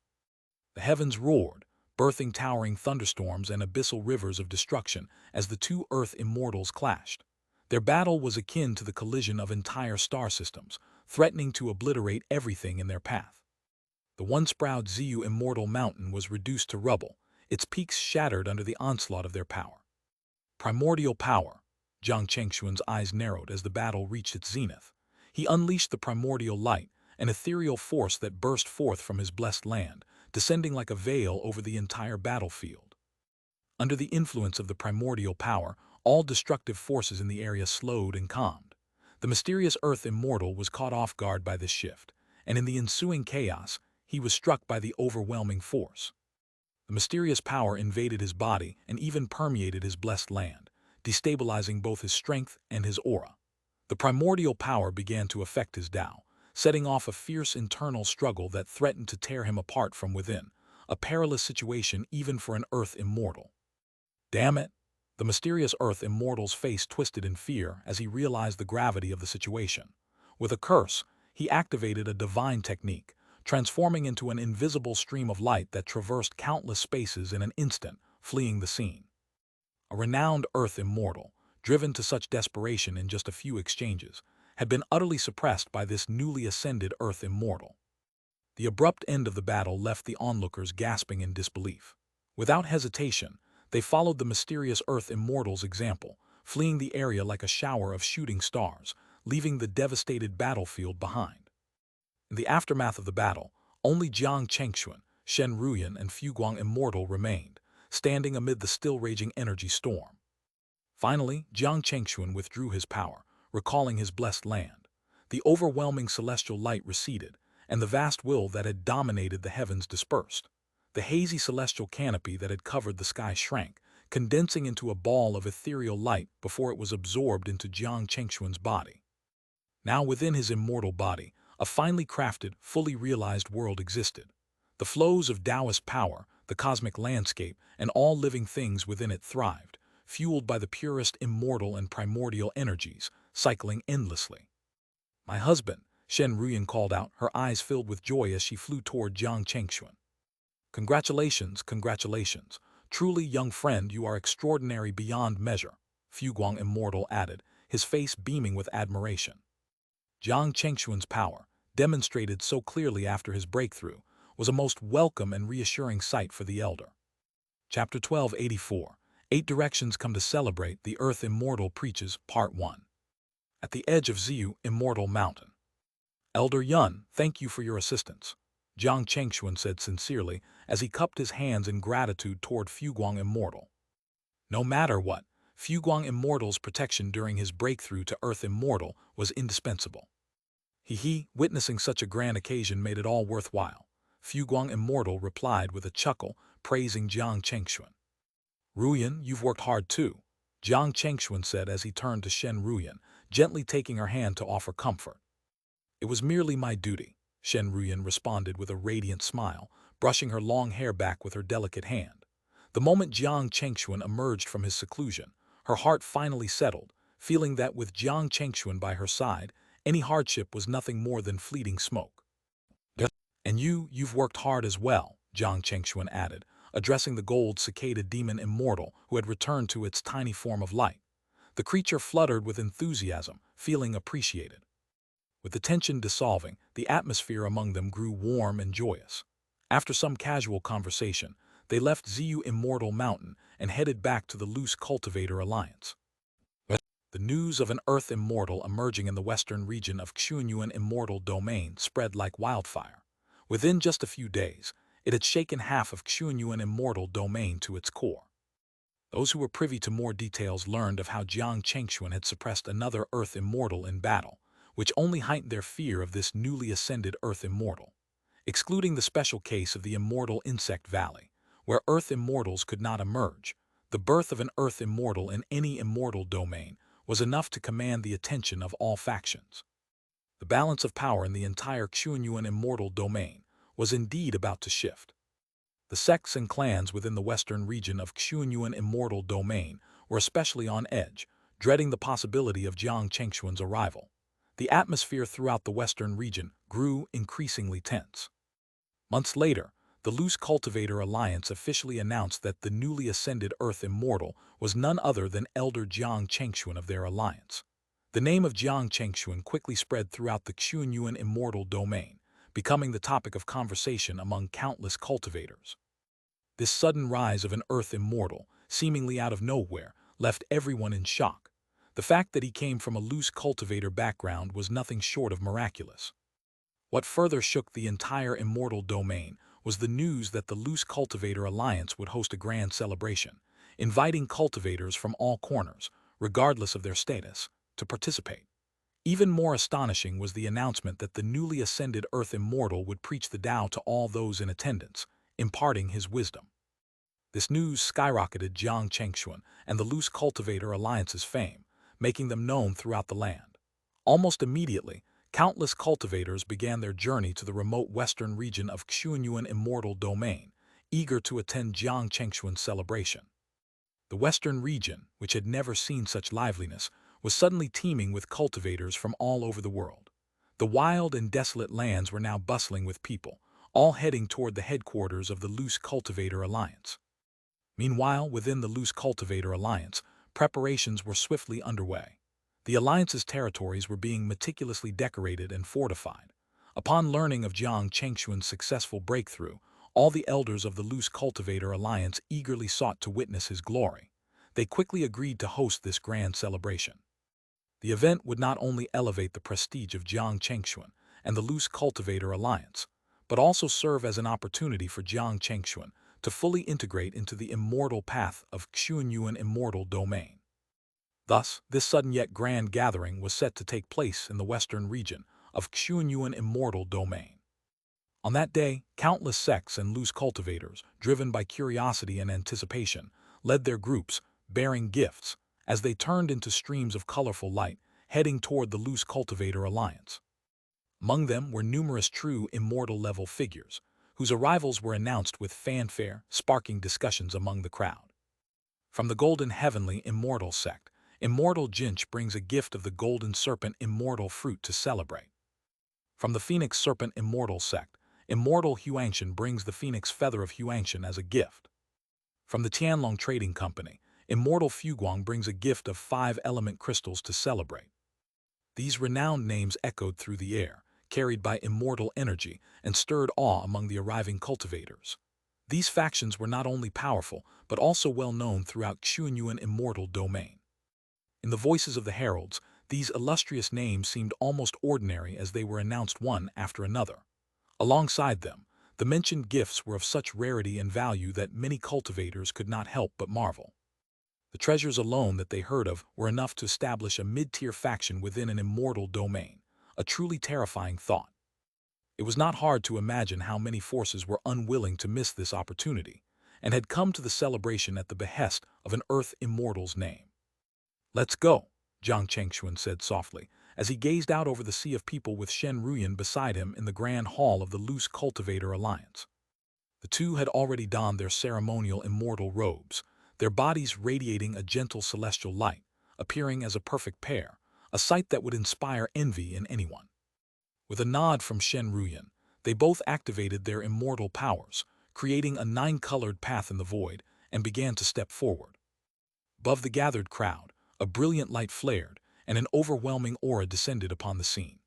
The heavens roared, birthing towering thunderstorms and abyssal rivers of destruction as the two Earth Immortals clashed. Their battle was akin to the collision of entire star systems, threatening to obliterate everything in their path. The once-proud Ziyu Immortal Mountain was reduced to rubble, its peaks shattered under the onslaught of their power. Primordial power. Jiang Chengxuan's eyes narrowed as the battle reached its zenith. He unleashed the primordial light, an ethereal force that burst forth from his blessed land, descending like a veil over the entire battlefield. Under the influence of the primordial power, all destructive forces in the area slowed and calmed. The mysterious Earth Immortal was caught off guard by this shift, and in the ensuing chaos, he was struck by the overwhelming force. The mysterious power invaded his body and even permeated his blessed land, destabilizing both his strength and his aura. The primordial power began to affect his Tao, setting off a fierce internal struggle that threatened to tear him apart from within, a perilous situation even for an Earth Immortal. "Damn it!" The mysterious Earth Immortal's face twisted in fear as he realized the gravity of the situation. With a curse, he activated a divine technique, transforming into an invisible stream of light that traversed countless spaces in an instant, fleeing the scene. A renowned Earth Immortal, driven to such desperation in just a few exchanges, had been utterly suppressed by this newly ascended Earth Immortal. The abrupt end of the battle left the onlookers gasping in disbelief. Without hesitation, they followed the mysterious Earth Immortal's example, fleeing the area like a shower of shooting stars, leaving the devastated battlefield behind. In the aftermath of the battle, only Jiang Chengxuan, Shen Ruyan, and Fu Guang Immortal remained, standing amid the still-raging energy storm. Finally, Jiang Chengxuan withdrew his power, recalling his blessed land. The overwhelming celestial light receded, and the vast will that had dominated the heavens dispersed. The hazy celestial canopy that had covered the sky shrank, condensing into a ball of ethereal light before it was absorbed into Jiang Chengxuan's body. Now within his immortal body, a finely crafted, fully realized world existed. The flows of Taoist power, the cosmic landscape, and all living things within it thrived, fueled by the purest immortal and primordial energies, cycling endlessly. "My husband," Shen Ruyan called out, her eyes filled with joy as she flew toward Jiang Chengxuan. "Congratulations, congratulations. Truly, young friend, you are extraordinary beyond measure," Fu Guang Immortal added, his face beaming with admiration. Jiang Chengxuan's power, demonstrated so clearly after his breakthrough, was a most welcome and reassuring sight for the elder. Chapter 1284, 8 Directions Come to Celebrate the Earth Immortal Preaches, Part 1. At the edge of Ziyu Immortal Mountain. Elder Yun, thank you for your assistance, Jiang Chengxuan said sincerely as he cupped his hands in gratitude toward Fuguang Immortal. No matter what, Fuguang Immortal's protection during his breakthrough to Earth Immortal was indispensable. Witnessing such a grand occasion made it all worthwhile, Fuguang Immortal replied with a chuckle, praising Jiang Chengxuan. Ruyan, you've worked hard too, Jiang Chengxuan said as he turned to Shen Ruyan, gently taking her hand to offer comfort. It was merely my duty, Shen Ruyan responded with a radiant smile, brushing her long hair back with her delicate hand. The moment Jiang Chengxuan emerged from his seclusion, her heart finally settled, feeling that with Jiang Chengxuan by her side, any hardship was nothing more than fleeting smoke. And you've worked hard as well, Jiang Chengxuan added, addressing the gold cicada demon immortal who had returned to its tiny form of light. The creature fluttered with enthusiasm, feeling appreciated. With the tension dissolving, the atmosphere among them grew warm and joyous. After some casual conversation, they left Ziyu Immortal Mountain and headed back to the loose Cultivator Alliance. The news of an Earth Immortal emerging in the western region of Xianxia Immortal Domain spread like wildfire. Within just a few days, it had shaken half of Xianxia Immortal Domain to its core. Those who were privy to more details learned of how Jiang Chengxuan had suppressed another Earth Immortal in battle, which only heightened their fear of this newly ascended Earth Immortal. Excluding the special case of the Immortal Insect Valley, where Earth Immortals could not emerge, the birth of an Earth Immortal in any immortal domain was enough to command the attention of all factions. The balance of power in the entire Xianxia Immortal Domain was indeed about to shift. The sects and clans within the western region of Xianxia Immortal Domain were especially on edge, dreading the possibility of Jiang Chengxuan's arrival. The atmosphere throughout the western region grew increasingly tense. Months later, the Loose Cultivator Alliance officially announced that the newly ascended Earth Immortal was none other than Elder Jiang Chengxuan of their alliance. The name of Jiang Chengxuan quickly spread throughout the Xianxia Immortal Domain, becoming the topic of conversation among countless cultivators. This sudden rise of an Earth Immortal, seemingly out of nowhere, left everyone in shock. The fact that he came from a loose cultivator background was nothing short of miraculous. What further shook the entire immortal domain was the news that the Loose Cultivator Alliance would host a grand celebration, inviting cultivators from all corners, regardless of their status, to participate. Even more astonishing was the announcement that the newly ascended Earth Immortal would preach the Tao to all those in attendance, imparting his wisdom. This news skyrocketed Jiang Chengxuan and the Loose Cultivator Alliance's fame, making them known throughout the land. Almost immediately, countless cultivators began their journey to the remote western region of Xianxia Immortal Domain, eager to attend Jiang Chengxuan's celebration. The western region, which had never seen such liveliness, was suddenly teeming with cultivators from all over the world. The wild and desolate lands were now bustling with people, all heading toward the headquarters of the Loose Cultivator Alliance. Meanwhile, within the Loose Cultivator Alliance, preparations were swiftly underway. The Alliance's territories were being meticulously decorated and fortified. Upon learning of Jiang Chengxuan's successful breakthrough, all the elders of the Loose Cultivator Alliance eagerly sought to witness his glory. They quickly agreed to host this grand celebration. The event would not only elevate the prestige of Jiang Chengxuan and the Loose Cultivator Alliance, but also serve as an opportunity for Jiang Chengxuan to fully integrate into the immortal path of Xianxia Immortal Domain. Thus, this sudden yet grand gathering was set to take place in the western region of Xianxia Immortal Domain. On that day, countless sects and loose cultivators, driven by curiosity and anticipation, led their groups, bearing gifts, as they turned into streams of colorful light, heading toward the Loose Cultivator Alliance. Among them were numerous true immortal-level figures, whose arrivals were announced with fanfare, sparking discussions among the crowd. From the Golden Heavenly Immortal sect, Immortal Jinch brings a gift of the Golden Serpent Immortal Fruit to celebrate. From the Phoenix Serpent Immortal sect, Immortal Huangshan brings the Phoenix Feather of Huangshan as a gift. From the Tianlong Trading Company, Immortal Fuguang brings a gift of 5 element crystals to celebrate. These renowned names echoed through the air, carried by immortal energy, and stirred awe among the arriving cultivators. These factions were not only powerful, but also well known throughout Xianxia immortal domain. In the voices of the heralds, these illustrious names seemed almost ordinary as they were announced one after another. Alongside them, the mentioned gifts were of such rarity and value that many cultivators could not help but marvel. The treasures alone that they heard of were enough to establish a mid-tier faction within an immortal domain, a truly terrifying thought. It was not hard to imagine how many forces were unwilling to miss this opportunity, and had come to the celebration at the behest of an Earth Immortal's name. "Let's go," Jiang Chengxuan said softly, as he gazed out over the sea of people with Shen Ruyan beside him in the grand hall of the Loose Cultivator Alliance. The two had already donned their ceremonial immortal robes, their bodies radiating a gentle celestial light, appearing as a perfect pair, a sight that would inspire envy in anyone. With a nod from Shen Ruyan, they both activated their immortal powers, creating a nine-colored path in the void, and began to step forward. Above the gathered crowd, a brilliant light flared, and an overwhelming aura descended upon the scene.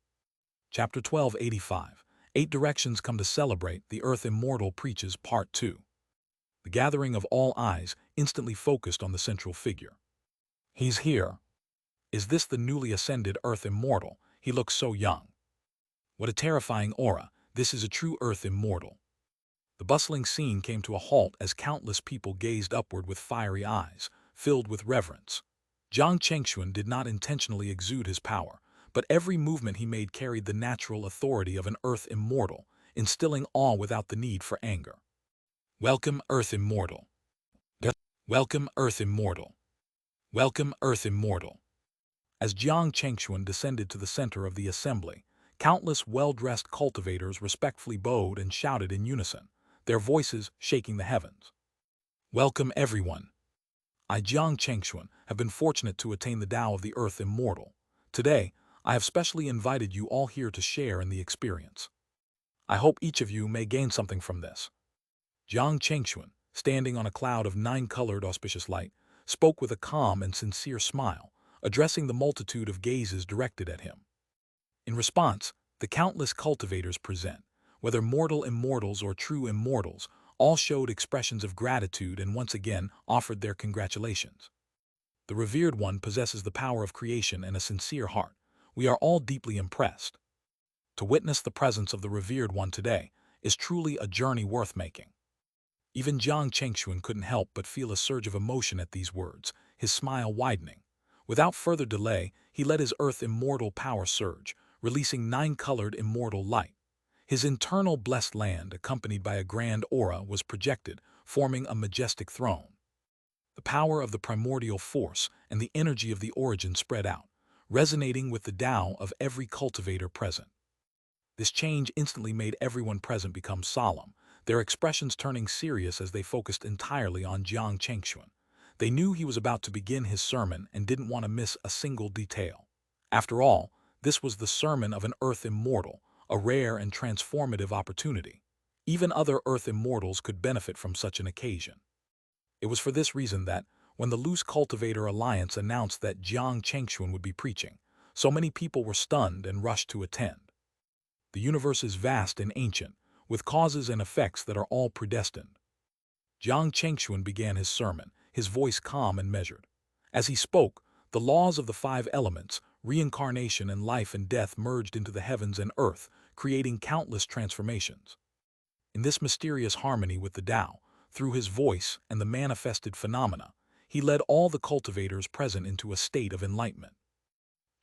Chapter 1285, 8 Directions Come to Celebrate the Earth Immortal Preaches Part 2. The gathering of all eyes instantly focused on the central figure. "He's here. Is this the newly ascended Earth Immortal? He looks so young. What a terrifying aura, this is a true Earth Immortal." The bustling scene came to a halt as countless people gazed upward with fiery eyes, filled with reverence. Jiang Chengxuan did not intentionally exude his power, but every movement he made carried the natural authority of an Earth Immortal, instilling awe without the need for anger. "Welcome, Earth Immortal. Welcome, Earth Immortal. Welcome, Earth Immortal." As Jiang Chengxuan descended to the center of the assembly, countless well-dressed cultivators respectfully bowed and shouted in unison, their voices shaking the heavens. "Welcome, everyone. I, Jiang Chengxuan, have been fortunate to attain the Tao of the Earth Immortal. Today, I have specially invited you all here to share in the experience. I hope each of you may gain something from this." Jiang Chengxuan, standing on a cloud of nine-colored auspicious light, spoke with a calm and sincere smile, addressing the multitude of gazes directed at him. In response, the countless cultivators present, whether mortal immortals or true immortals, all showed expressions of gratitude and once again offered their congratulations. "The revered one possesses the power of creation and a sincere heart. We are all deeply impressed. To witness the presence of the revered one today is truly a journey worth making." Even Jiang Chengxuan couldn't help but feel a surge of emotion at these words, his smile widening. Without further delay, he let his Earth Immortal power surge, releasing nine-colored immortal light. His internal blessed land, accompanied by a grand aura, was projected, forming a majestic throne. The power of the primordial force and the energy of the origin spread out, resonating with the Tao of every cultivator present. This change instantly made everyone present become solemn, their expressions turning serious as they focused entirely on Jiang Chengxuan. They knew he was about to begin his sermon and didn't want to miss a single detail. After all, this was the sermon of an Earth Immortal, a rare and transformative opportunity. Even other Earth Immortals could benefit from such an occasion. It was for this reason that, when the Loose Cultivator Alliance announced that Jiang Chengxuan would be preaching, so many people were stunned and rushed to attend. The universe is vast and ancient, with causes and effects that are all predestined. Jiang Chengxuan began his sermon, his voice calm and measured. As he spoke, the laws of the 5 elements, reincarnation and life and death merged into the heavens and earth, creating countless transformations. In this mysterious harmony with the Tao, through his voice and the manifested phenomena, he led all the cultivators present into a state of enlightenment.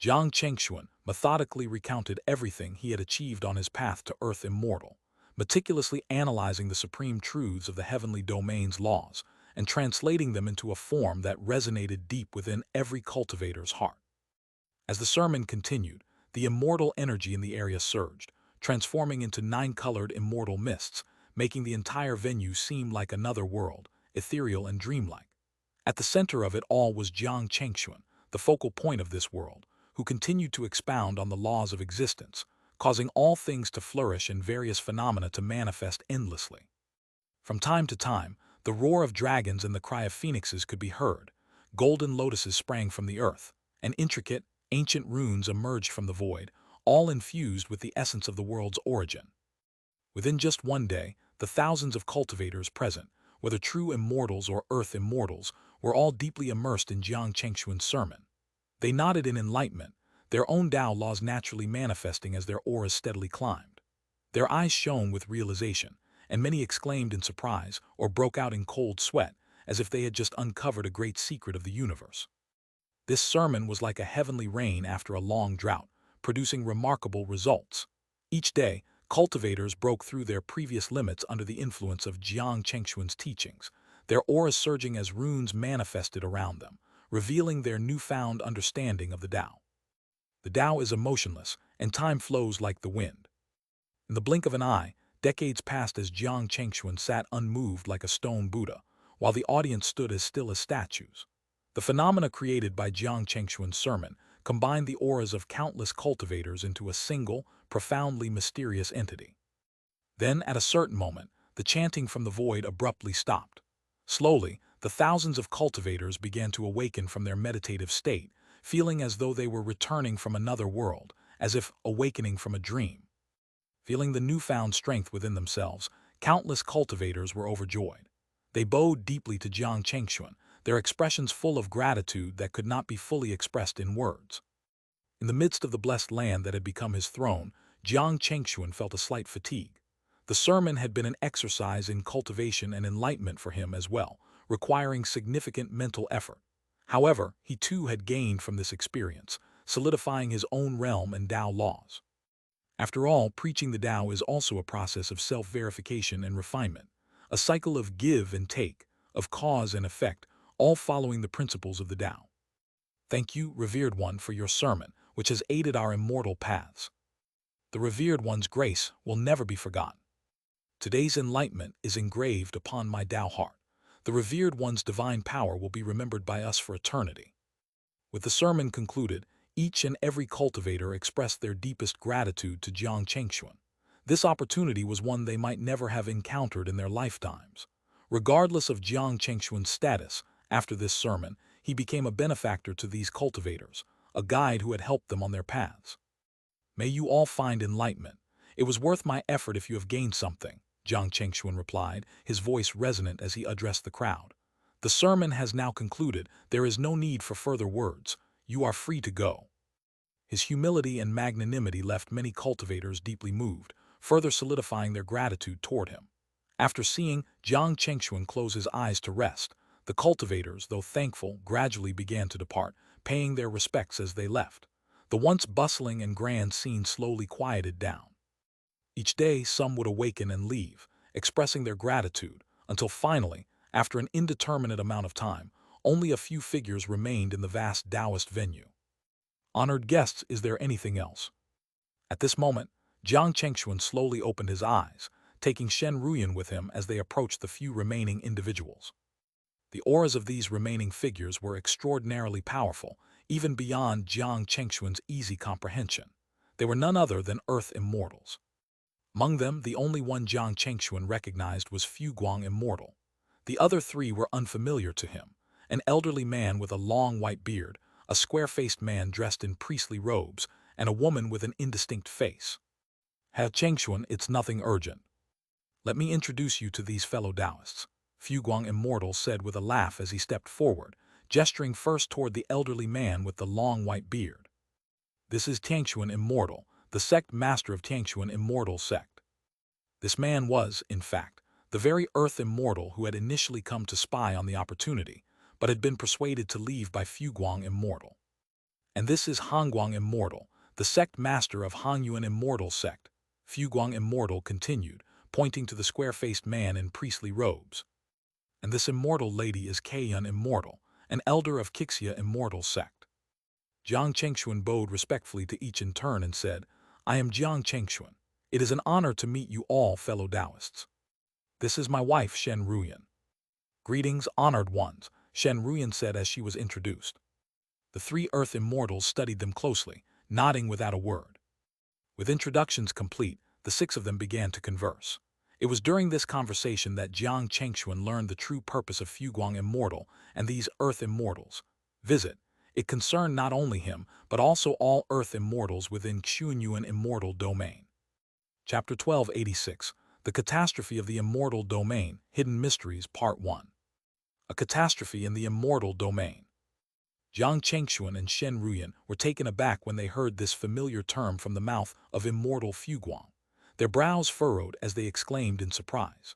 Jiang Chengxuan methodically recounted everything he had achieved on his path to Earth Immortal, meticulously analyzing the supreme truths of the heavenly domain's laws and translating them into a form that resonated deep within every cultivator's heart. As the sermon continued, the immortal energy in the area surged, transforming into 9-colored immortal mists, making the entire venue seem like another world, ethereal and dreamlike. At the center of it all was Jiang Chengxuan, the focal point of this world, who continued to expound on the laws of existence, causing all things to flourish and various phenomena to manifest endlessly. From time to time, the roar of dragons and the cry of phoenixes could be heard. Golden lotuses sprang from the earth, and intricate, Ancient runes emerged from the void, all infused with the essence of the world's origin. Within just one day, the thousands of cultivators present, whether true immortals or earth immortals, were all deeply immersed in Jiang Chengxuan's sermon. They nodded in enlightenment, their own Tao laws naturally manifesting as their auras steadily climbed. Their eyes shone with realization, and many exclaimed in surprise or broke out in cold sweat, as if they had just uncovered a great secret of the universe. This sermon was like a heavenly rain after a long drought, producing remarkable results. Each day, cultivators broke through their previous limits under the influence of Jiang Chengxuan's teachings, their auras surging as runes manifested around them, revealing their newfound understanding of the Tao. The Tao is emotionless, and time flows like the wind. In the blink of an eye, decades passed as Jiang Chengxuan sat unmoved like a stone Buddha, while the audience stood as still as statues. The phenomena created by Jiang Chengxuan's sermon combined the auras of countless cultivators into a single, profoundly mysterious entity. Then, at a certain moment, the chanting from the void abruptly stopped. Slowly, the thousands of cultivators began to awaken from their meditative state, feeling as though they were returning from another world, as if awakening from a dream. Feeling the newfound strength within themselves, countless cultivators were overjoyed. They bowed deeply to Jiang Chengxuan, their expressions full of gratitude that could not be fully expressed in words. In the midst of the blessed land that had become his throne, Jiang Chengxuan felt a slight fatigue. The sermon had been an exercise in cultivation and enlightenment for him as well, requiring significant mental effort. However, he too had gained from this experience, solidifying his own realm and Tao laws. After all, preaching the Tao is also a process of self-verification and refinement, a cycle of give and take, of cause and effect, all following the principles of the Tao. Thank you, revered one, for your sermon, which has aided our immortal paths. The revered one's grace will never be forgotten. Today's enlightenment is engraved upon my Tao heart. The revered one's divine power will be remembered by us for eternity. With the sermon concluded, each and every cultivator expressed their deepest gratitude to Jiang Chengxuan. This opportunity was one they might never have encountered in their lifetimes. Regardless of Jiang Chengxuan's status, after this sermon, he became a benefactor to these cultivators, a guide who had helped them on their paths. May you all find enlightenment. It was worth my effort if you have gained something, Jiang Chengxuan replied, his voice resonant as he addressed the crowd. The sermon has now concluded. There is no need for further words. You are free to go. His humility and magnanimity left many cultivators deeply moved, further solidifying their gratitude toward him. After seeing Jiang Chengxuan close his eyes to rest, the cultivators, though thankful, gradually began to depart, paying their respects as they left. The once bustling and grand scene slowly quieted down. Each day, some would awaken and leave, expressing their gratitude, until finally, after an indeterminate amount of time, only a few figures remained in the vast Taoist venue. Honored guests, is there anything else? At this moment, Jiang Chengxuan slowly opened his eyes, taking Shen Ruyan with him as they approached the few remaining individuals. The auras of these remaining figures were extraordinarily powerful, even beyond Jiang Chengxuan's easy comprehension. They were none other than Earth Immortals. Among them, the only one Jiang Chengxuan recognized was Guang Immortal. The other three were unfamiliar to him: an elderly man with a long white beard, a square-faced man dressed in priestly robes, and a woman with an indistinct face. Herr Chengxuan, it's nothing urgent. Let me introduce you to these fellow Taoists, Guang Immortal said with a laugh as he stepped forward, gesturing first toward the elderly man with the long white beard. This is Tianxuan Immortal, the sect master of Tianxuan Immortal sect. This man was, in fact, the very Earth Immortal who had initially come to spy on the opportunity, but had been persuaded to leave by Guang Immortal. And this is Guang Immortal, the sect master of Hangyuan Immortal sect, Guang Immortal continued, pointing to the square-faced man in priestly robes. And this immortal lady is Kaiyun Immortal, an elder of Xianxia Immortal sect. Jiang Chengxuan bowed respectfully to each in turn and said, I am Jiang Chengxuan. It is an honor to meet you all, fellow Taoists. This is my wife, Shen Ruyan. Greetings, honored ones, Shen Ruyan said as she was introduced. The three Earth Immortals studied them closely, nodding without a word. With introductions complete, the six of them began to converse. It was during this conversation that Jiang Chengxuan learned the true purpose of Guang Immortal and these Earth Immortals. Visit. It concerned not only him, but also all Earth immortals within Xianxia immortal domain. Chapter 1286, The Catastrophe of the Immortal Domain, Hidden Mysteries, Part 1. A catastrophe in the immortal domain. Jiang Chengxuan and Shen Ruyan were taken aback when they heard this familiar term from the mouth of immortal Fuguang. Their brows furrowed as they exclaimed in surprise.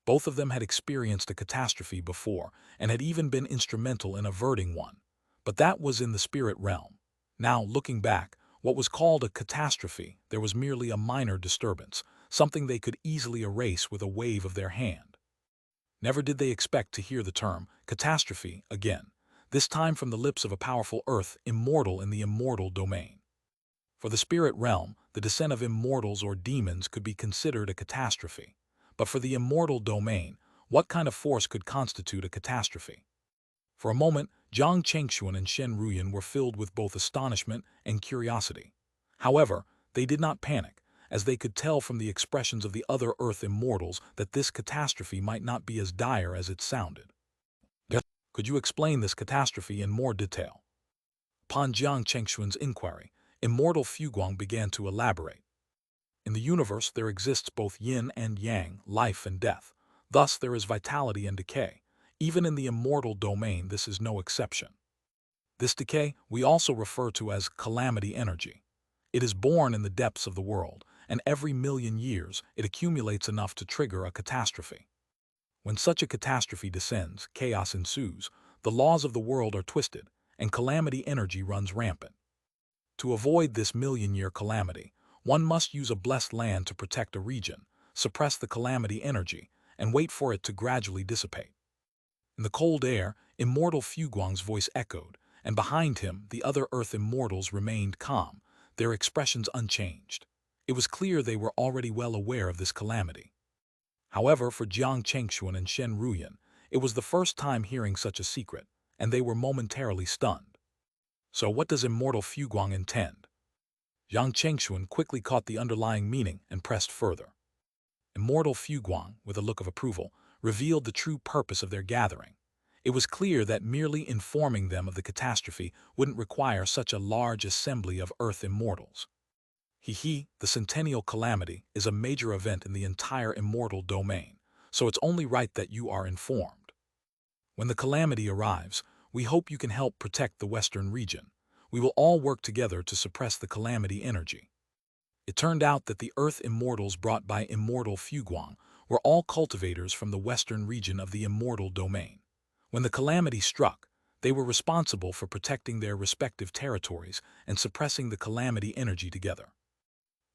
Both of them had experienced a catastrophe before and had even been instrumental in averting one. But that was in the spirit realm. Now, looking back, what was called a catastrophe, there was merely a minor disturbance, something they could easily erase with a wave of their hand. Never did they expect to hear the term catastrophe again, this time from the lips of a powerful Earth immortal in the immortal domain. For the spirit realm, the descent of immortals or demons could be considered a catastrophe. But for the immortal domain, what kind of force could constitute a catastrophe? For a moment, Jiang Chengxuan and Shen Ruyan were filled with both astonishment and curiosity. However, they did not panic, as they could tell from the expressions of the other Earth immortals that this catastrophe might not be as dire as it sounded. Could you explain this catastrophe in more detail? Upon Jiang Chengxuan's inquiry, immortal Fuguang began to elaborate. In the universe, there exists both yin and yang, life and death. Thus, there is vitality and decay. Even in the immortal domain, this is no exception. This decay we also refer to as calamity energy. It is born in the depths of the world, and every million years it accumulates enough to trigger a catastrophe. When such a catastrophe descends, chaos ensues, the laws of the world are twisted, and calamity energy runs rampant. To avoid this million-year calamity, one must use a blessed land to protect a region, suppress the calamity energy, and wait for it to gradually dissipate. In the cold air, immortal Fuguang's voice echoed, and behind him the other Earth immortals remained calm, their expressions unchanged. It was clear they were already well aware of this calamity. However, for Jiang Chengxuan and Shen Ruyan, it was the first time hearing such a secret, and they were momentarily stunned. So what does immortal Fuguang intend? Jiang Chengxuan quickly caught the underlying meaning and pressed further. Immortal Fuguang, with a look of approval, revealed the true purpose of their gathering. It was clear that merely informing them of the catastrophe wouldn't require such a large assembly of Earth immortals. The centennial calamity is a major event in the entire immortal domain, so it's only right that you are informed. When the calamity arrives, we hope you can help protect the Western region. We will all work together to suppress the calamity energy. It turned out that the Earth immortals brought by immortal Fuguang were all cultivators from the Western region of the immortal domain. When the calamity struck, they were responsible for protecting their respective territories and suppressing the calamity energy together.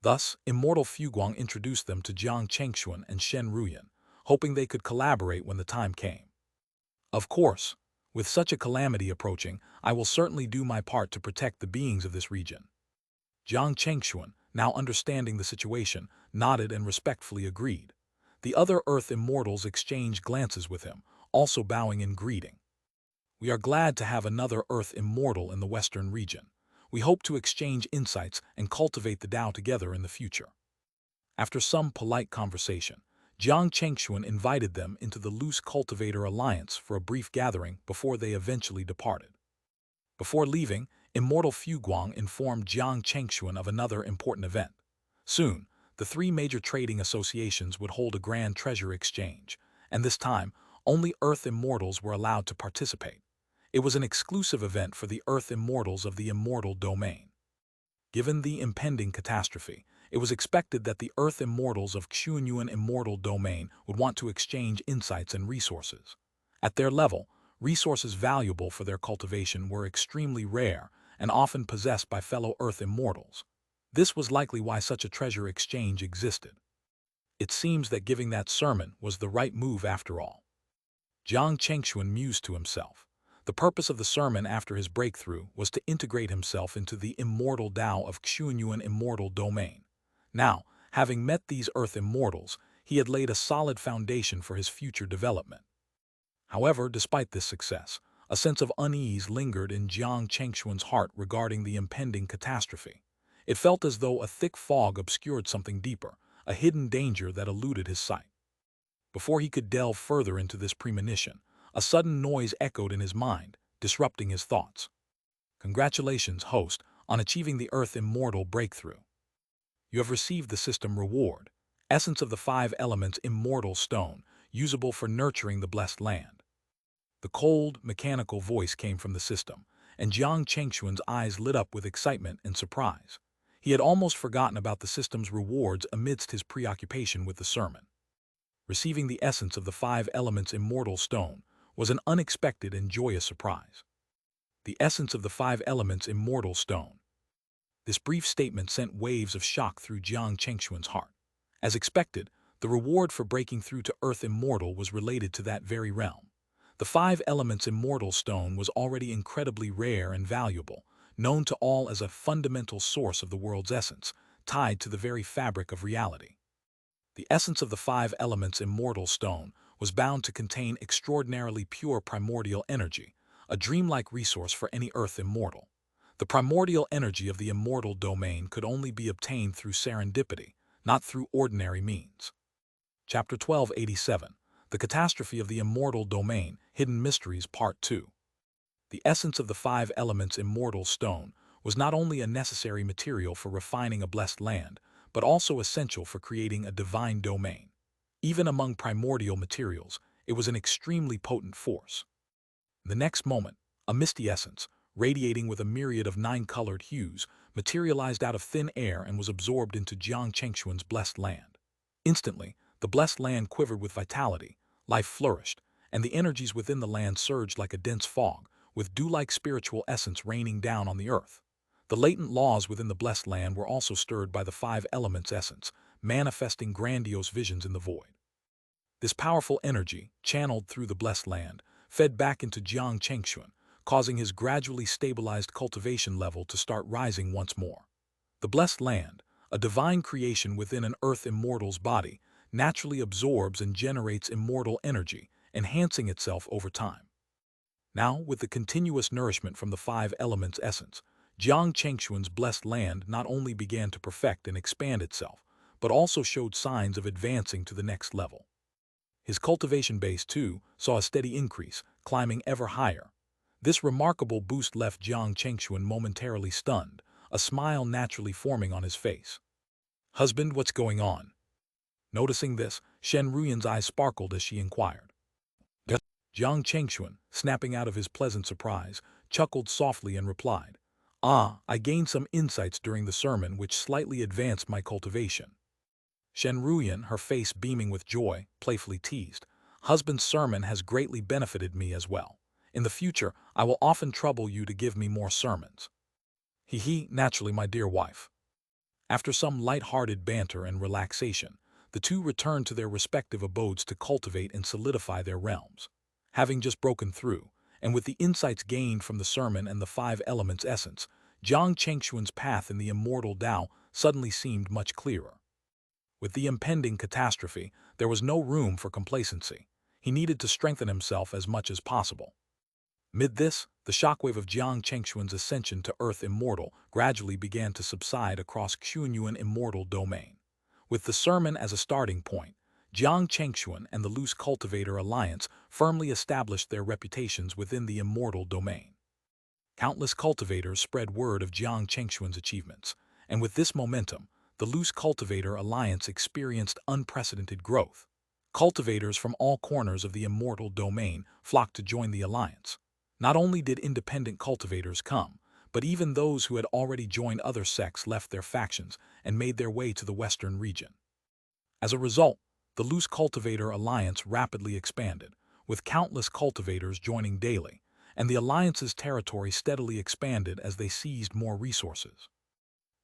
Thus, immortal Fuguang introduced them to Jiang Chengxuan and Shen Ruyan, hoping they could collaborate when the time came. Of course, with such a calamity approaching, I will certainly do my part to protect the beings of this region. Jiang Chengxuan, now understanding the situation, nodded and respectfully agreed. The other Earth immortals exchanged glances with him, also bowing in greeting. We are glad to have another Earth immortal in the Western region. We hope to exchange insights and cultivate the Tao together in the future. After some polite conversation, Jiang Chengxuan invited them into the Loose Cultivator Alliance for a brief gathering before they eventually departed. Before leaving, immortal Fuguang informed Jiang Chengxuan of another important event. Soon, the three major trading associations would hold a grand treasure exchange, and this time, only Earth immortals were allowed to participate. It was an exclusive event for the Earth immortals of the immortal domain. Given the impending catastrophe, it was expected that the Earth immortals of Xianxia immortal domain would want to exchange insights and resources. At their level, resources valuable for their cultivation were extremely rare and often possessed by fellow Earth immortals. This was likely why such a treasure exchange existed. It seems that giving that sermon was the right move after all. Jiang Chengxuan mused to himself. The purpose of the sermon after his breakthrough was to integrate himself into the immortal Tao of Xianxia immortal domain. Now, having met these Earth immortals, he had laid a solid foundation for his future development. However, despite this success, a sense of unease lingered in Jiang Chengxuan's heart regarding the impending catastrophe. It felt as though a thick fog obscured something deeper, a hidden danger that eluded his sight. Before he could delve further into this premonition, a sudden noise echoed in his mind, disrupting his thoughts. Congratulations, host, on achieving the Earth Immortal breakthrough. You have received the system reward, essence of the 5 elements immortal stone, usable for nurturing the blessed land. The cold, mechanical voice came from the system, and Jiang Chengxuan's eyes lit up with excitement and surprise. He had almost forgotten about the system's rewards amidst his preoccupation with the sermon. Receiving the essence of the 5 elements immortal stone was an unexpected and joyous surprise. The essence of the 5 elements immortal stone. This brief statement sent waves of shock through Jiang Chengxuan's heart. As expected, the reward for breaking through to Earth Immortal was related to that very realm. The 5 elements immortal stone was already incredibly rare and valuable, known to all as a fundamental source of the world's essence, tied to the very fabric of reality. The essence of the 5 elements immortal stone was bound to contain extraordinarily pure primordial energy, a dreamlike resource for any Earth Immortal. The primordial energy of the immortal domain could only be obtained through serendipity, not through ordinary means. Chapter 1287, The Catastrophe of the Immortal Domain, Hidden Mysteries, Part 2. The essence of the 5 elements immortal stone was not only a necessary material for refining a blessed land, but also essential for creating a divine domain. Even among primordial materials, it was an extremely potent force. The next moment, a misty essence, radiating with a myriad of 9-colored hues, materialized out of thin air and was absorbed into Jiang Chengxuan's blessed land. Instantly, the blessed land quivered with vitality, life flourished, and the energies within the land surged like a dense fog, with dew-like spiritual essence raining down on the earth. The latent laws within the blessed land were also stirred by the 5 elements essence, manifesting grandiose visions in the void. This powerful energy, channeled through the blessed land, fed back into Jiang Chengxuan, causing his gradually stabilized cultivation level to start rising once more. The blessed land, a divine creation within an Earth Immortal's body, naturally absorbs and generates immortal energy, enhancing itself over time. Now, with the continuous nourishment from the 5 elements essence, Jiang Chengxuan's blessed land not only began to perfect and expand itself, but also showed signs of advancing to the next level. His cultivation base, too, saw a steady increase, climbing ever higher. This remarkable boost left Jiang Chengxuan momentarily stunned, a smile naturally forming on his face. "Husband, what's going on?" Noticing this, Shen Ruyan's eyes sparkled as she inquired. Jiang Chengxuan, snapping out of his pleasant surprise, chuckled softly and replied, I gained some insights during the sermon which slightly advanced my cultivation." Shen Ruyan, her face beaming with joy, playfully teased, "Husband's sermon has greatly benefited me as well. In the future, I will often trouble you to give me more sermons." "He, naturally, my dear wife." After some light-hearted banter and relaxation, the two returned to their respective abodes to cultivate and solidify their realms. Having just broken through, and with the insights gained from the sermon and the 5 elements essence, Jiang Chengxuan's path in the immortal Tao suddenly seemed much clearer. With the impending catastrophe, there was no room for complacency. He needed to strengthen himself as much as possible. Mid this, the shockwave of Jiang Chengxuan's ascension to Earth Immortal gradually began to subside across Xianxia Immortal Domain. With the sermon as a starting point, Jiang Chengxuan and the Loose Cultivator Alliance firmly established their reputations within the Immortal Domain. Countless cultivators spread word of Jiang Chengxuan's achievements, and with this momentum, the Loose Cultivator Alliance experienced unprecedented growth. Cultivators from all corners of the Immortal Domain flocked to join the alliance. Not only did independent cultivators come, but even those who had already joined other sects left their factions and made their way to the western region. As a result, the Loose Cultivator Alliance rapidly expanded, with countless cultivators joining daily, and the alliance's territory steadily expanded as they seized more resources.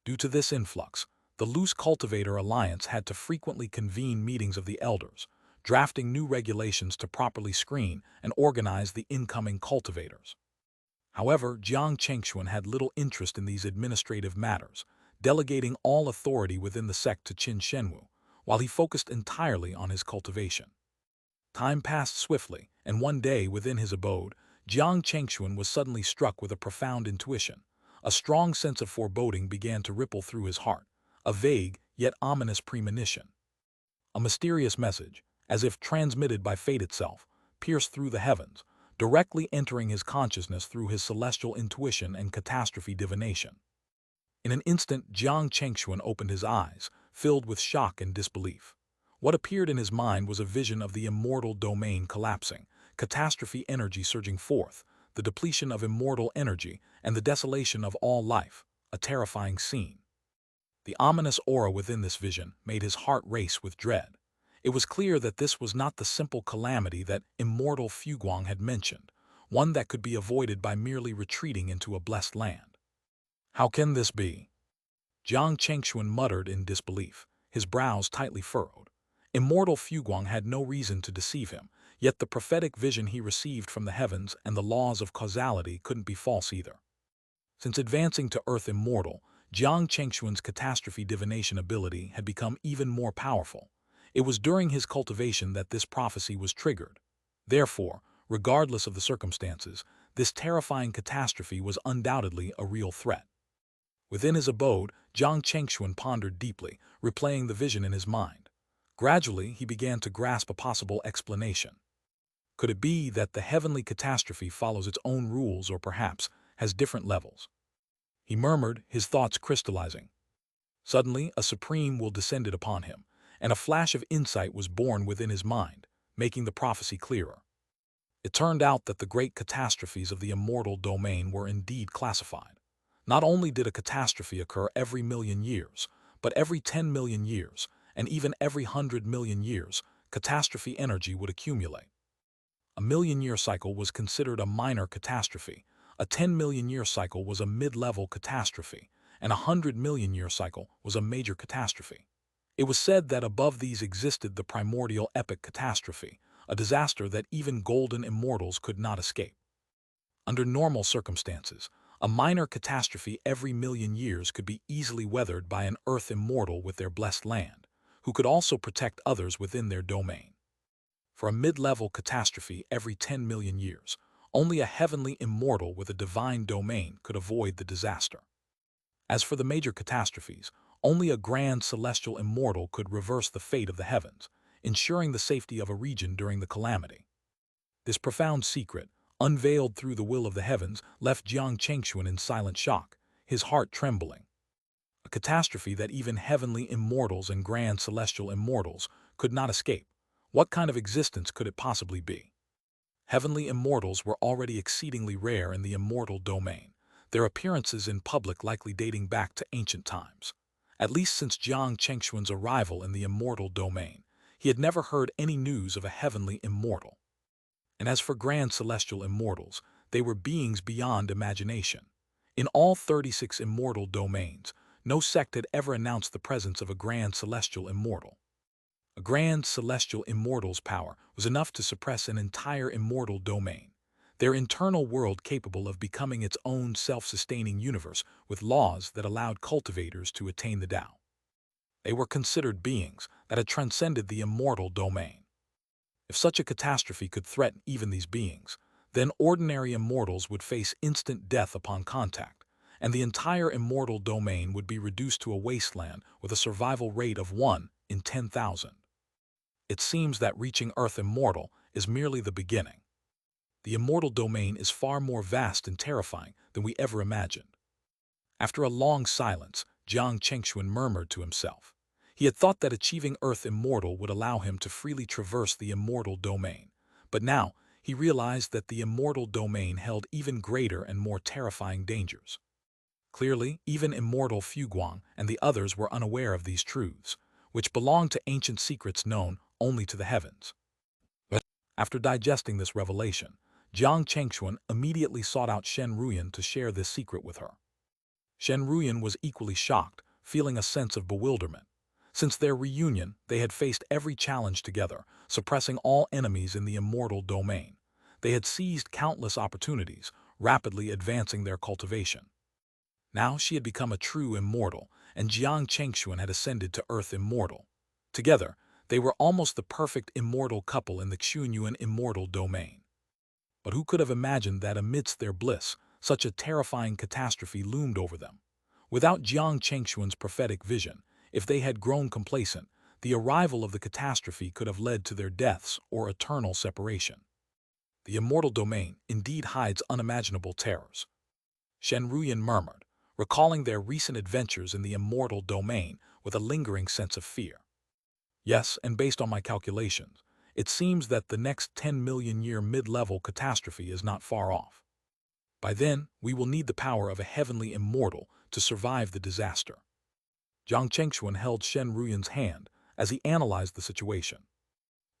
Due to this influx, the Loose Cultivator Alliance had to frequently convene meetings of the elders, drafting new regulations to properly screen and organize the incoming cultivators. However, Jiang Chengxuan had little interest in these administrative matters, delegating all authority within the sect to Qin Shenwu, while he focused entirely on his cultivation. Time passed swiftly, and one day within his abode, Jiang Chengxuan was suddenly struck with a profound intuition. A strong sense of foreboding began to ripple through his heart, a vague yet ominous premonition. A mysterious message, as if transmitted by fate itself, pierced through the heavens, directly entering his consciousness through his celestial intuition and catastrophe divination. In an instant, Jiang Chengxuan opened his eyes, filled with shock and disbelief. What appeared in his mind was a vision of the immortal domain collapsing, catastrophe energy surging forth, the depletion of immortal energy, and the desolation of all life, a terrifying scene. The ominous aura within this vision made his heart race with dread. It was clear that this was not the simple calamity that immortal Fuguang had mentioned, one that could be avoided by merely retreating into a blessed land. How can this be? Jiang Chengxuan muttered in disbelief, his brows tightly furrowed. Immortal Fuguang had no reason to deceive him, yet the prophetic vision he received from the heavens and the laws of causality couldn't be false either. Since advancing to Earth Immortal, Jiang Chengxuan's catastrophe divination ability had become even more powerful. It was during his cultivation that this prophecy was triggered. Therefore, regardless of the circumstances, this terrifying catastrophe was undoubtedly a real threat. Within his abode, Jiang Chengxuan pondered deeply, replaying the vision in his mind. Gradually, he began to grasp a possible explanation. Could it be that the heavenly catastrophe follows its own rules or perhaps has different levels? He murmured, his thoughts crystallizing. Suddenly, a supreme will descended upon him, and a flash of insight was born within his mind, making the prophecy clearer. It turned out that the great catastrophes of the immortal domain were indeed classified. Not only did a catastrophe occur every million years, but every 10 million years, and even every 100 million years, catastrophe energy would accumulate. A million-year cycle was considered a minor catastrophe, a 10-million-year cycle was a mid-level catastrophe, and a 100-million-year cycle was a major catastrophe. It was said that above these existed the primordial epic catastrophe, a disaster that even golden immortals could not escape. Under normal circumstances, a minor catastrophe every million years could be easily weathered by an Earth immortal with their blessed land, who could also protect others within their domain. For a mid-level catastrophe every 10 million years, only a heavenly immortal with a divine domain could avoid the disaster. As for the major catastrophes, only a grand celestial immortal could reverse the fate of the heavens, ensuring the safety of a region during the calamity. This profound secret, unveiled through the will of the heavens, left Jiang Chengxuan in silent shock, his heart trembling. A catastrophe that even heavenly immortals and grand celestial immortals could not escape. What kind of existence could it possibly be? Heavenly immortals were already exceedingly rare in the immortal domain, their appearances in public likely dating back to ancient times. At least since Jiang Chengxuan's arrival in the immortal domain, he had never heard any news of a heavenly immortal. And as for grand celestial immortals, they were beings beyond imagination. In all 36 immortal domains, no sect had ever announced the presence of a grand celestial immortal. A grand celestial immortal's power was enough to suppress an entire immortal domain, their internal world capable of becoming its own self-sustaining universe with laws that allowed cultivators to attain the Tao. They were considered beings that had transcended the immortal domain. If such a catastrophe could threaten even these beings, then ordinary immortals would face instant death upon contact, and the entire immortal domain would be reduced to a wasteland with a survival rate of 1 in 10,000. It seems that reaching Earth Immortal is merely the beginning. The immortal domain is far more vast and terrifying than we ever imagined. After a long silence, Jiang Chengxuan murmured to himself. He had thought that achieving Earth Immortal would allow him to freely traverse the immortal domain, but now he realized that the immortal domain held even greater and more terrifying dangers. Clearly, even immortal Fuguang and the others were unaware of these truths, which belonged to ancient secrets known only to the heavens. After digesting this revelation, Jiang Chengxuan immediately sought out Shen Ruyan to share this secret with her. Shen Ruyan was equally shocked, feeling a sense of bewilderment. Since their reunion, they had faced every challenge together, suppressing all enemies in the immortal domain. They had seized countless opportunities, rapidly advancing their cultivation. Now she had become a true immortal, and Jiang Chengxuan had ascended to Earth Immortal. Together, they were almost the perfect immortal couple in the Xianxia immortal domain. But who could have imagined that amidst their bliss, such a terrifying catastrophe loomed over them? Without Jiang Chengxuan's prophetic vision, if they had grown complacent, the arrival of the catastrophe could have led to their deaths or eternal separation. The immortal domain indeed hides unimaginable terrors. Shen Ruyan murmured, recalling their recent adventures in the immortal domain with a lingering sense of fear. Yes, and based on my calculations, it seems that the next 10 million year mid-level catastrophe is not far off. By then, we will need the power of a heavenly immortal to survive the disaster. Jiang Chengxuan held Shen Ruyan's hand as he analyzed the situation.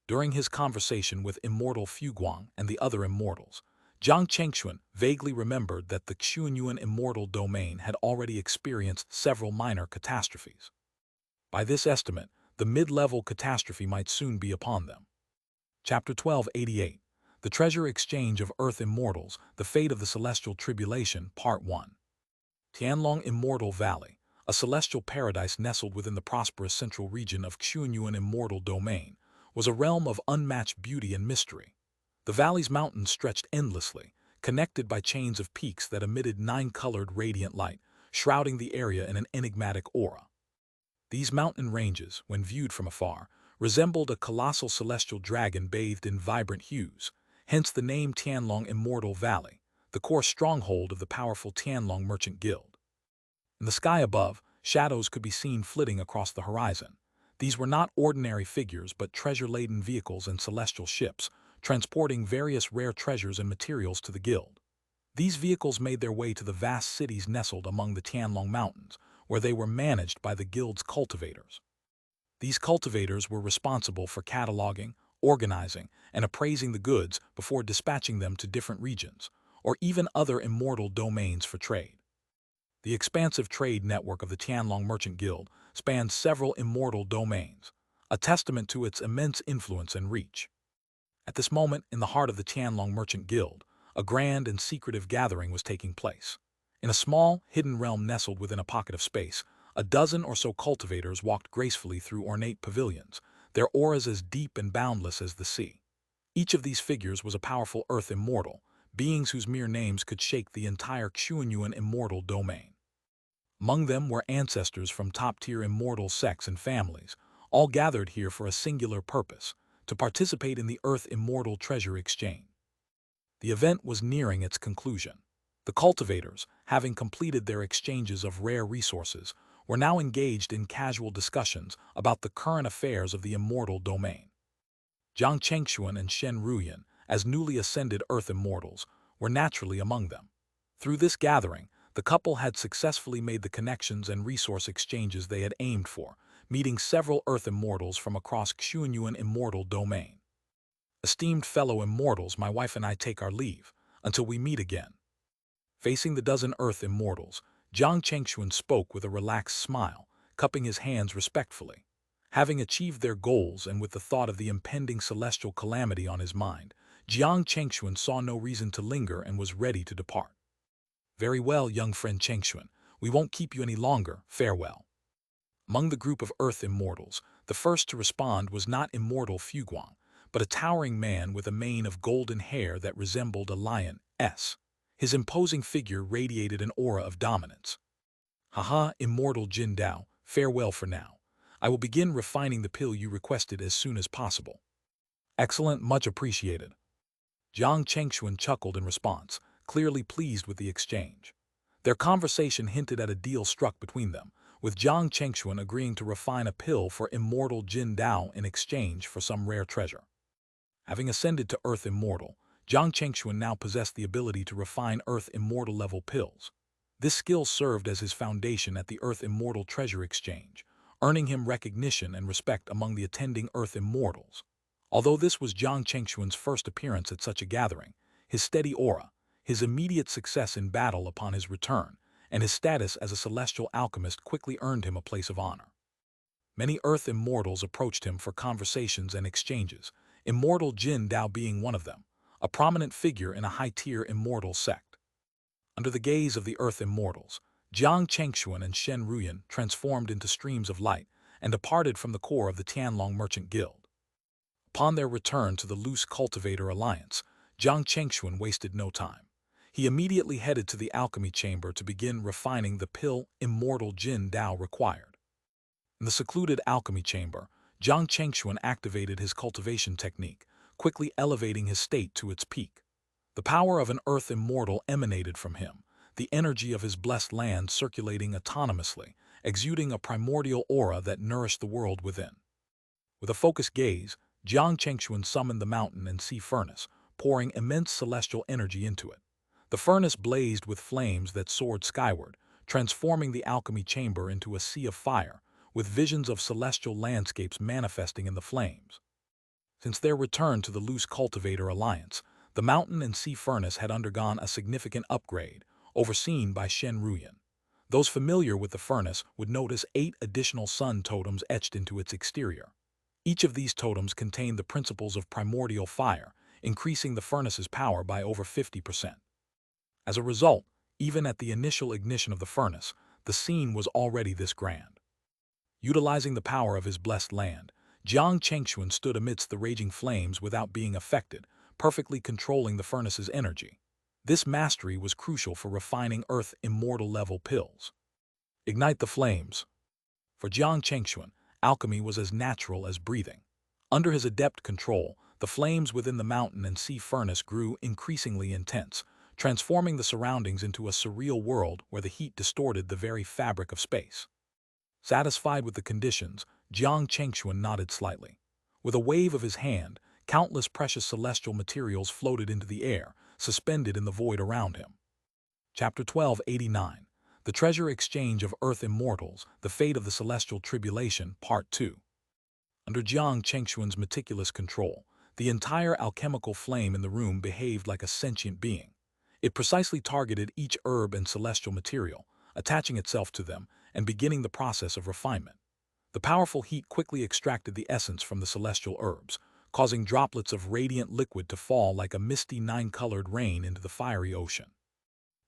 During his conversation with immortal Fuguang and the other immortals, Jiang Chengxuan vaguely remembered that the Xuanyuan immortal domain had already experienced several minor catastrophes. By this estimate, the mid-level catastrophe might soon be upon them. Chapter 1288, The Treasure Exchange of Earth Immortals, The Fate of the Celestial Tribulation, Part 1. Tianlong Immortal Valley, a celestial paradise nestled within the prosperous central region of Xuanyuan immortal domain, was a realm of unmatched beauty and mystery. The valley's mountains stretched endlessly, connected by chains of peaks that emitted nine-colored radiant light, shrouding the area in an enigmatic aura. These mountain ranges, when viewed from afar, resembled a colossal celestial dragon bathed in vibrant hues, hence the name Tianlong Immortal Valley, the core stronghold of the powerful Tianlong Merchant Guild. In the sky above, shadows could be seen flitting across the horizon. These were not ordinary figures but treasure-laden vehicles and celestial ships, transporting various rare treasures and materials to the guild. These vehicles made their way to the vast cities nestled among the Tianlong Mountains, where they were managed by the guild's cultivators. These cultivators were responsible for cataloging, organizing, and appraising the goods before dispatching them to different regions, or even other immortal domains for trade. The expansive trade network of the Tianlong Merchant Guild spans several immortal domains, a testament to its immense influence and reach. At this moment, in the heart of the Tianlong Merchant Guild, a grand and secretive gathering was taking place. In a small, hidden realm nestled within a pocket of space, a dozen or so cultivators walked gracefully through ornate pavilions, their auras as deep and boundless as the sea. Each of these figures was a powerful earth immortal, beings whose mere names could shake the entire Xuanyuan immortal domain. Among them were ancestors from top-tier immortal sects and families, all gathered here for a singular purpose, to participate in the Earth Immortal Treasure Exchange. The event was nearing its conclusion. The cultivators, having completed their exchanges of rare resources, were now engaged in casual discussions about the current affairs of the immortal domain. Jiang Chengxuan and Shen Ruyan, as newly ascended Earth Immortals, were naturally among them. Through this gathering, the couple had successfully made the connections and resource exchanges they had aimed for, meeting several Earth Immortals from across Xuanyuan immortal domain. Esteemed fellow Immortals, my wife and I take our leave, until we meet again. Facing the dozen Earth Immortals, Jiang Chengxuan spoke with a relaxed smile, cupping his hands respectfully. Having achieved their goals and with the thought of the impending celestial calamity on his mind, Jiang Chengxuan saw no reason to linger and was ready to depart. Very well, young friend Chengxuan, we won't keep you any longer, farewell. Among the group of Earth Immortals, the first to respond was not immortal Fuguang, but a towering man with a mane of golden hair that resembled a lion's. His imposing figure radiated an aura of dominance. Haha, immortal Jin Dao, farewell for now. I will begin refining the pill you requested as soon as possible. Excellent, much appreciated. Jiang Chengxuan chuckled in response, clearly pleased with the exchange. Their conversation hinted at a deal struck between them, with Jiang Chengxuan agreeing to refine a pill for immortal Jin Dao in exchange for some rare treasure. Having ascended to Earth Immortal, Jiang Chengxuan now possessed the ability to refine Earth Immortal level pills. This skill served as his foundation at the Earth Immortal Treasure Exchange, earning him recognition and respect among the attending Earth Immortals. Although this was Jiang Chengxuan's first appearance at such a gathering, his steady aura, his immediate success in battle upon his return, and his status as a celestial alchemist quickly earned him a place of honor. Many Earth Immortals approached him for conversations and exchanges, immortal Jin Dao being one of them, a prominent figure in a high-tier immortal sect. Under the gaze of the Earth Immortals, Jiang Chengxuan and Shen Ruyan transformed into streams of light and departed from the core of the Tianlong Merchant Guild. Upon their return to the loose Cultivator Alliance, Jiang Chengxuan wasted no time. He immediately headed to the alchemy chamber to begin refining the pill immortal Jin Dao required. In the secluded alchemy chamber, Jiang Chengxuan activated his cultivation technique, quickly elevating his state to its peak. The power of an earth immortal emanated from him, the energy of his blessed land circulating autonomously, exuding a primordial aura that nourished the world within. With a focused gaze, Jiang Chengxuan summoned the mountain and sea furnace, pouring immense celestial energy into it. The furnace blazed with flames that soared skyward, transforming the alchemy chamber into a sea of fire, with visions of celestial landscapes manifesting in the flames. Since their return to the loose cultivator alliance, the mountain and sea furnace had undergone a significant upgrade, overseen by Shen Ruyan. Those familiar with the furnace would notice 8 additional sun totems etched into its exterior. Each of these totems contained the principles of primordial fire, increasing the furnace's power by over 50%. As a result, even at the initial ignition of the furnace, the scene was already this grand. Utilizing the power of his blessed land, Jiang Chengxuan stood amidst the raging flames without being affected, perfectly controlling the furnace's energy. This mastery was crucial for refining Earth immortal-level pills. Ignite the flames. For Jiang Chengxuan, alchemy was as natural as breathing. Under his adept control, the flames within the mountain and sea furnace grew increasingly intense, transforming the surroundings into a surreal world where the heat distorted the very fabric of space. Satisfied with the conditions, Jiang Chengxuan nodded slightly. With a wave of his hand, countless precious celestial materials floated into the air, suspended in the void around him. Chapter 1289. The Treasure Exchange of Earth Immortals, The Fate of the Celestial Tribulation, Part 2. Under Jiang Chengxuan's meticulous control, the entire alchemical flame in the room behaved like a sentient being. It precisely targeted each herb and celestial material, attaching itself to them and beginning the process of refinement. The powerful heat quickly extracted the essence from the celestial herbs, causing droplets of radiant liquid to fall like a misty 9-colored rain into the fiery ocean.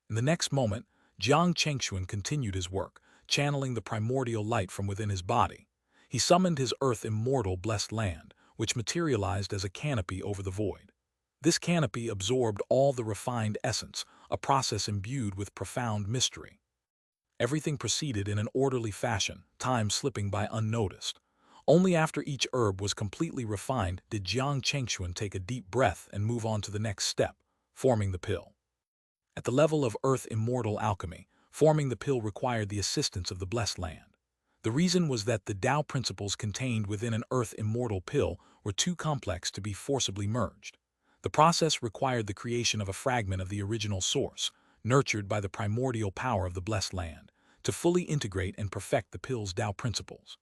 In the next moment, Jiang Chengxuan continued his work, channeling the primordial light from within his body. He summoned his earth immortal blessed land, which materialized as a canopy over the void. This canopy absorbed all the refined essence, a process imbued with profound mystery. Everything proceeded in an orderly fashion, time slipping by unnoticed. Only after each herb was completely refined did Jiang Chengxuan take a deep breath and move on to the next step, forming the pill. At the level of earth immortal alchemy, forming the pill required the assistance of the blessed land. The reason was that the Tao principles contained within an earth immortal pill were too complex to be forcibly merged. The process required the creation of a fragment of the original source, nurtured by the primordial power of the blessed land, to fully integrate and perfect the pill's Tao principles.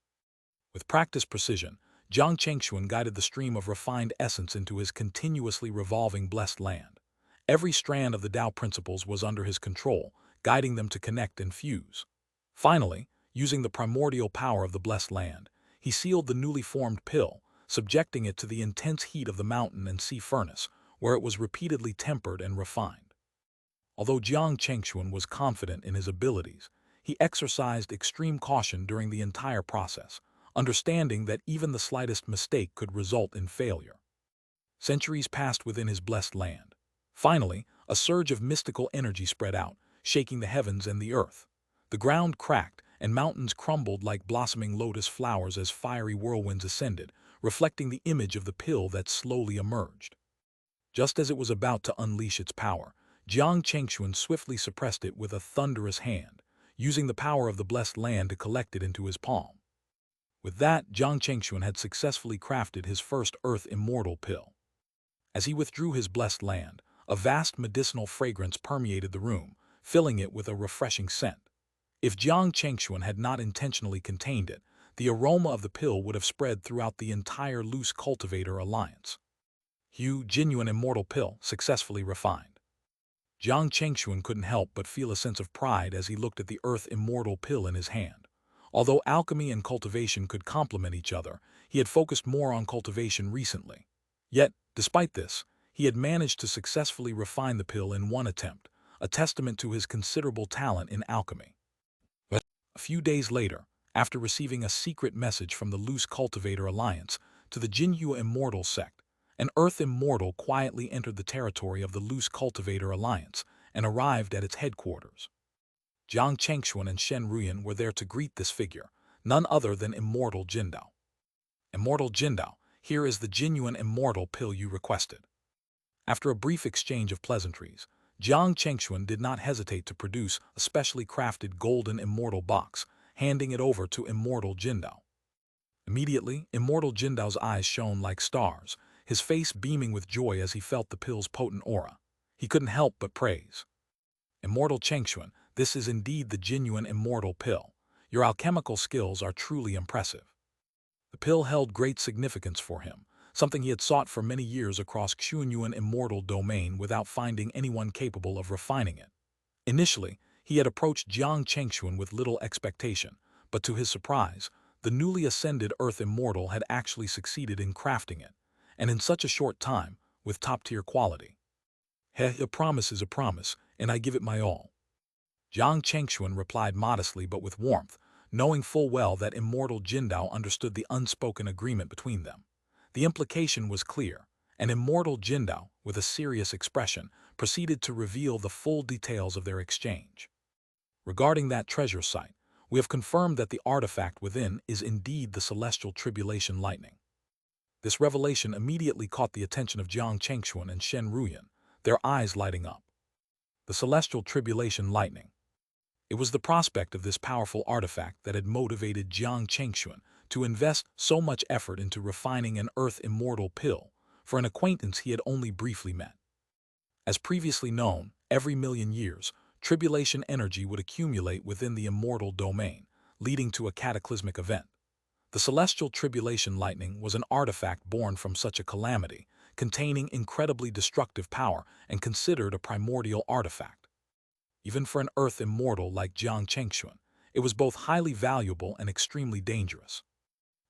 With practiced precision, Jiang Chengxuan guided the stream of refined essence into his continuously revolving blessed land. Every strand of the Tao principles was under his control, guiding them to connect and fuse. Finally, using the primordial power of the blessed land, he sealed the newly formed pill, subjecting it to the intense heat of the mountain and sea furnace, where it was repeatedly tempered and refined. Although Jiang Chengxuan was confident in his abilities, he exercised extreme caution during the entire process, understanding that even the slightest mistake could result in failure. Centuries passed within his blessed land. Finally, a surge of mystical energy spread out, shaking the heavens and the earth. The ground cracked, and mountains crumbled like blossoming lotus flowers as fiery whirlwinds ascended, reflecting the image of the pill that slowly emerged. Just as it was about to unleash its power, Jiang Chengxuan swiftly suppressed it with a thunderous hand, using the power of the blessed land to collect it into his palm. With that, Jiang Chengxuan had successfully crafted his first earth immortal pill. As he withdrew his blessed land, a vast medicinal fragrance permeated the room, filling it with a refreshing scent. If Jiang Chengxuan had not intentionally contained it, the aroma of the pill would have spread throughout the entire loose cultivator alliance. Genuine immortal pill, successfully refined. Jiang Chengxuan couldn't help but feel a sense of pride as he looked at the earth immortal pill in his hand. Although alchemy and cultivation could complement each other, he had focused more on cultivation recently. Yet, despite this, he had managed to successfully refine the pill in one attempt, a testament to his considerable talent in alchemy. A few days later, after receiving a secret message from the Loose Cultivator Alliance to the Jinyu Immortal sect, an Earth Immortal quietly entered the territory of the Loose Cultivator Alliance and arrived at its headquarters. Jiang Chengxuan and Shen Ruyan were there to greet this figure, none other than Immortal Jindao. Immortal Jindao, Here is the genuine immortal pill you requested." After a brief exchange of pleasantries, Jiang Chengxuan did not hesitate to produce a specially crafted golden immortal box, handing it over to immortal Jindao. Immediately, immortal Jindao's eyes shone like stars, his face beaming with joy as he felt the pill's potent aura. He couldn't help but praise. "Immortal Chengxuan, this is indeed the genuine immortal pill. Your alchemical skills are truly impressive." The pill held great significance for him, something he had sought for many years across Xuanyuan immortal domain without finding anyone capable of refining it. Initially, he had approached Jiang Chengxuan with little expectation, but to his surprise, the newly ascended Earth Immortal had actually succeeded in crafting it, and in such a short time, with top-tier quality. "A promise is a promise, and I give it my all." Jiang Chengxuan replied modestly but with warmth, knowing full well that immortal Jindao understood the unspoken agreement between them. The implication was clear, and immortal Jindao, with a serious expression, proceeded to reveal the full details of their exchange. "Regarding that treasure site, we have confirmed that the artifact within is indeed the celestial tribulation lightning." This revelation immediately caught the attention of Jiang Chengxuan and Shen Ruyan, their eyes lighting up. The celestial tribulation lightning. It was the prospect of this powerful artifact that had motivated Jiang Chengxuan to invest so much effort into refining an Earth Immortal pill for an acquaintance he had only briefly met. As previously known, every million years, tribulation energy would accumulate within the immortal domain, leading to a cataclysmic event. The celestial tribulation lightning was an artifact born from such a calamity, containing incredibly destructive power and considered a primordial artifact. Even for an Earth Immortal like Jiang Chengxuan, it was both highly valuable and extremely dangerous.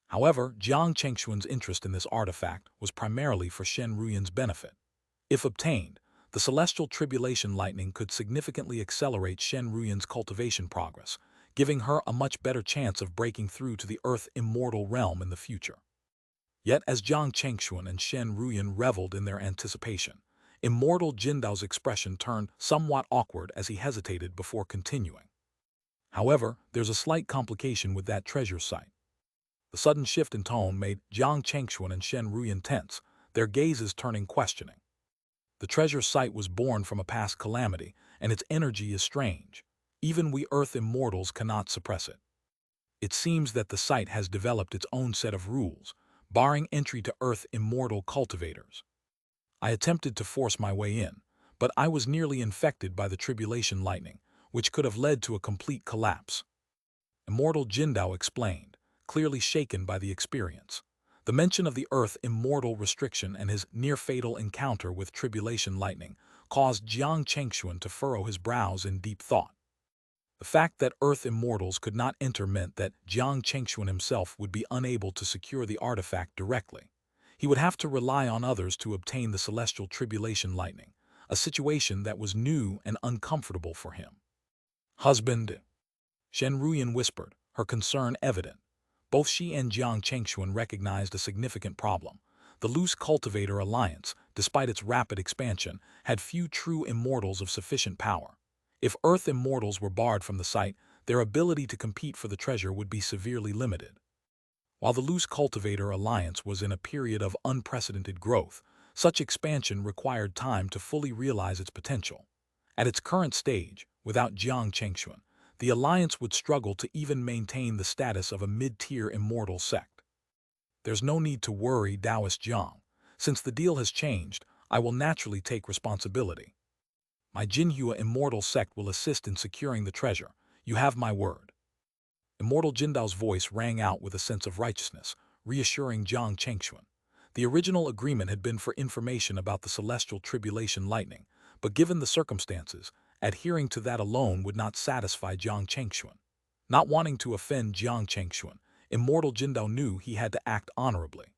However, Jiang Chengxuan's interest in this artifact was primarily for Shen Ruyan's benefit. If obtained, the celestial tribulation lightning could significantly accelerate Shen Ruyan's cultivation progress, giving her a much better chance of breaking through to the Earth Immortal realm in the future. Yet as Jiang Chengxuan and Shen Ruyan reveled in their anticipation, immortal Jindao's expression turned somewhat awkward as he hesitated before continuing. "However, there's a slight complication with that treasure site." The sudden shift in tone made Jiang Chengxuan and Shen Ruyan tense, their gazes turning questioning. "The treasure site was born from a past calamity, and its energy is strange. Even we Earth Immortals cannot suppress it. It seems that the site has developed its own set of rules, barring entry to Earth Immortal cultivators. I attempted to force my way in, but I was nearly infected by the tribulation lightning, which could have led to a complete collapse." Immortal Jindao explained, clearly shaken by the experience. The mention of the Earth Immortal restriction and his near-fatal encounter with tribulation lightning caused Jiang Chengxuan to furrow his brows in deep thought. The fact that Earth Immortals could not enter meant that Jiang Chengxuan himself would be unable to secure the artifact directly. He would have to rely on others to obtain the celestial tribulation lightning, a situation that was new and uncomfortable for him. "Husband," Shen Ruyan whispered, her concern evident. Both she and Jiang Chengxuan recognized a significant problem. The loose cultivator alliance, despite its rapid expansion, had few true immortals of sufficient power. If Earth Immortals were barred from the site, their ability to compete for the treasure would be severely limited. While the loose cultivator alliance was in a period of unprecedented growth, such expansion required time to fully realize its potential. At its current stage, without Jiang Chengxuan, the alliance would struggle to even maintain the status of a mid-tier immortal sect. "There's no need to worry, Taoist Jiang. Since the deal has changed, I will naturally take responsibility. My Jinhua immortal sect will assist in securing the treasure. You have my word." Immortal Jindao's voice rang out with a sense of righteousness, reassuring Jiang Chengxuan. The original agreement had been for information about the celestial tribulation lightning, but given the circumstances, adhering to that alone would not satisfy Jiang Chengxuan. Not wanting to offend Jiang Chengxuan, Immortal Jindao knew he had to act honorably.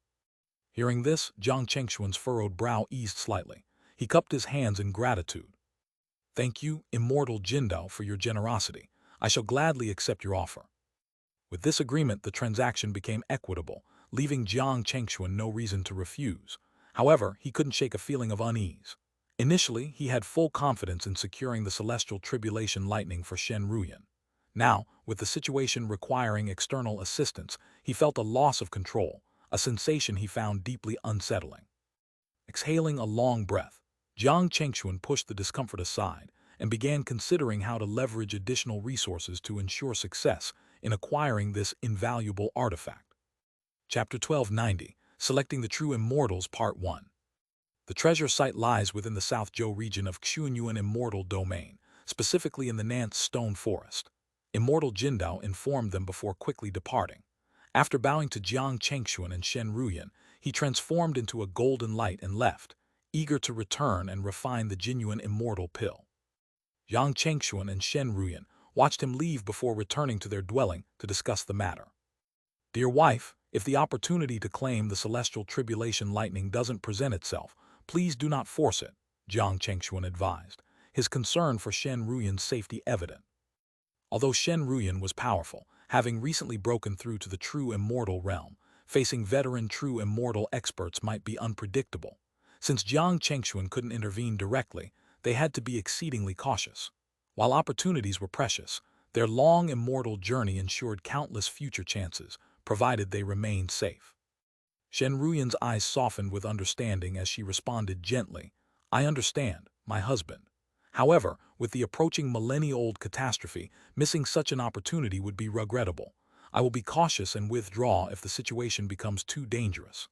Hearing this, Jiang Chengxuan's furrowed brow eased slightly. He cupped his hands in gratitude. "Thank you, Immortal Jindao, for your generosity. I shall gladly accept your offer." With this agreement, the transaction became equitable, leaving Jiang Chengxuan no reason to refuse. However, he couldn't shake a feeling of unease. Initially, he had full confidence in securing the celestial tribulation lightning for Shen Ruyan. Now, with the situation requiring external assistance, he felt a loss of control, a sensation he found deeply unsettling. Exhaling a long breath, Jiang Chengxuan pushed the discomfort aside and began considering how to leverage additional resources to ensure success in acquiring this invaluable artifact. Chapter 1290, Selecting the True Immortals, Part 1. The treasure site lies within the South Zhou region of Xianxia Immortal Domain, specifically in the Nance Stone Forest. Immortal Jindao informed them before quickly departing. After bowing to Jiang Chengxuan and Shen Ruyan, he transformed into a golden light and left, eager to return and refine the genuine immortal pill. Jiang Chengxuan and Shen Ruyan watched him leave before returning to their dwelling to discuss the matter. Dear wife, if the opportunity to claim the celestial tribulation lightning doesn't present itself, please do not force it, Jiang Chengxuan advised, his concern for Shen Ruyan's safety evident. Although Shen Ruyan was powerful, having recently broken through to the true immortal realm, facing veteran true immortal experts might be unpredictable. Since Jiang Chengxuan couldn't intervene directly, they had to be exceedingly cautious. While opportunities were precious, their long immortal journey ensured countless future chances, provided they remained safe. Shen Ruyan's eyes softened with understanding as she responded gently, I understand, my husband. However, with the approaching millennia-old catastrophe, missing such an opportunity would be regrettable. I will be cautious and withdraw if the situation becomes too dangerous.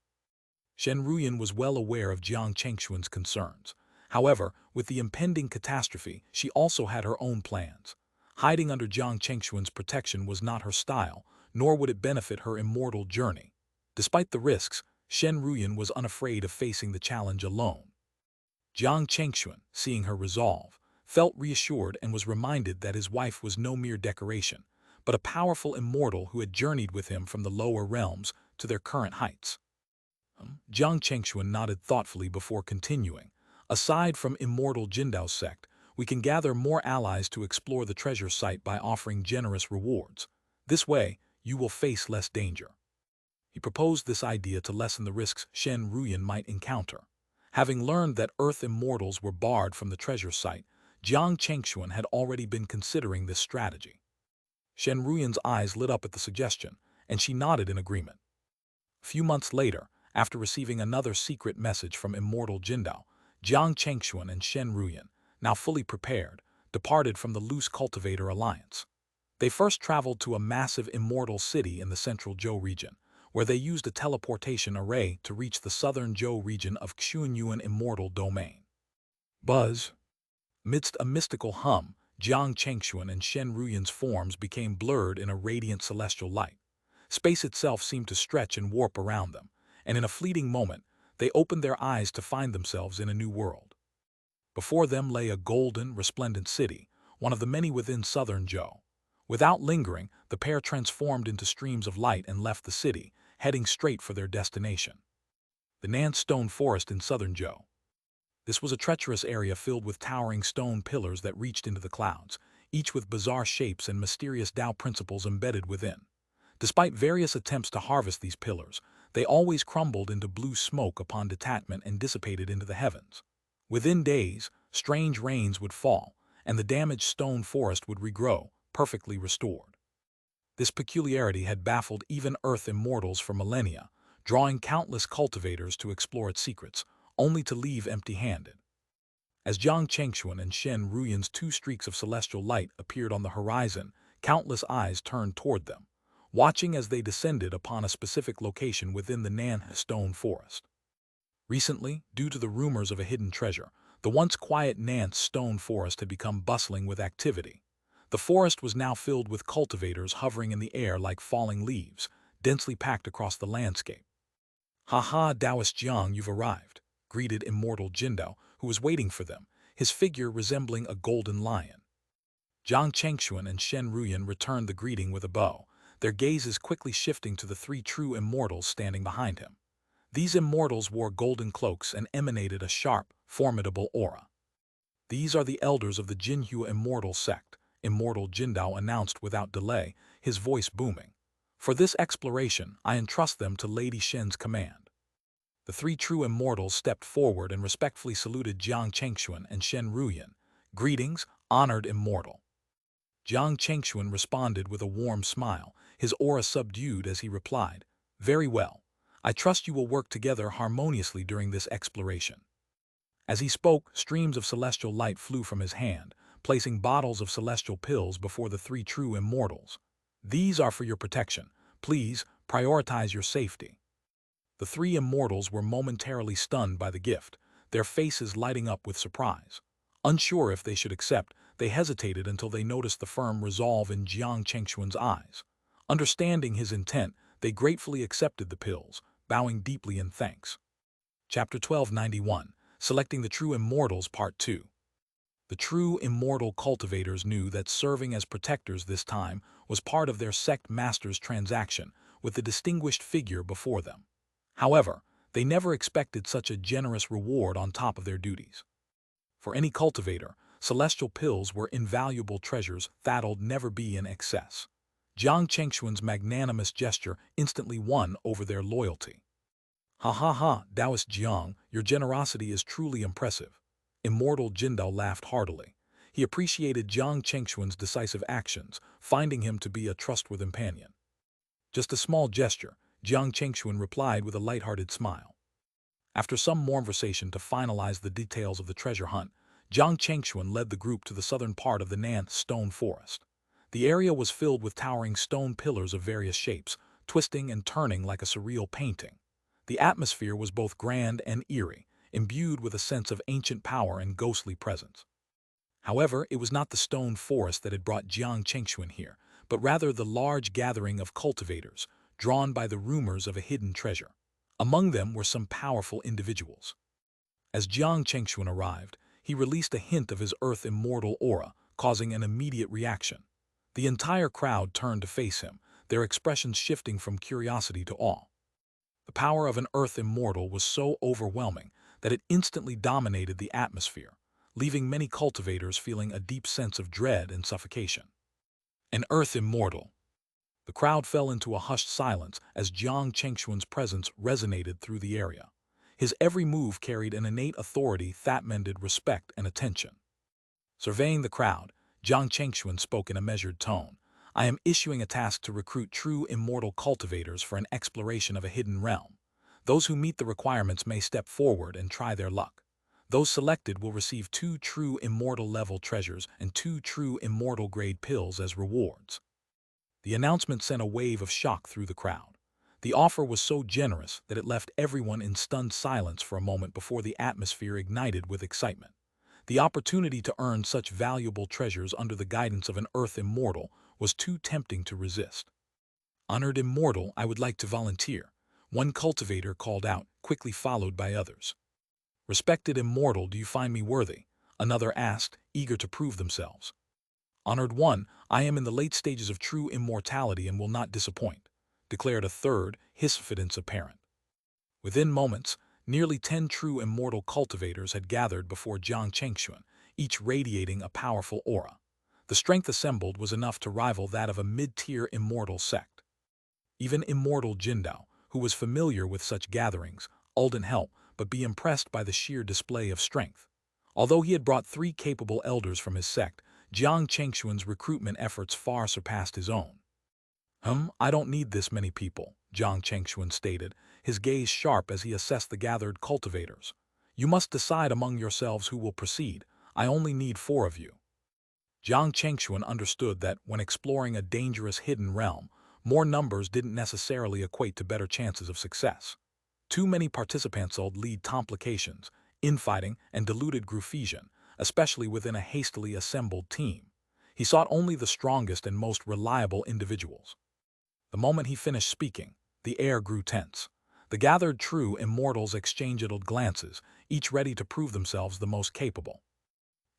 Shen Ruyan was well aware of Jiang Chengxuan's concerns. However, with the impending catastrophe, she also had her own plans. Hiding under Jiang Chengxuan's protection was not her style, nor would it benefit her immortal journey. Despite the risks, Shen Ruyan was unafraid of facing the challenge alone. Jiang Chengxuan, seeing her resolve, felt reassured and was reminded that his wife was no mere decoration, but a powerful immortal who had journeyed with him from the lower realms to their current heights. Jiang Chengxuan nodded thoughtfully before continuing. Aside from immortal Jindao's sect, we can gather more allies to explore the treasure site by offering generous rewards. This way, you will face less danger. He proposed this idea to lessen the risks Shen Ruyan might encounter. Having learned that Earth immortals were barred from the treasure site, Jiang Chengxuan had already been considering this strategy. Shen Ruyan's eyes lit up at the suggestion, and she nodded in agreement. A few months later, after receiving another secret message from immortal Jindao, Jiang Chengxuan and Shen Ruyan, now fully prepared, departed from the loose cultivator alliance. They first traveled to a massive immortal city in the central Zhou region, where they used a teleportation array to reach the southern Zhou region of Xianxia Immortal Domain. Buzz. Amidst a mystical hum, Jiang Chengxuan and Shen Ruyan's forms became blurred in a radiant celestial light. Space itself seemed to stretch and warp around them, and in a fleeting moment, they opened their eyes to find themselves in a new world. Before them lay a golden, resplendent city, one of the many within southern Zhou. Without lingering, the pair transformed into streams of light and left the city, heading straight for their destination. The Nance Stone Forest in southern Zhou. This was a treacherous area filled with towering stone pillars that reached into the clouds, each with bizarre shapes and mysterious Tao principles embedded within. Despite various attempts to harvest these pillars, they always crumbled into blue smoke upon detachment and dissipated into the heavens. Within days, strange rains would fall, and the damaged stone forest would regrow, perfectly restored. This peculiarity had baffled even Earth immortals for millennia, drawing countless cultivators to explore its secrets, only to leave empty-handed. As Jiang Chengxuan and Shen Ruyan's two streaks of celestial light appeared on the horizon, countless eyes turned toward them, watching as they descended upon a specific location within the Nan Stone Forest. Recently, due to the rumors of a hidden treasure, the once quiet Nance Stone Forest had become bustling with activity. The forest was now filled with cultivators hovering in the air like falling leaves, densely packed across the landscape. "Ha ha, Taoist Jiang, you've arrived," greeted immortal Jindao, who was waiting for them, his figure resembling a golden lion. Jiang Chengxuan and Shen Ruyan returned the greeting with a bow, their gazes quickly shifting to the three true immortals standing behind him. These immortals wore golden cloaks and emanated a sharp, formidable aura. "These are the elders of the Jinhua Immortal sect," immortal Jindao announced without delay, his voice booming. "For this exploration, I entrust them to Lady Shen's command." The three true immortals stepped forward and respectfully saluted Jiang Chengxuan and Shen Ruyan. "Greetings, honored immortal." Jiang Chengxuan responded with a warm smile, his aura subdued as he replied, "Very well. I trust you will work together harmoniously during this exploration." As he spoke, streams of celestial light flew from his hand, placing bottles of celestial pills before the three true immortals. "These are for your protection. Please, prioritize your safety." The three immortals were momentarily stunned by the gift, their faces lighting up with surprise. Unsure if they should accept, they hesitated until they noticed the firm resolve in Jiang Chengxuan's eyes. Understanding his intent, they gratefully accepted the pills, bowing deeply in thanks. Chapter 1291, Selecting the True Immortals, Part 2. The true immortal cultivators knew that serving as protectors this time was part of their sect master's transaction with the distinguished figure before them. However, they never expected such a generous reward on top of their duties. For any cultivator, celestial pills were invaluable treasures that'll never be in excess. Jiang Chengxuan's magnanimous gesture instantly won over their loyalty. "Ha ha ha, Taoist Jiang, your generosity is truly impressive." Immortal Jindao laughed heartily. He appreciated Jiang Chengxuan's decisive actions, finding him to be a trustworthy companion. "Just a small gesture," Jiang Chengxuan replied with a light-hearted smile. After some more conversation to finalize the details of the treasure hunt, Jiang Chengxuan led the group to the southern part of the Nan stone forest. The area was filled with towering stone pillars of various shapes, twisting and turning like a surreal painting. The atmosphere was both grand and eerie, imbued with a sense of ancient power and ghostly presence. However, it was not the stone forest that had brought Jiang Chengxuan here, but rather the large gathering of cultivators, drawn by the rumors of a hidden treasure. Among them were some powerful individuals. As Jiang Chengxuan arrived, he released a hint of his earth immortal aura, causing an immediate reaction. The entire crowd turned to face him, their expressions shifting from curiosity to awe. The power of an earth immortal was so overwhelming that it instantly dominated the atmosphere, leaving many cultivators feeling a deep sense of dread and suffocation. An earth immortal. The crowd fell into a hushed silence as Jiang Chengxuan's presence resonated through the area. His every move carried an innate authority that demanded respect and attention. Surveying the crowd, Jiang Chengxuan spoke in a measured tone. "I am issuing a task to recruit true immortal cultivators for an exploration of a hidden realm. Those who meet the requirements may step forward and try their luck. Those selected will receive 2 true immortal level treasures and 2 true immortal grade pills as rewards." The announcement sent a wave of shock through the crowd. The offer was so generous that it left everyone in stunned silence for a moment before the atmosphere ignited with excitement. The opportunity to earn such valuable treasures under the guidance of an earth immortal was too tempting to resist. "Honored immortal, I would like to volunteer," one cultivator called out, quickly followed by others. "Respected immortal, do you find me worthy?" another asked, eager to prove themselves. "Honored one, I am in the late stages of true immortality and will not disappoint," declared a third, his confidence apparent. Within moments, nearly 10 true immortal cultivators had gathered before Jiang Chengxuan, each radiating a powerful aura. The strength assembled was enough to rival that of a mid-tier immortal sect. Even immortal Jindao, who was familiar with such gatherings, couldn't help but be impressed by the sheer display of strength. Although he had brought 3 capable elders from his sect, Jiang Chengxuan's recruitment efforts far surpassed his own. I don't need this many people," Jiang Chengxuan stated, his gaze sharp as he assessed the gathered cultivators. "You must decide among yourselves who will proceed. I only need 4 of you." Jiang Chengxuan understood that when exploring a dangerous hidden realm, more numbers didn't necessarily equate to better chances of success. Too many participants would lead to complications, infighting, and diluted confusion, especially within a hastily assembled team. He sought only the strongest and most reliable individuals. The moment he finished speaking, the air grew tense. The gathered true immortals exchanged glances, each ready to prove themselves the most capable.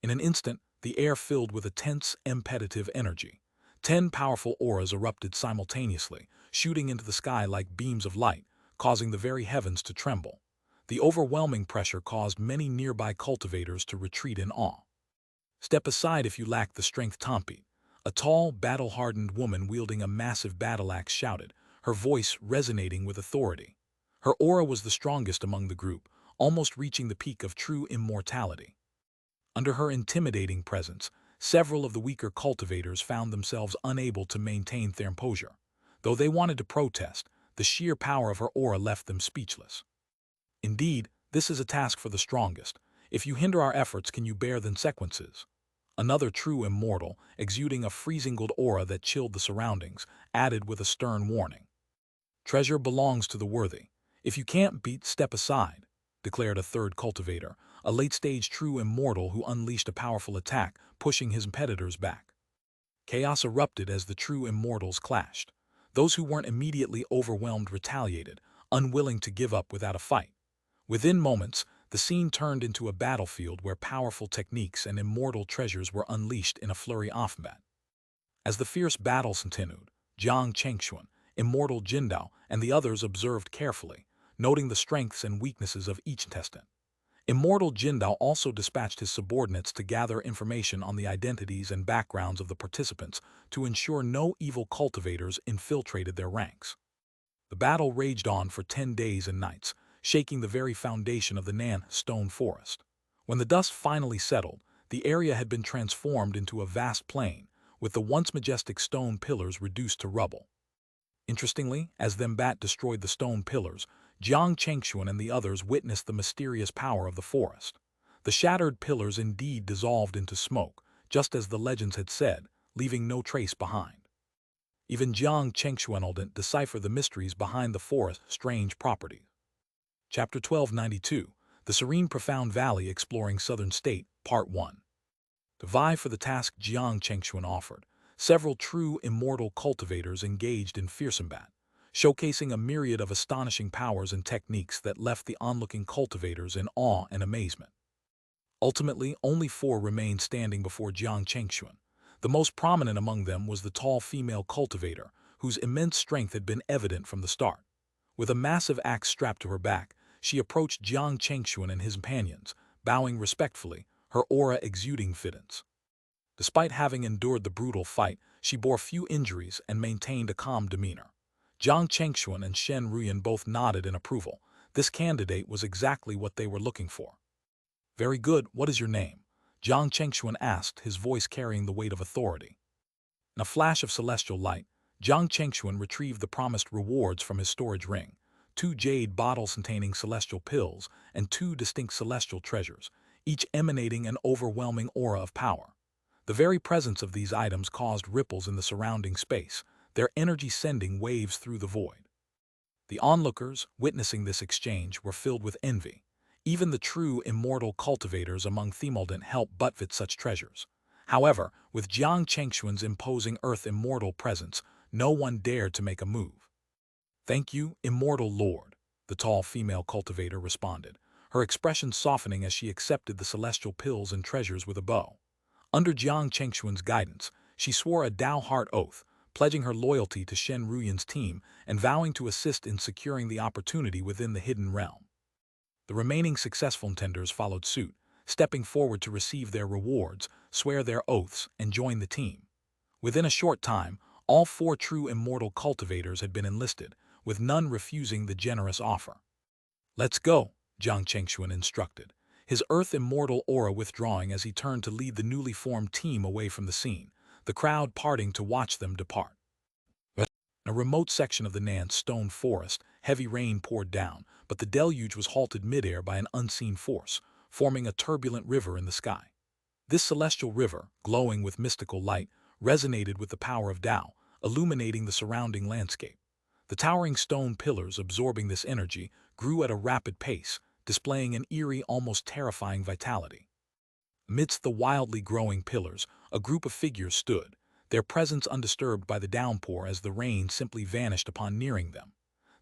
In an instant, the air filled with a tense, competitive energy. 10 powerful auras erupted simultaneously, shooting into the sky like beams of light, causing the very heavens to tremble. The overwhelming pressure caused many nearby cultivators to retreat in awe. "Step aside if you lack the strength to compete," a tall, battle-hardened woman wielding a massive battle axe shouted, her voice resonating with authority. Her aura was the strongest among the group, almost reaching the peak of true immortality. Under her intimidating presence, several of the weaker cultivators found themselves unable to maintain their composure. Though they wanted to protest, The sheer power of her aura left them speechless. Indeed, this is a task for the strongest. If you hinder our efforts, can you bear the consequences? Another true immortal, exuding a freezing gold aura that chilled the surroundings, added with a stern warning. Treasure belongs to the worthy. If you can't beat, step aside, declared a third cultivator, a late-stage true immortal who unleashed a powerful attack, pushing his competitors back. Chaos erupted as the true immortals clashed. Those who weren't immediately overwhelmed retaliated, unwilling to give up without a fight. Within moments, the scene turned into a battlefield where powerful techniques and immortal treasures were unleashed in a flurry of combat. As the fierce battle continued, Jiang Chengxuan, immortal Jindao, and the others observed carefully, noting the strengths and weaknesses of each contestant. Immortal Jindao also dispatched his subordinates to gather information on the identities and backgrounds of the participants to ensure no evil cultivators infiltrated their ranks. The battle raged on for 10 days and nights, shaking the very foundation of the Nan stone forest. When the dust finally settled, the area had been transformed into a vast plain, with the once majestic stone pillars reduced to rubble. Interestingly, as Thembat destroyed the stone pillars, Jiang Chengxuan and the others witnessed the mysterious power of the forest. The shattered pillars indeed dissolved into smoke, just as the legends had said, leaving no trace behind. Even Jiang Chengxuan didn't decipher the mysteries behind the forest's strange properties. Chapter 1292, The Serene Profound Valley Exploring Southern State, Part 1. To vie for the task Jiang Chengxuan offered, several true immortal cultivators engaged in fearsome combat, showcasing a myriad of astonishing powers and techniques that left the onlooking cultivators in awe and amazement. Ultimately, only 4 remained standing before Jiang Chengxuan. The most prominent among them was the tall female cultivator, whose immense strength had been evident from the start. With a massive axe strapped to her back, she approached Jiang Chengxuan and his companions, bowing respectfully, her aura exuding confidence. Despite having endured the brutal fight, she bore few injuries and maintained a calm demeanor. Jiang Chengxuan and Shen Ruyan both nodded in approval. This candidate was exactly what they were looking for. Very good, what is your name? Jiang Chengxuan asked, his voice carrying the weight of authority. In a flash of celestial light, Jiang Chengxuan retrieved the promised rewards from his storage ring, 2 jade bottles containing celestial pills and 2 distinct celestial treasures, each emanating an overwhelming aura of power. The very presence of these items caused ripples in the surrounding space, their energy sending waves through the void. The onlookers, witnessing this exchange, were filled with envy. Even the true immortal cultivators among Themaldent helped buffet such treasures. However, with Jiang Chengxuan's imposing Earth immortal presence, no one dared to make a move. Thank you, immortal lord, the tall female cultivator responded, her expression softening as she accepted the celestial pills and treasures with a bow. Under Jiang Chengxuan's guidance, she swore a Dao Heart oath, pledging her loyalty to Shen Ruyan's team and vowing to assist in securing the opportunity within the hidden realm. The remaining successful contenders followed suit, stepping forward to receive their rewards, swear their oaths, and join the team. Within a short time, all 4 true immortal cultivators had been enlisted, with none refusing the generous offer. Let's go, Jiang Chengxuan instructed, his Earth immortal aura withdrawing as he turned to lead the newly formed team away from the scene, the crowd parting to watch them depart. In a remote section of the Nan stone forest, heavy rain poured down, but the deluge was halted midair by an unseen force, forming a turbulent river in the sky. This celestial river, glowing with mystical light, resonated with the power of Tao, illuminating the surrounding landscape. The towering stone pillars absorbing this energy grew at a rapid pace, displaying an eerie, almost terrifying vitality. Amidst the wildly growing pillars, a group of figures stood, their presence undisturbed by the downpour as the rain simply vanished upon nearing them.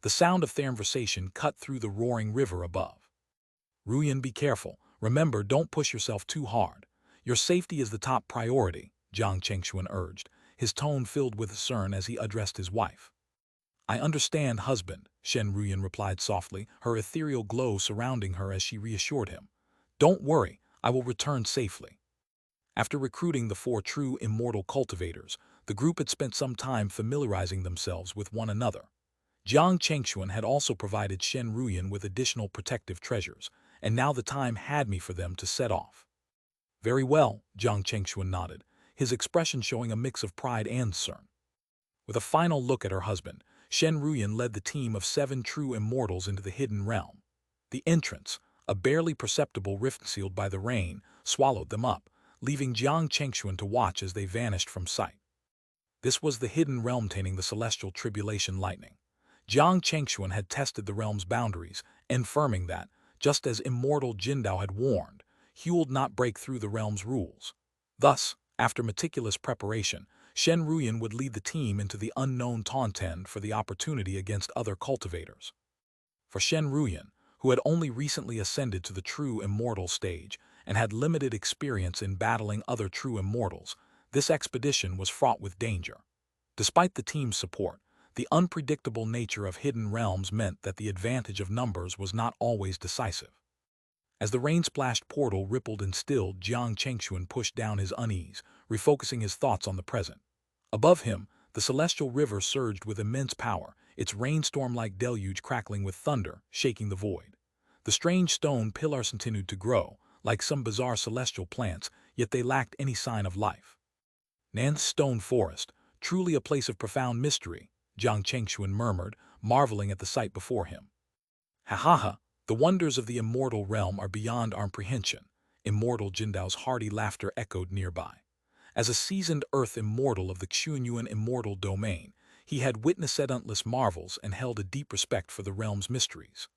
The sound of conversation cut through the roaring river above. Ruyan, be careful. Remember, don't push yourself too hard. Your safety is the top priority, Jiang Chengxuan urged, his tone filled with concern as he addressed his wife. I understand, husband, Shen Ruyan replied softly, her ethereal glow surrounding her as she reassured him. Don't worry, I will return safely. After recruiting the 4 true immortal cultivators, the group had spent some time familiarizing themselves with one another. Jiang Chengxuan had also provided Shen Ruyan with additional protective treasures, and now the time had me for them to set off. Very well, Jiang Chengxuan nodded, his expression showing a mix of pride and concern. With a final look at her husband, Shen Ruyan led the team of 7 true immortals into the hidden realm. The entrance, a barely perceptible rift sealed by the rain, swallowed them up, leaving Jiang Chengxuan to watch as they vanished from sight. This was the hidden realm containing the celestial tribulation lightning. Jiang Chengxuan had tested the realm's boundaries, affirming that, just as immortal Jindao had warned, he would not break through the realm's rules. Thus, after meticulous preparation, Shen Ruyan would lead the team into the unknown Taunten for the opportunity against other cultivators. For Shen Ruyan, who had only recently ascended to the true immortal stage and had limited experience in battling other true immortals, this expedition was fraught with danger. Despite the team's support, the unpredictable nature of hidden realms meant that the advantage of numbers was not always decisive. As the rain-splashed portal rippled and stilled, Jiang Chengxuan pushed down his unease, refocusing his thoughts on the present. Above him, the celestial river surged with immense power, its rainstorm-like deluge crackling with thunder, shaking the void. The strange stone pillars continued to grow, like some bizarre celestial plants, yet they lacked any sign of life. Nan's stone forest, truly a place of profound mystery, Jiang Chengxuan murmured, marveling at the sight before him. Ha ha ha, the wonders of the immortal realm are beyond comprehension. Immortal Jindao's hearty laughter echoed nearby. As a seasoned earth immortal of the Xuanyuan immortal domain, he had witnessed endless marvels and held a deep respect for the realm's mysteries.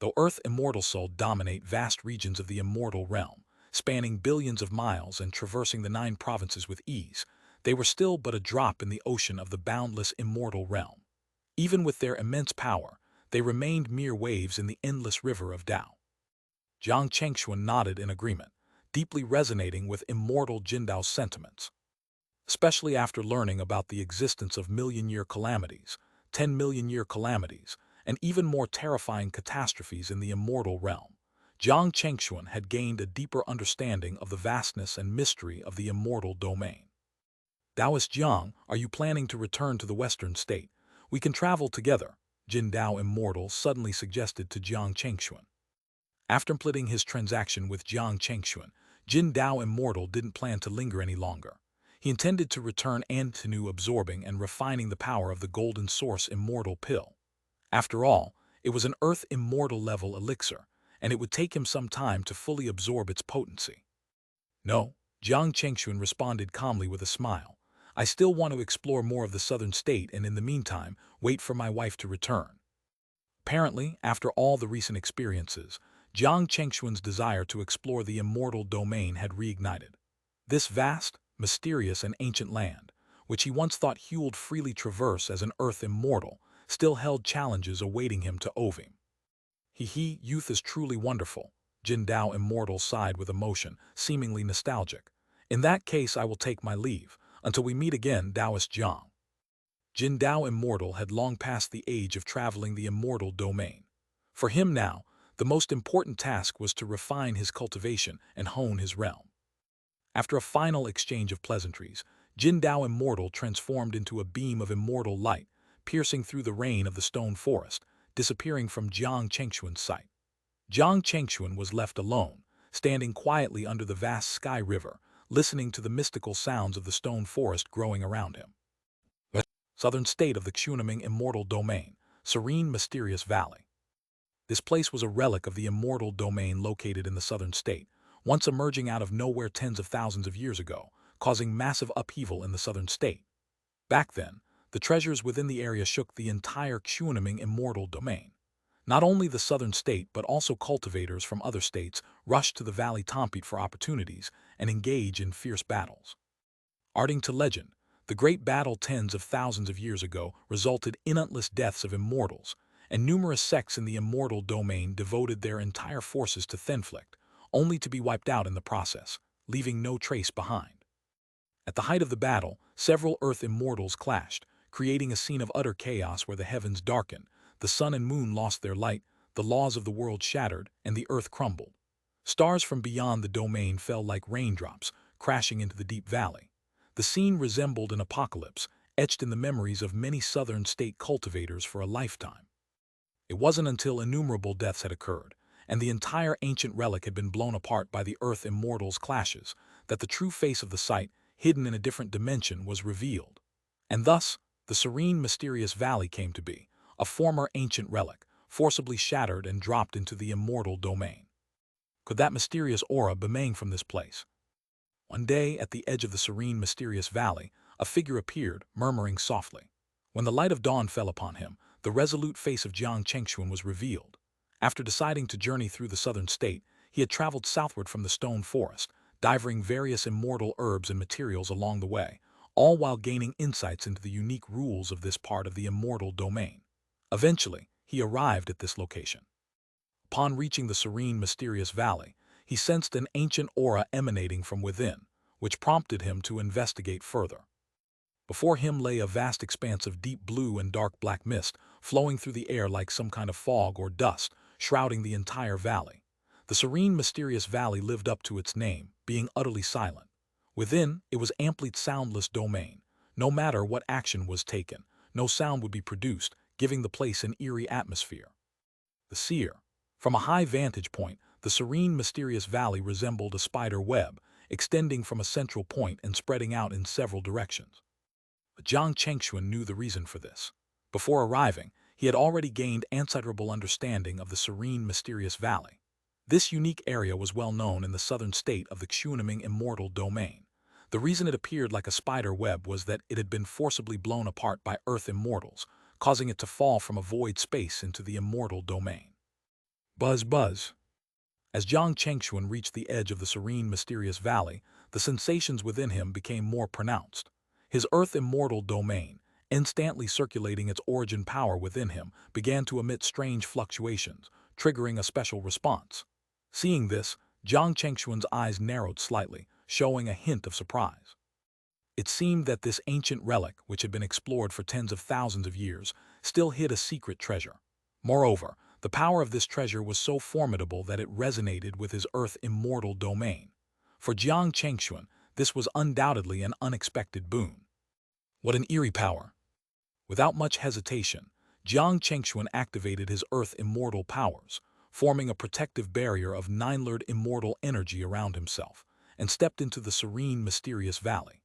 Though earth immortal souls dominate vast regions of the immortal realm, spanning billions of miles and traversing the 9 provinces with ease, they were still but a drop in the ocean of the boundless immortal realm. Even with their immense power, they remained mere waves in the endless river of Tao. Jiang Chengxuan nodded in agreement, deeply resonating with immortal Jindao's sentiments. Especially after learning about the existence of million-year calamities, 10-million-year calamities, and even more terrifying catastrophes in the immortal realm, Jiang Chengxuan had gained a deeper understanding of the vastness and mystery of the immortal domain. Taoist Jiang, are you planning to return to the western state? We can travel together, Jindao Immortal suddenly suggested to Jiang Chengxuan. After completing his transaction with Jiang Chengxuan, Jindao Immortal didn't plan to linger any longer. He intended to return and continue absorbing and refining the power of the Golden Source Immortal Pill. After all, it was an Earth Immortal level elixir, and it would take him some time to fully absorb its potency. No, Jiang Chengxuan responded calmly with a smile. I still want to explore more of the southern state and in the meantime, wait for my wife to return. Apparently, after all the recent experiences, Jiang Chengxuan's desire to explore the immortal domain had reignited. This vast, mysterious and ancient land, which he once thought he would freely traverse as an earth immortal, still held challenges awaiting him to overcome. Youth is truly wonderful, Jindao Immortal sighed with emotion, seemingly nostalgic. In that case I will take my leave, until we meet again, Taoist Jiang. Jindao Immortal had long passed the age of traveling the immortal domain. For him now, the most important task was to refine his cultivation and hone his realm. After a final exchange of pleasantries, Jindao Immortal transformed into a beam of immortal light, piercing through the rain of the stone forest, disappearing from Jiang Chengxuan's sight. Jiang Chengxuan was left alone, standing quietly under the vast sky river, listening to the mystical sounds of the stone forest growing around him. The southern state of the Xuanyuan immortal domain, serene mysterious valley. This place was a relic of the immortal domain located in the southern state, once emerging out of nowhere tens of thousands of years ago, causing massive upheaval in the southern state. Back then, the treasures within the area shook the entire Xuanyuan immortal domain. Not only the southern state but also cultivators from other states rushed to the valley to compete for opportunities and engage in fierce battles. According to legend, the great battle tens of thousands of years ago resulted in endless deaths of immortals, and numerous sects in the immortal domain devoted their entire forces to Thenflict, only to be wiped out in the process, leaving no trace behind. At the height of the battle, several Earth immortals clashed, creating a scene of utter chaos where the heavens darkened, the sun and moon lost their light, the laws of the world shattered, and the earth crumbled. Stars from beyond the domain fell like raindrops, crashing into the deep valley. The scene resembled an apocalypse, etched in the memories of many southern state cultivators for a lifetime. It wasn't until innumerable deaths had occurred, and the entire ancient relic had been blown apart by the Earth Immortals' clashes, that the true face of the site, hidden in a different dimension, was revealed. And thus, the serene, mysterious valley came to be, a former ancient relic, forcibly shattered and dropped into the immortal domain. Could that mysterious aura emanating from this place? One day, at the edge of the serene, mysterious valley, a figure appeared, murmuring softly. When the light of dawn fell upon him, the resolute face of Jiang Chengxuan was revealed. After deciding to journey through the southern state, he had traveled southward from the stone forest, diving various immortal herbs and materials along the way, all while gaining insights into the unique rules of this part of the immortal domain. Eventually, he arrived at this location. Upon reaching the serene, mysterious valley, he sensed an ancient aura emanating from within, which prompted him to investigate further. Before him lay a vast expanse of deep blue and dark black mist, flowing through the air like some kind of fog or dust, shrouding the entire valley. The serene, mysterious valley lived up to its name, being utterly silent. Within, it was amply soundless domain. No matter what action was taken, no sound would be produced, giving the place an eerie atmosphere. The seer. From a high vantage point, the serene, mysterious valley resembled a spider web, extending from a central point and spreading out in several directions. But Jiang Chengxuan knew the reason for this. Before arriving, he had already gained considerable understanding of the serene, mysterious valley. This unique area was well known in the southern state of the Xianxia immortal domain. The reason it appeared like a spider web was that it had been forcibly blown apart by earth immortals, causing it to fall from a void space into the immortal domain. Buzz buzz. As Jiang Chengxuan reached the edge of the serene, mysterious valley, the sensations within him became more pronounced. His earth immortal domain, instantly circulating its origin power within him, began to emit strange fluctuations, triggering a special response. Seeing this, Jiang Chengxuan's eyes narrowed slightly, showing a hint of surprise. It seemed that this ancient relic, which had been explored for tens of thousands of years, still hid a secret treasure. Moreover, the power of this treasure was so formidable that it resonated with his earth immortal domain. For Jiang Chengxuan, this was undoubtedly an unexpected boon. What an eerie power! Without much hesitation, Jiang Chengxuan activated his earth immortal powers, forming a protective barrier of nine-layered immortal energy around himself, and stepped into the serene, mysterious valley.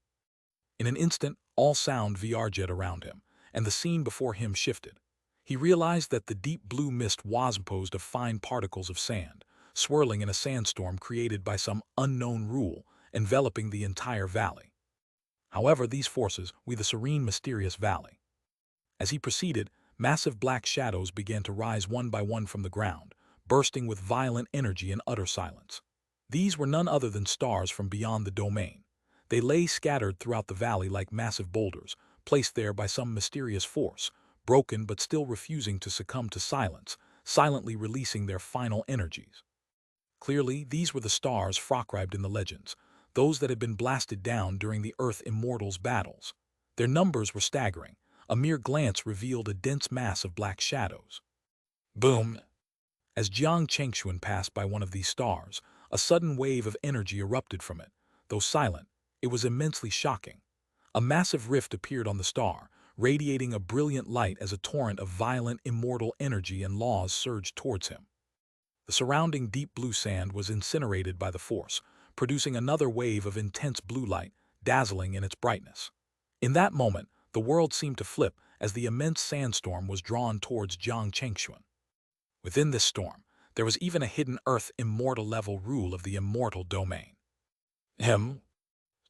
In an instant, all sound viarged around him, and the scene before him shifted. He realized that the deep blue mist was composed of fine particles of sand, swirling in a sandstorm created by some unknown rule, enveloping the entire valley. However, these forces were the serene, mysterious valley. As he proceeded, massive black shadows began to rise one by one from the ground, bursting with violent energy in utter silence. These were none other than stars from beyond the domain. They lay scattered throughout the valley like massive boulders, placed there by some mysterious force, broken but still refusing to succumb to silence, silently releasing their final energies. Clearly, these were the stars proscribed in the legends, those that had been blasted down during the Earth Immortals' battles. Their numbers were staggering. A mere glance revealed a dense mass of black shadows. Boom! As Jiang Chengxuan passed by one of these stars, a sudden wave of energy erupted from it. Though silent, it was immensely shocking. A massive rift appeared on the star, radiating a brilliant light as a torrent of violent immortal energy and laws surged towards him. The surrounding deep blue sand was incinerated by the force, producing another wave of intense blue light, dazzling in its brightness. In that moment, the world seemed to flip as the immense sandstorm was drawn towards Jiang Chengxuan. Within this storm, there was even a hidden earth immortal level rule of the immortal domain.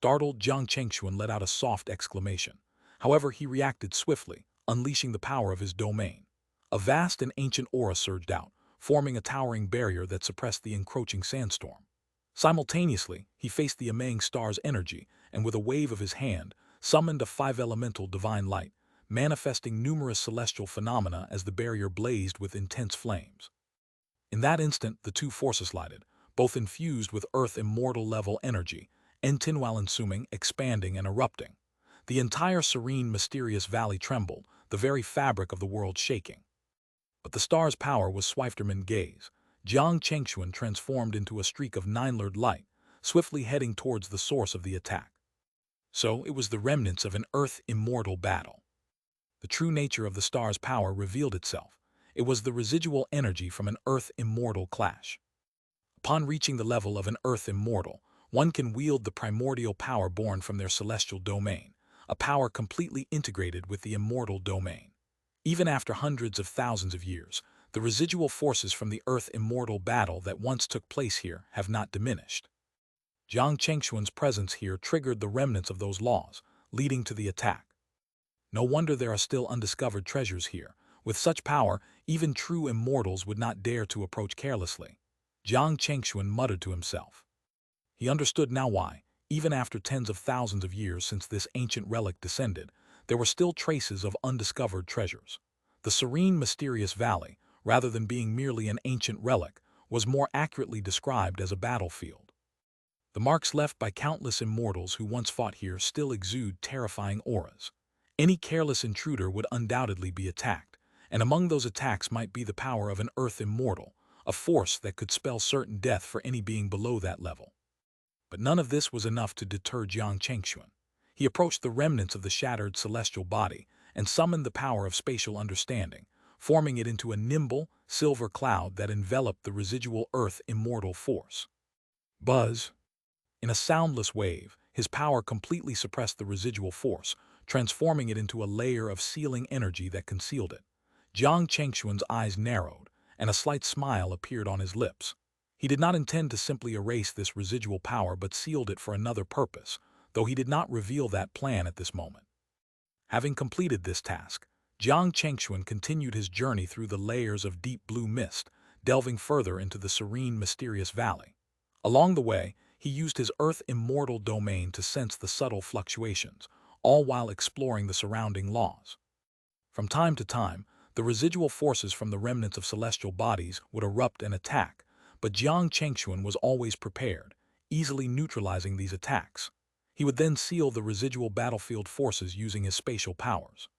Startled, Jiang Chengxuan let out a soft exclamation. However, he reacted swiftly, unleashing the power of his domain. A vast and ancient aura surged out, forming a towering barrier that suppressed the encroaching sandstorm. Simultaneously, he faced the emanating star's energy and with a wave of his hand, summoned a five-elemental divine light, manifesting numerous celestial phenomena as the barrier blazed with intense flames. In that instant, the two forces collided, both infused with earth immortal level energy, while consuming, expanding, and erupting. The entire serene, mysterious valley trembled, the very fabric of the world shaking. But the star's power was swifter than gaze. Jiang Chengxuan transformed into a streak of nine-layered light, swiftly heading towards the source of the attack. So, it was the remnants of an earth immortal battle. The true nature of the star's power revealed itself. It was the residual energy from an earth immortal clash. Upon reaching the level of an earth immortal, one can wield the primordial power born from their celestial domain, a power completely integrated with the immortal domain. Even after hundreds of thousands of years, the residual forces from the Earth-immortal battle that once took place here have not diminished. Jiang Chengxuan's presence here triggered the remnants of those laws, leading to the attack. No wonder there are still undiscovered treasures here. With such power, even true immortals would not dare to approach carelessly. Jiang Chengxuan muttered to himself. He understood now why, even after tens of thousands of years since this ancient relic descended, there were still traces of undiscovered treasures. The serene, mysterious valley, rather than being merely an ancient relic, was more accurately described as a battlefield. The marks left by countless immortals who once fought here still exude terrifying auras. Any careless intruder would undoubtedly be attacked, and among those attacks might be the power of an Earth immortal, a force that could spell certain death for any being below that level. But none of this was enough to deter Jiang Chengxuan. He approached the remnants of the shattered celestial body and summoned the power of spatial understanding, forming it into a nimble, silver cloud that enveloped the residual Earth immortal force. Buzz! In a soundless wave, his power completely suppressed the residual force, transforming it into a layer of sealing energy that concealed it. Jiang Chengxuan's eyes narrowed, and a slight smile appeared on his lips. He did not intend to simply erase this residual power but sealed it for another purpose, though he did not reveal that plan at this moment. Having completed this task, Jiang Chengxuan continued his journey through the layers of deep blue mist, delving further into the serene, mysterious valley. Along the way, he used his Earth-immortal domain to sense the subtle fluctuations, all while exploring the surrounding laws. From time to time, the residual forces from the remnants of celestial bodies would erupt and attack, but Jiang Chengxuan was always prepared, easily neutralizing these attacks. He would then seal the residual battlefield forces using his spatial powers.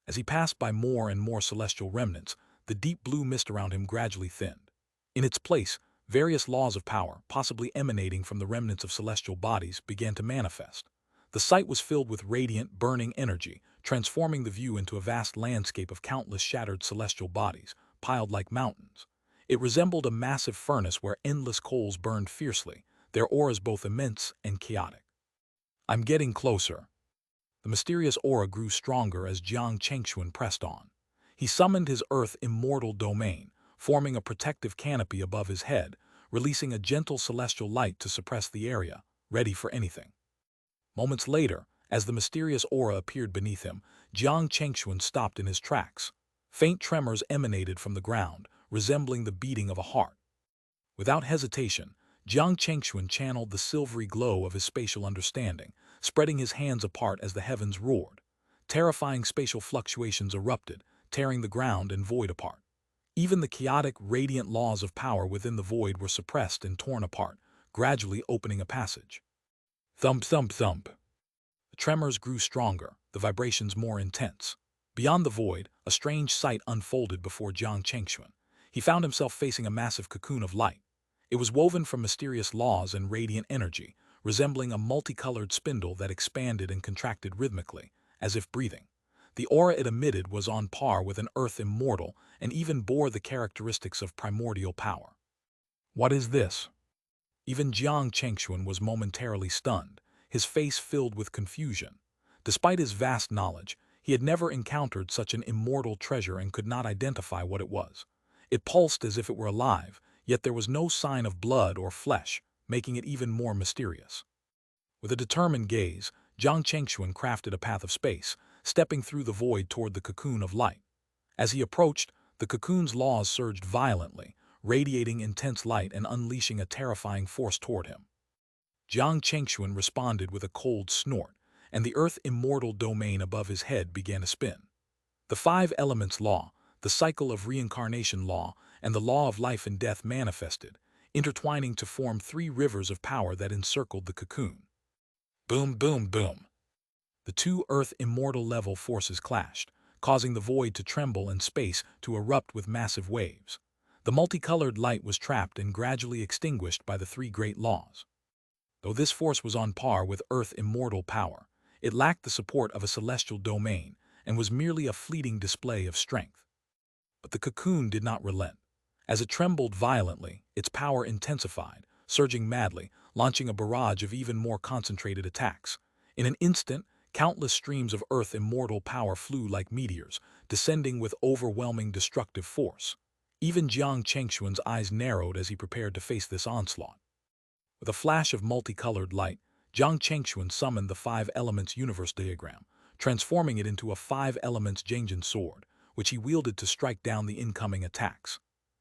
As he passed by more and more celestial remnants, the deep blue mist around him gradually thinned. In its place, various laws of power, possibly emanating from the remnants of celestial bodies, began to manifest. The sight was filled with radiant, burning energy, transforming the view into a vast landscape of countless shattered celestial bodies, piled like mountains. It resembled a massive furnace where endless coals burned fiercely, their auras both immense and chaotic. I'm getting closer. The mysterious aura grew stronger as Jiang Chengxuan pressed on. He summoned his Earth-immortal domain, forming a protective canopy above his head, releasing a gentle celestial light to suppress the area, ready for anything. Moments later, as the mysterious aura appeared beneath him, Jiang Chengxuan stopped in his tracks. Faint tremors emanated from the ground, resembling the beating of a heart. Without hesitation, Jiang Chengxuan channeled the silvery glow of his spatial understanding, spreading his hands apart as the heavens roared. Terrifying spatial fluctuations erupted, tearing the ground and void apart. Even the chaotic, radiant laws of power within the void were suppressed and torn apart, gradually opening a passage. Thump, thump, thump. The tremors grew stronger, the vibrations more intense. Beyond the void, a strange sight unfolded before Jiang Chengxuan. He found himself facing a massive cocoon of light. It was woven from mysterious laws and radiant energy, resembling a multicolored spindle that expanded and contracted rhythmically, as if breathing. The aura it emitted was on par with an Earth immortal and even bore the characteristics of primordial power. What is this? Even Jiang Chengxuan was momentarily stunned, his face filled with confusion. Despite his vast knowledge, he had never encountered such an immortal treasure and could not identify what it was. It pulsed as if it were alive, yet there was no sign of blood or flesh, making it even more mysterious. With a determined gaze, Jiang Chengxuan crafted a path of space, stepping through the void toward the cocoon of light. As he approached, the cocoon's laws surged violently, radiating intense light and unleashing a terrifying force toward him. Jiang Chengxuan responded with a cold snort, and the Earth-immortal domain above his head began to spin. The five elements law, the cycle of reincarnation law, and the law of life and death manifested, intertwining to form three rivers of power that encircled the cocoon. Boom, boom, boom. The two Earth-immortal level forces clashed, causing the void to tremble and space to erupt with massive waves. The multicolored light was trapped and gradually extinguished by the three great laws. Though this force was on par with Earth-immortal power, it lacked the support of a celestial domain and was merely a fleeting display of strength. But the cocoon did not relent. As it trembled violently, its power intensified, surging madly, launching a barrage of even more concentrated attacks. In an instant, Countless streams of Earth immortal power flew like meteors, descending with overwhelming destructive force. Even Jiang Chengxuan's eyes narrowed as he prepared to face this onslaught. With a flash of multicolored light, Jiang Chengxuan summoned the Five Elements universe diagram, transforming it into a Five Elements Jiangjin sword, which he wielded to strike down the incoming attacks.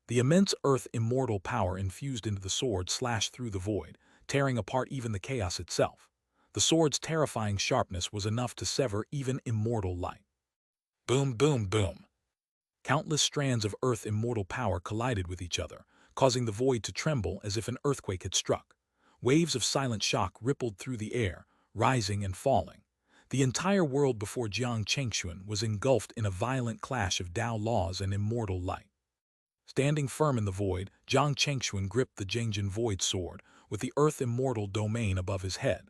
The immense Earth immortal power infused into the sword slashed through the void, tearing apart even the chaos itself. The sword's terrifying sharpness was enough to sever even immortal light. Boom, boom, boom. Countless strands of Earth immortal power collided with each other, causing the void to tremble as if an earthquake had struck. Waves of silent shock rippled through the air, rising and falling. The entire world before Jiang Chengxuan was engulfed in a violent clash of Tao laws and immortal light. Standing firm in the void, Jiang Chengxuan gripped the Jiangjin Void Sword, with the Earth immortal domain above his head.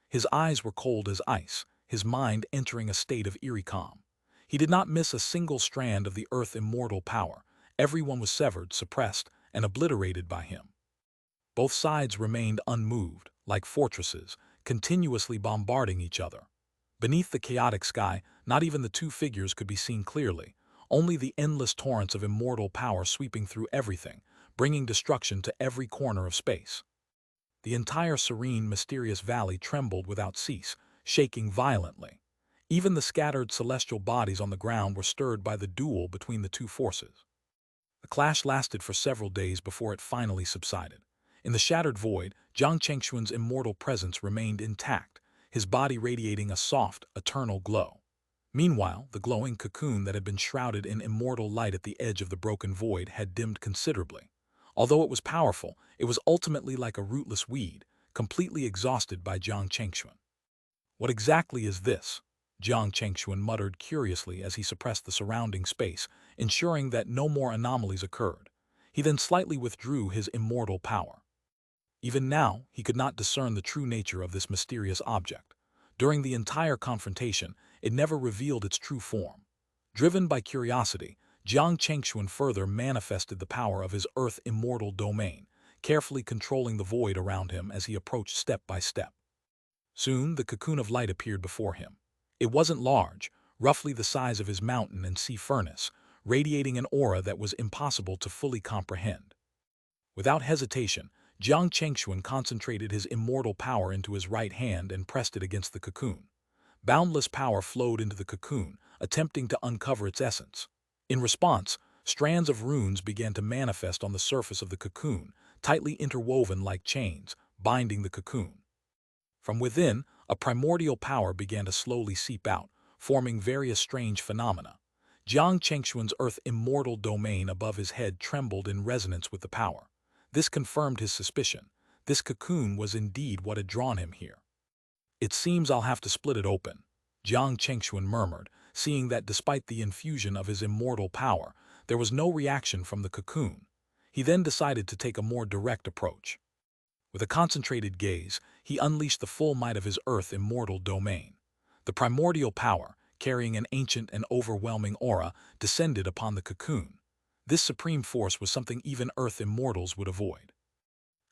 His eyes were cold as ice, his mind entering a state of eerie calm. He did not miss a single strand of the Earth immortal power. Everyone was severed, suppressed, and obliterated by him. Both sides remained unmoved, like fortresses, continuously bombarding each other. Beneath the chaotic sky, not even the two figures could be seen clearly, only the endless torrents of immortal power sweeping through everything, bringing destruction to every corner of space. The entire serene, mysterious valley trembled without cease, shaking violently. Even the scattered celestial bodies on the ground were stirred by the duel between the two forces. The clash lasted for several days before it finally subsided. In the shattered void, Jiang Chengxuan's immortal presence remained intact, his body radiating a soft, eternal glow. Meanwhile, the glowing cocoon that had been shrouded in immortal light at the edge of the broken void had dimmed considerably. Although it was powerful, it was ultimately like a rootless weed, completely exhausted by Jiang Chengxuan. What exactly is this? Jiang Chengxuan muttered curiously as he suppressed the surrounding space, ensuring that no more anomalies occurred. He then slightly withdrew his immortal power. Even now, he could not discern the true nature of this mysterious object. During the entire confrontation, it never revealed its true form. Driven by curiosity, Jiang Chengxuan further manifested the power of his Earth immortal domain, carefully controlling the void around him as he approached step by step. Soon, the cocoon of light appeared before him. It wasn't large, roughly the size of his mountain and sea furnace, radiating an aura that was impossible to fully comprehend. Without hesitation, Jiang Chengxuan concentrated his immortal power into his right hand and pressed it against the cocoon. Boundless power flowed into the cocoon, attempting to uncover its essence. In response, strands of runes began to manifest on the surface of the cocoon, tightly interwoven like chains, binding the cocoon. From within, a primordial power began to slowly seep out, forming various strange phenomena. Jiang Chengxuan's Earth immortal domain above his head trembled in resonance with the power. This confirmed his suspicion. This cocoon was indeed what had drawn him here. It seems I'll have to split it open, Jiang Chengxuan murmured, seeing that despite the infusion of his immortal power, there was no reaction from the cocoon. He then decided to take a more direct approach. With a concentrated gaze, he unleashed the full might of his Earth immortal domain. The primordial power, carrying an ancient and overwhelming aura, descended upon the cocoon. This supreme force was something even Earth immortals would avoid.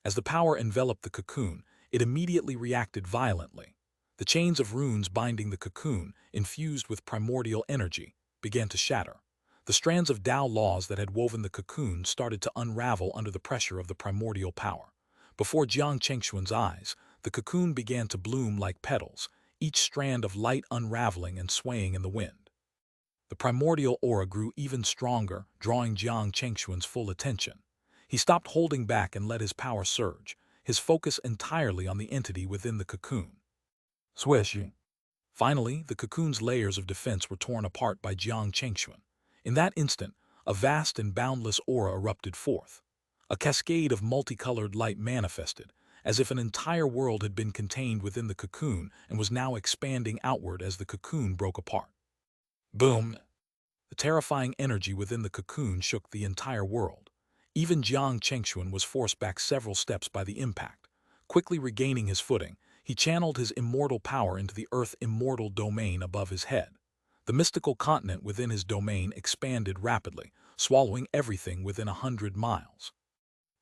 As the power enveloped the cocoon, it immediately reacted violently. The chains of runes binding the cocoon, infused with primordial energy, began to shatter. The strands of Tao laws that had woven the cocoon started to unravel under the pressure of the primordial power. Before Jiang Chengxuan's eyes, the cocoon began to bloom like petals, each strand of light unraveling and swaying in the wind. The primordial aura grew even stronger, drawing Jiang Chengxuan's full attention. He stopped holding back and let his power surge, his focus entirely on the entity within the cocoon. Swish. Finally, the cocoon's layers of defense were torn apart by Jiang Chengxuan. In that instant, a vast and boundless aura erupted forth. A cascade of multicolored light manifested, as if an entire world had been contained within the cocoon and was now expanding outward as the cocoon broke apart. Boom! The terrifying energy within the cocoon shook the entire world. Even Jiang Chengxuan was forced back several steps by the impact. Quickly regaining his footing, he channeled his immortal power into the Earth immortal domain above his head. The mystical continent within his domain expanded rapidly, swallowing everything within 100 miles.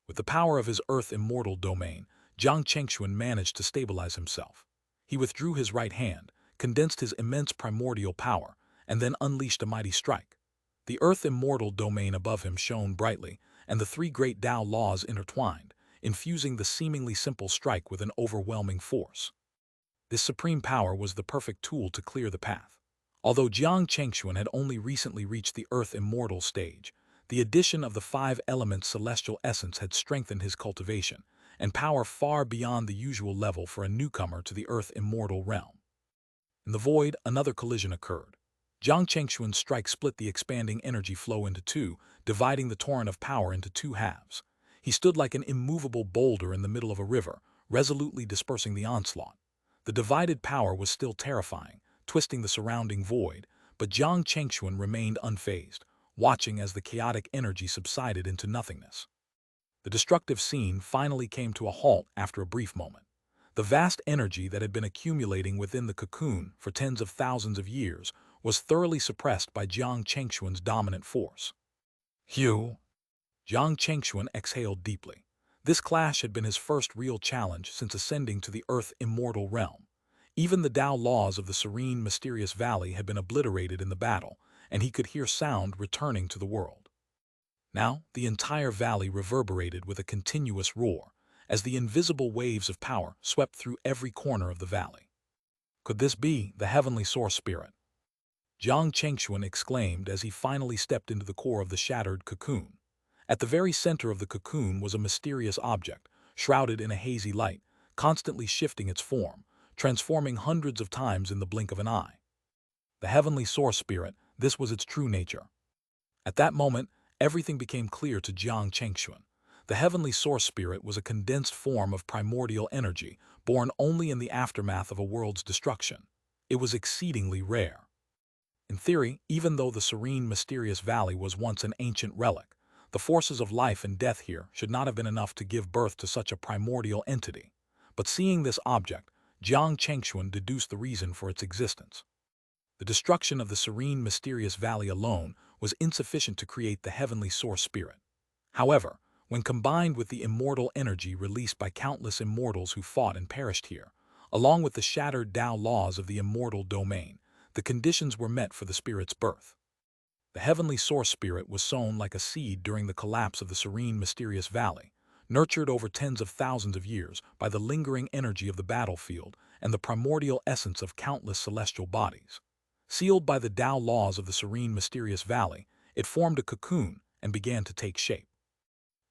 With the power of his Earth immortal domain, Jiang Chengxuan managed to stabilize himself. He withdrew his right hand, condensed his immense primordial power, and then unleashed a mighty strike. The earth immortal domain above him shone brightly, and the three great Tao laws intertwined, infusing the seemingly simple strike with an overwhelming force. This supreme power was the perfect tool to clear the path. Although Jiang Chengxuan had only recently reached the earth immortal stage, the addition of the five elements celestial essence had strengthened his cultivation, and power far beyond the usual level for a newcomer to the earth immortal realm. In the void, another collision occurred. Jiang Chengxuan's strike split the expanding energy flow into two, dividing the torrent of power into two halves. He stood like an immovable boulder in the middle of a river, resolutely dispersing the onslaught. The divided power was still terrifying, twisting the surrounding void, but Jiang Chengxuan remained unfazed, watching as the chaotic energy subsided into nothingness. The destructive scene finally came to a halt after a brief moment. The vast energy that had been accumulating within the cocoon for tens of thousands of years was thoroughly suppressed by Jiang Chengxuan's dominant force. Hugh! Jiang Chengxuan exhaled deeply. This clash had been his first real challenge since ascending to the earth immortal realm. Even the Tao laws of the serene, mysterious valley had been obliterated in the battle, and he could hear sound returning to the world. Now, the entire valley reverberated with a continuous roar, as the invisible waves of power swept through every corner of the valley. Could this be the heavenly source spirit? Jiang Chengxuan exclaimed as he finally stepped into the core of the shattered cocoon. At the very center of the cocoon was a mysterious object, shrouded in a hazy light, constantly shifting its form, transforming hundreds of times in the blink of an eye. The heavenly source spirit, this was its true nature. At that moment, everything became clear to Jiang Chengxuan. The heavenly source spirit was a condensed form of primordial energy, born only in the aftermath of a world's destruction. It was exceedingly rare. In theory, even though the serene, mysterious valley was once an ancient relic, the forces of life and death here should not have been enough to give birth to such a primordial entity. But seeing this object, Jiang Chengxuan deduced the reason for its existence. The destruction of the serene, mysterious valley alone was insufficient to create the heavenly source spirit. However, when combined with the immortal energy released by countless immortals who fought and perished here, along with the shattered Tao laws of the immortal domain, the conditions were met for the spirit's birth. The heavenly source spirit was sown like a seed during the collapse of the serene, mysterious valley, nurtured over tens of thousands of years by the lingering energy of the battlefield and the primordial essence of countless celestial bodies. Sealed by the Tao laws of the serene, mysterious valley, it formed a cocoon and began to take shape.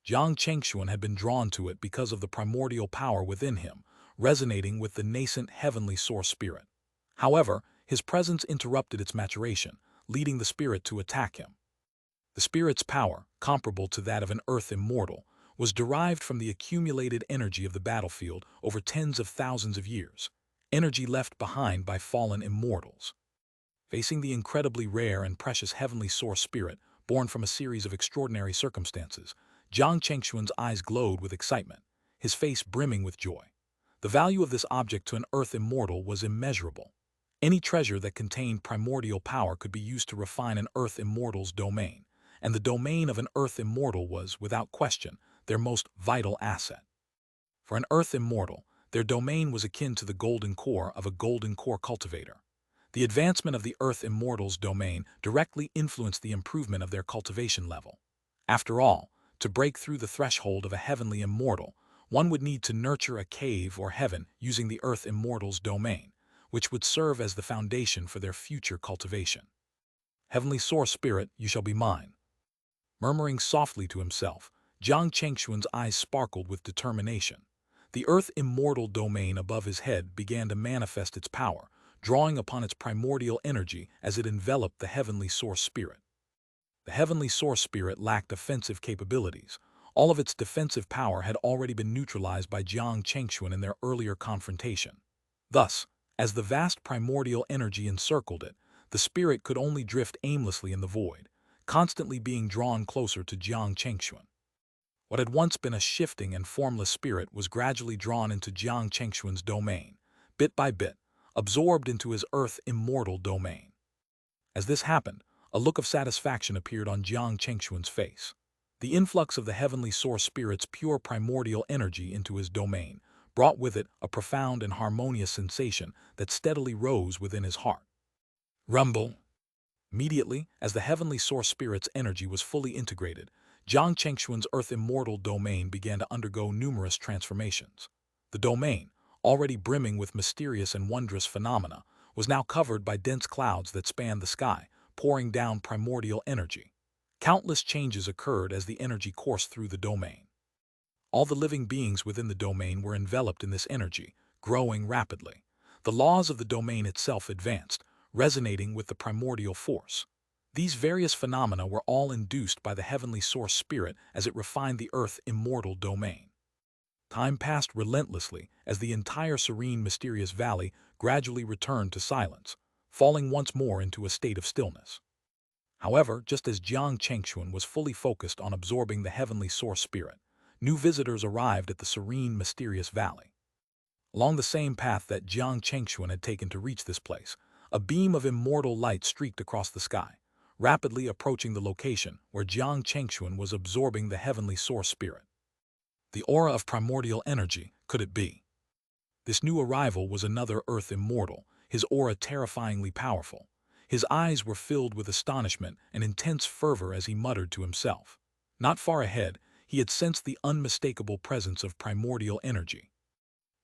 Jiang Chengxuan had been drawn to it because of the primordial power within him, resonating with the nascent heavenly source spirit. However, his presence interrupted its maturation, leading the spirit to attack him. The spirit's power, comparable to that of an earth immortal, was derived from the accumulated energy of the battlefield over tens of thousands of years, energy left behind by fallen immortals. Facing the incredibly rare and precious heavenly source spirit, born from a series of extraordinary circumstances, Jiang Chengxuan's eyes glowed with excitement, his face brimming with joy. The value of this object to an earth immortal was immeasurable. Any treasure that contained primordial power could be used to refine an earth immortal's domain, and the domain of an earth immortal was, without question, their most vital asset. For an earth immortal, their domain was akin to the golden core of a golden core cultivator. The advancement of the earth immortal's domain directly influenced the improvement of their cultivation level. After all, to break through the threshold of a heavenly immortal, one would need to nurture a cave or heaven using the earth immortal's domain, which would serve as the foundation for their future cultivation. Heavenly source spirit, you shall be mine. Murmuring softly to himself, Jiang Chengxuan's eyes sparkled with determination. The earth immortal domain above his head began to manifest its power, drawing upon its primordial energy as it enveloped the heavenly source spirit. The heavenly source spirit lacked offensive capabilities. All of its defensive power had already been neutralized by Jiang Chengxuan in their earlier confrontation. Thus, as the vast primordial energy encircled it, the spirit could only drift aimlessly in the void, constantly being drawn closer to Jiang Chengxuan. What had once been a shifting and formless spirit was gradually drawn into Jiang Chengxuan's domain, bit by bit, absorbed into his earth immortal domain. As this happened, a look of satisfaction appeared on Jiang Chengxuan's face. The influx of the heavenly source spirit's pure primordial energy into his domain brought with it a profound and harmonious sensation that steadily rose within his heart. Rumble. Immediately, as the heavenly source spirit's energy was fully integrated, Jiang Chengxuan's earth immortal domain began to undergo numerous transformations. The domain, already brimming with mysterious and wondrous phenomena, was now covered by dense clouds that spanned the sky, pouring down primordial energy. Countless changes occurred as the energy coursed through the domain. All the living beings within the domain were enveloped in this energy, growing rapidly. The laws of the domain itself advanced, resonating with the primordial force. These various phenomena were all induced by the heavenly source spirit as it refined the earth immortal domain. Time passed relentlessly as the entire serene, mysterious valley gradually returned to silence, falling once more into a state of stillness. However, just as Jiang Chengxuan was fully focused on absorbing the heavenly source spirit, new visitors arrived at the serene, mysterious valley. Along the same path that Jiang Chengxuan had taken to reach this place, a beam of immortal light streaked across the sky, rapidly approaching the location where Jiang Chengxuan was absorbing the heavenly source spirit. The aura of primordial energy, could it be? This new arrival was another earth immortal, his aura terrifyingly powerful. His eyes were filled with astonishment and intense fervor as he muttered to himself. Not far ahead, he had sensed the unmistakable presence of primordial energy.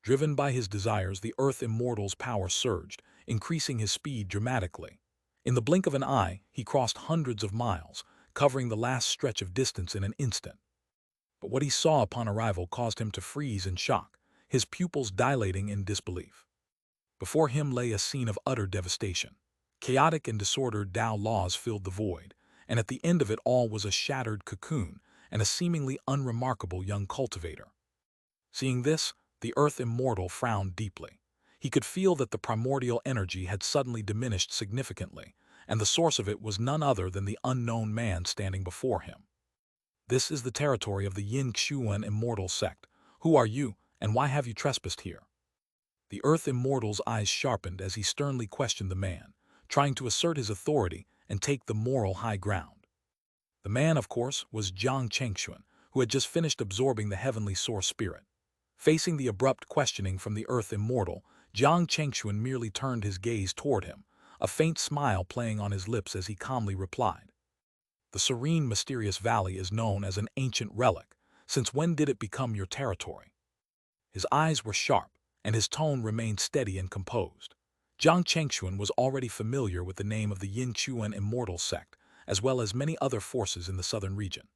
Driven by his desires, the earth immortal's power surged, increasing his speed dramatically. In the blink of an eye, he crossed hundreds of miles, covering the last stretch of distance in an instant. But what he saw upon arrival caused him to freeze in shock, his pupils dilating in disbelief. Before him lay a scene of utter devastation. Chaotic and disordered Tao laws filled the void, and at the end of it all was a shattered cocoon and a seemingly unremarkable young cultivator. Seeing this, the earth immortal frowned deeply. He could feel that the primordial energy had suddenly diminished significantly, and the source of it was none other than the unknown man standing before him. This is the territory of the Yin Xuan immortal sect. Who are you, and why have you trespassed here? The earth immortal's eyes sharpened as he sternly questioned the man, trying to assert his authority and take the moral high ground. The man, of course, was Jiang Chengxuan, who had just finished absorbing the heavenly source spirit. Facing the abrupt questioning from the earth immortal, Jiang Chengxuan merely turned his gaze toward him, a faint smile playing on his lips as he calmly replied. The serene, mysterious valley is known as an ancient relic. Since when did it become your territory? His eyes were sharp, and his tone remained steady and composed. Jiang Chengxuan was already familiar with the name of the Yin Xuan immortal sect, as well as many other forces in the southern region.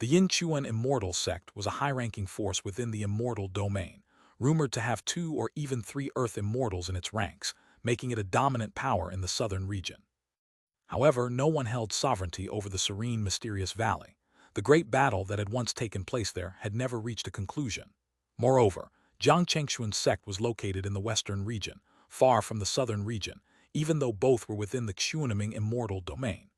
The Yin Xuan immortal sect was a high-ranking force within the immortal domain, rumored to have 2 or even 3 earth immortals in its ranks, making it a dominant power in the southern region. However, no one held sovereignty over the serene, mysterious valley. The great battle that had once taken place there had never reached a conclusion. Moreover, Jiang Chengxuan's sect was located in the western region, far from the southern region, even though both were within the Xuanming immortal domain.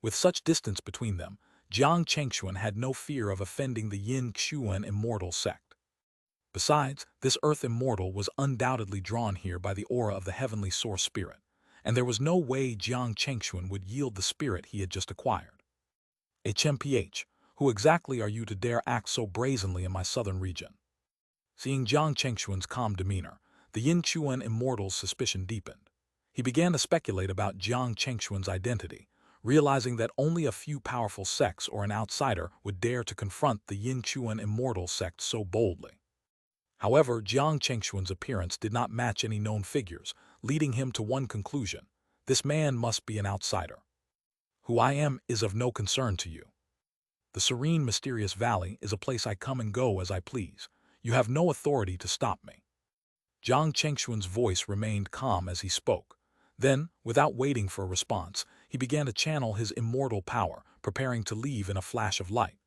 With such distance between them, Jiang Chengxuan had no fear of offending the Yin Xuan immortal sect. Besides, this earth immortal was undoubtedly drawn here by the aura of the heavenly source spirit, and there was no way Jiang Chengxuan would yield the spirit he had just acquired. HMPH, who exactly are you to dare act so brazenly in my southern region? Seeing Jiang Chengxuan's calm demeanor, the Yin Xuan immortal's suspicion deepened. He began to speculate about Jiang Chengxuan's identity, realizing that only a few powerful sects or an outsider would dare to confront the Yin Xuan immortal sect so boldly. However, Jiang Chengxuan's appearance did not match any known figures, leading him to one conclusion: this man must be an outsider. Who I am is of no concern to you. The serene, mysterious valley is a place I come and go as I please. You have no authority to stop me. Jiang Chengxuan's voice remained calm as he spoke. Then, without waiting for a response, he began to channel his immortal power, preparing to leave in a flash of light.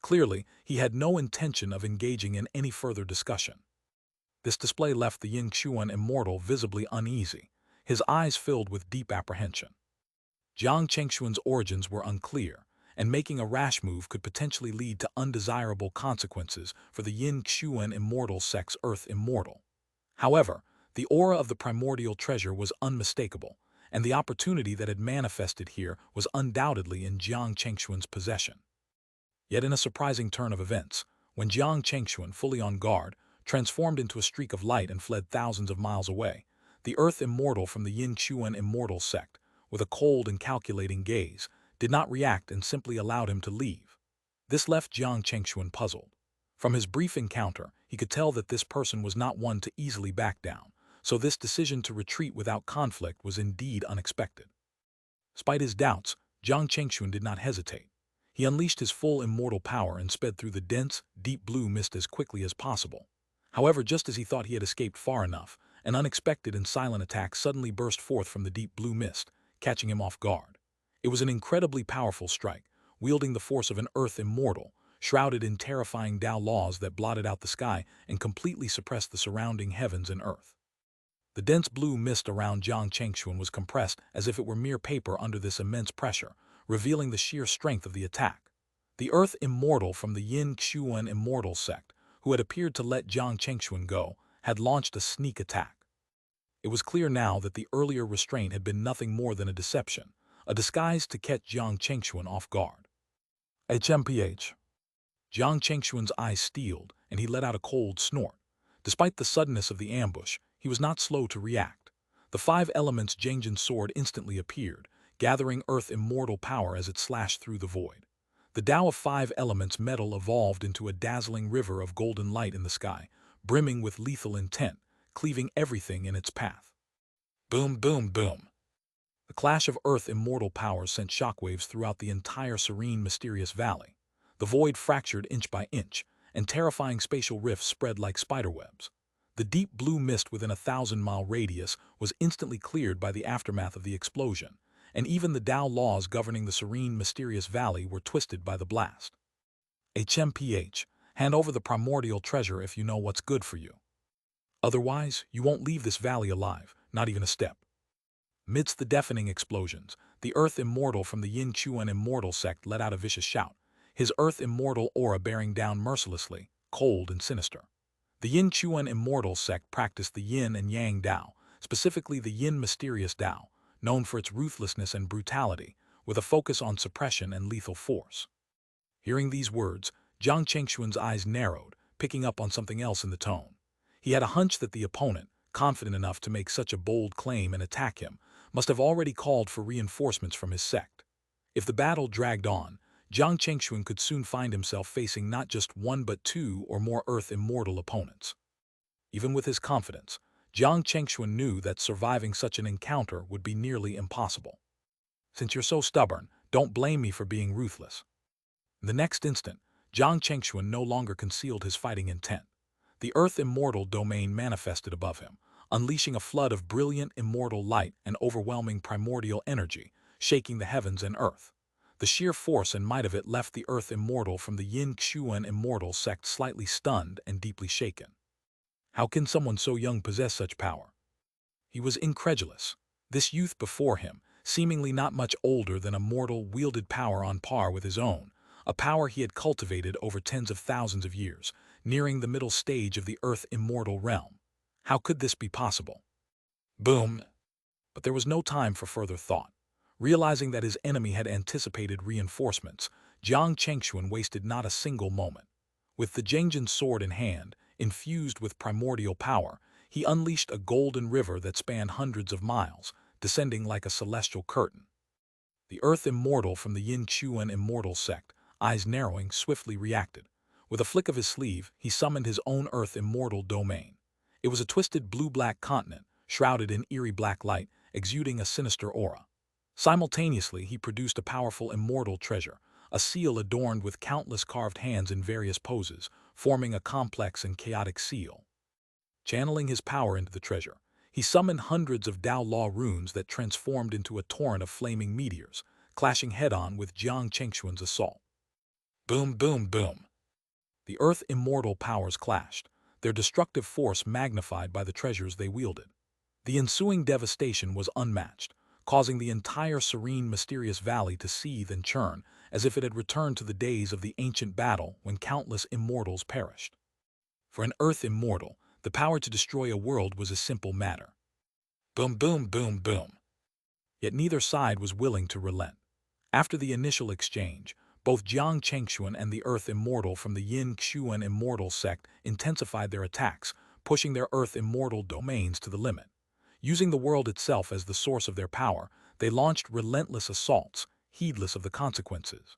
Clearly, he had no intention of engaging in any further discussion. This display left the Yin Xuan immortal visibly uneasy, his eyes filled with deep apprehension. Jiang Chengxuan's origins were unclear, and making a rash move could potentially lead to undesirable consequences for the Yin Xuan immortal sect's earth immortal. However, the aura of the primordial treasure was unmistakable, and the opportunity that had manifested here was undoubtedly in Jiang Chengxuan's possession. Yet in a surprising turn of events, when Jiang Chengxuan, fully on guard, transformed into a streak of light and fled thousands of miles away. The Earth Immortal from the Xianxia Immortal sect, with a cold and calculating gaze, did not react and simply allowed him to leave. This left Jiang Chengxuan puzzled. From his brief encounter, he could tell that this person was not one to easily back down, so this decision to retreat without conflict was indeed unexpected. Despite his doubts, Jiang Chengxuan did not hesitate. He unleashed his full immortal power and sped through the dense, deep blue mist as quickly as possible. However, just as he thought he had escaped far enough, an unexpected and silent attack suddenly burst forth from the deep blue mist, catching him off guard. It was an incredibly powerful strike, wielding the force of an Earth Immortal, shrouded in terrifying Tao laws that blotted out the sky and completely suppressed the surrounding heavens and earth. The dense blue mist around Jiang Chengxuan was compressed as if it were mere paper under this immense pressure, revealing the sheer strength of the attack. The Earth Immortal from the Xianxia Immortal sect, who had appeared to let Jiang Chengxuan go, had launched a sneak attack. It was clear now that the earlier restraint had been nothing more than a deception, a disguise to catch Jiang Chengxuan off guard. HMPH. Jiang Chengxuan's eyes steeled, and he let out a cold snort. Despite the suddenness of the ambush, he was not slow to react. The five elements Jiangjin's sword instantly appeared, gathering Earth Immortal power as it slashed through the void. The Tao of five elements metal evolved into a dazzling river of golden light in the sky, brimming with lethal intent, cleaving everything in its path. Boom, boom, boom. The clash of Earth Immortal powers sent shockwaves throughout the entire serene, mysterious valley. The void fractured inch by inch, and terrifying spatial rifts spread like spiderwebs. The deep blue mist within a 1,000-mile radius was instantly cleared by the aftermath of the explosion, and even the Tao laws governing the serene, mysterious valley were twisted by the blast. HMPH, hand over the primordial treasure if you know what's good for you. Otherwise, you won't leave this valley alive, not even a step. Midst the deafening explosions, the Earth Immortal from the Xianxia Immortal sect let out a vicious shout, his Earth Immortal aura bearing down mercilessly, cold and sinister. The Xianxia Immortal sect practiced the Yin and Yang Tao, specifically the Yin mysterious Tao, known for its ruthlessness and brutality, with a focus on suppression and lethal force. Hearing these words, Jiang Chengxuan's eyes narrowed, picking up on something else in the tone. He had a hunch that the opponent, confident enough to make such a bold claim and attack him, must have already called for reinforcements from his sect. If the battle dragged on, Jiang Chengxuan could soon find himself facing not just one but two or more Earth Immortal opponents. Even with his confidence, Jiang Chengxuan knew that surviving such an encounter would be nearly impossible. Since you're so stubborn, don't blame me for being ruthless. In the next instant, Jiang Chengxuan no longer concealed his fighting intent. The Earth Immortal domain manifested above him, unleashing a flood of brilliant immortal light and overwhelming primordial energy, shaking the heavens and earth. The sheer force and might of it left the Earth Immortal from the Xianxia Immortal sect slightly stunned and deeply shaken. How can someone so young possess such power? He was incredulous. This youth before him, seemingly not much older than a mortal, wielded power on par with his own, a power he had cultivated over tens of thousands of years, nearing the middle stage of the Earth Immortal realm. How could this be possible? Boom! But there was no time for further thought. Realizing that his enemy had anticipated reinforcements, Jiang Chengxuan wasted not a single moment. With the Jiangjin sword in hand, infused with primordial power, he unleashed a golden river that spanned hundreds of miles, descending like a celestial curtain. The Earth Immortal from the Xianxia Immortal sect, eyes narrowing, swiftly reacted. With a flick of his sleeve, he summoned his own Earth Immortal domain. It was a twisted blue-black continent, shrouded in eerie black light, exuding a sinister aura. Simultaneously, he produced a powerful immortal treasure, a seal adorned with countless carved hands in various poses, forming a complex and chaotic seal. Channeling his power into the treasure, he summoned hundreds of Tao Law runes that transformed into a torrent of flaming meteors, clashing head-on with Jiang Chengxuan's assault. Boom, boom, boom. The Earth Immortal powers clashed, their destructive force magnified by the treasures they wielded. The ensuing devastation was unmatched, causing the entire serene, mysterious valley to seethe and churn as if it had returned to the days of the ancient battle when countless immortals perished. For an Earth Immortal, the power to destroy a world was a simple matter. Boom, boom, boom, boom. Yet neither side was willing to relent. After the initial exchange, Both Jiang Chengxuan and the Earth Immortal from the Yin Xuan Immortal sect intensified their attacks, pushing their Earth Immortal domains to the limit. Using the world itself as the source of their power, they launched relentless assaults, heedless of the consequences.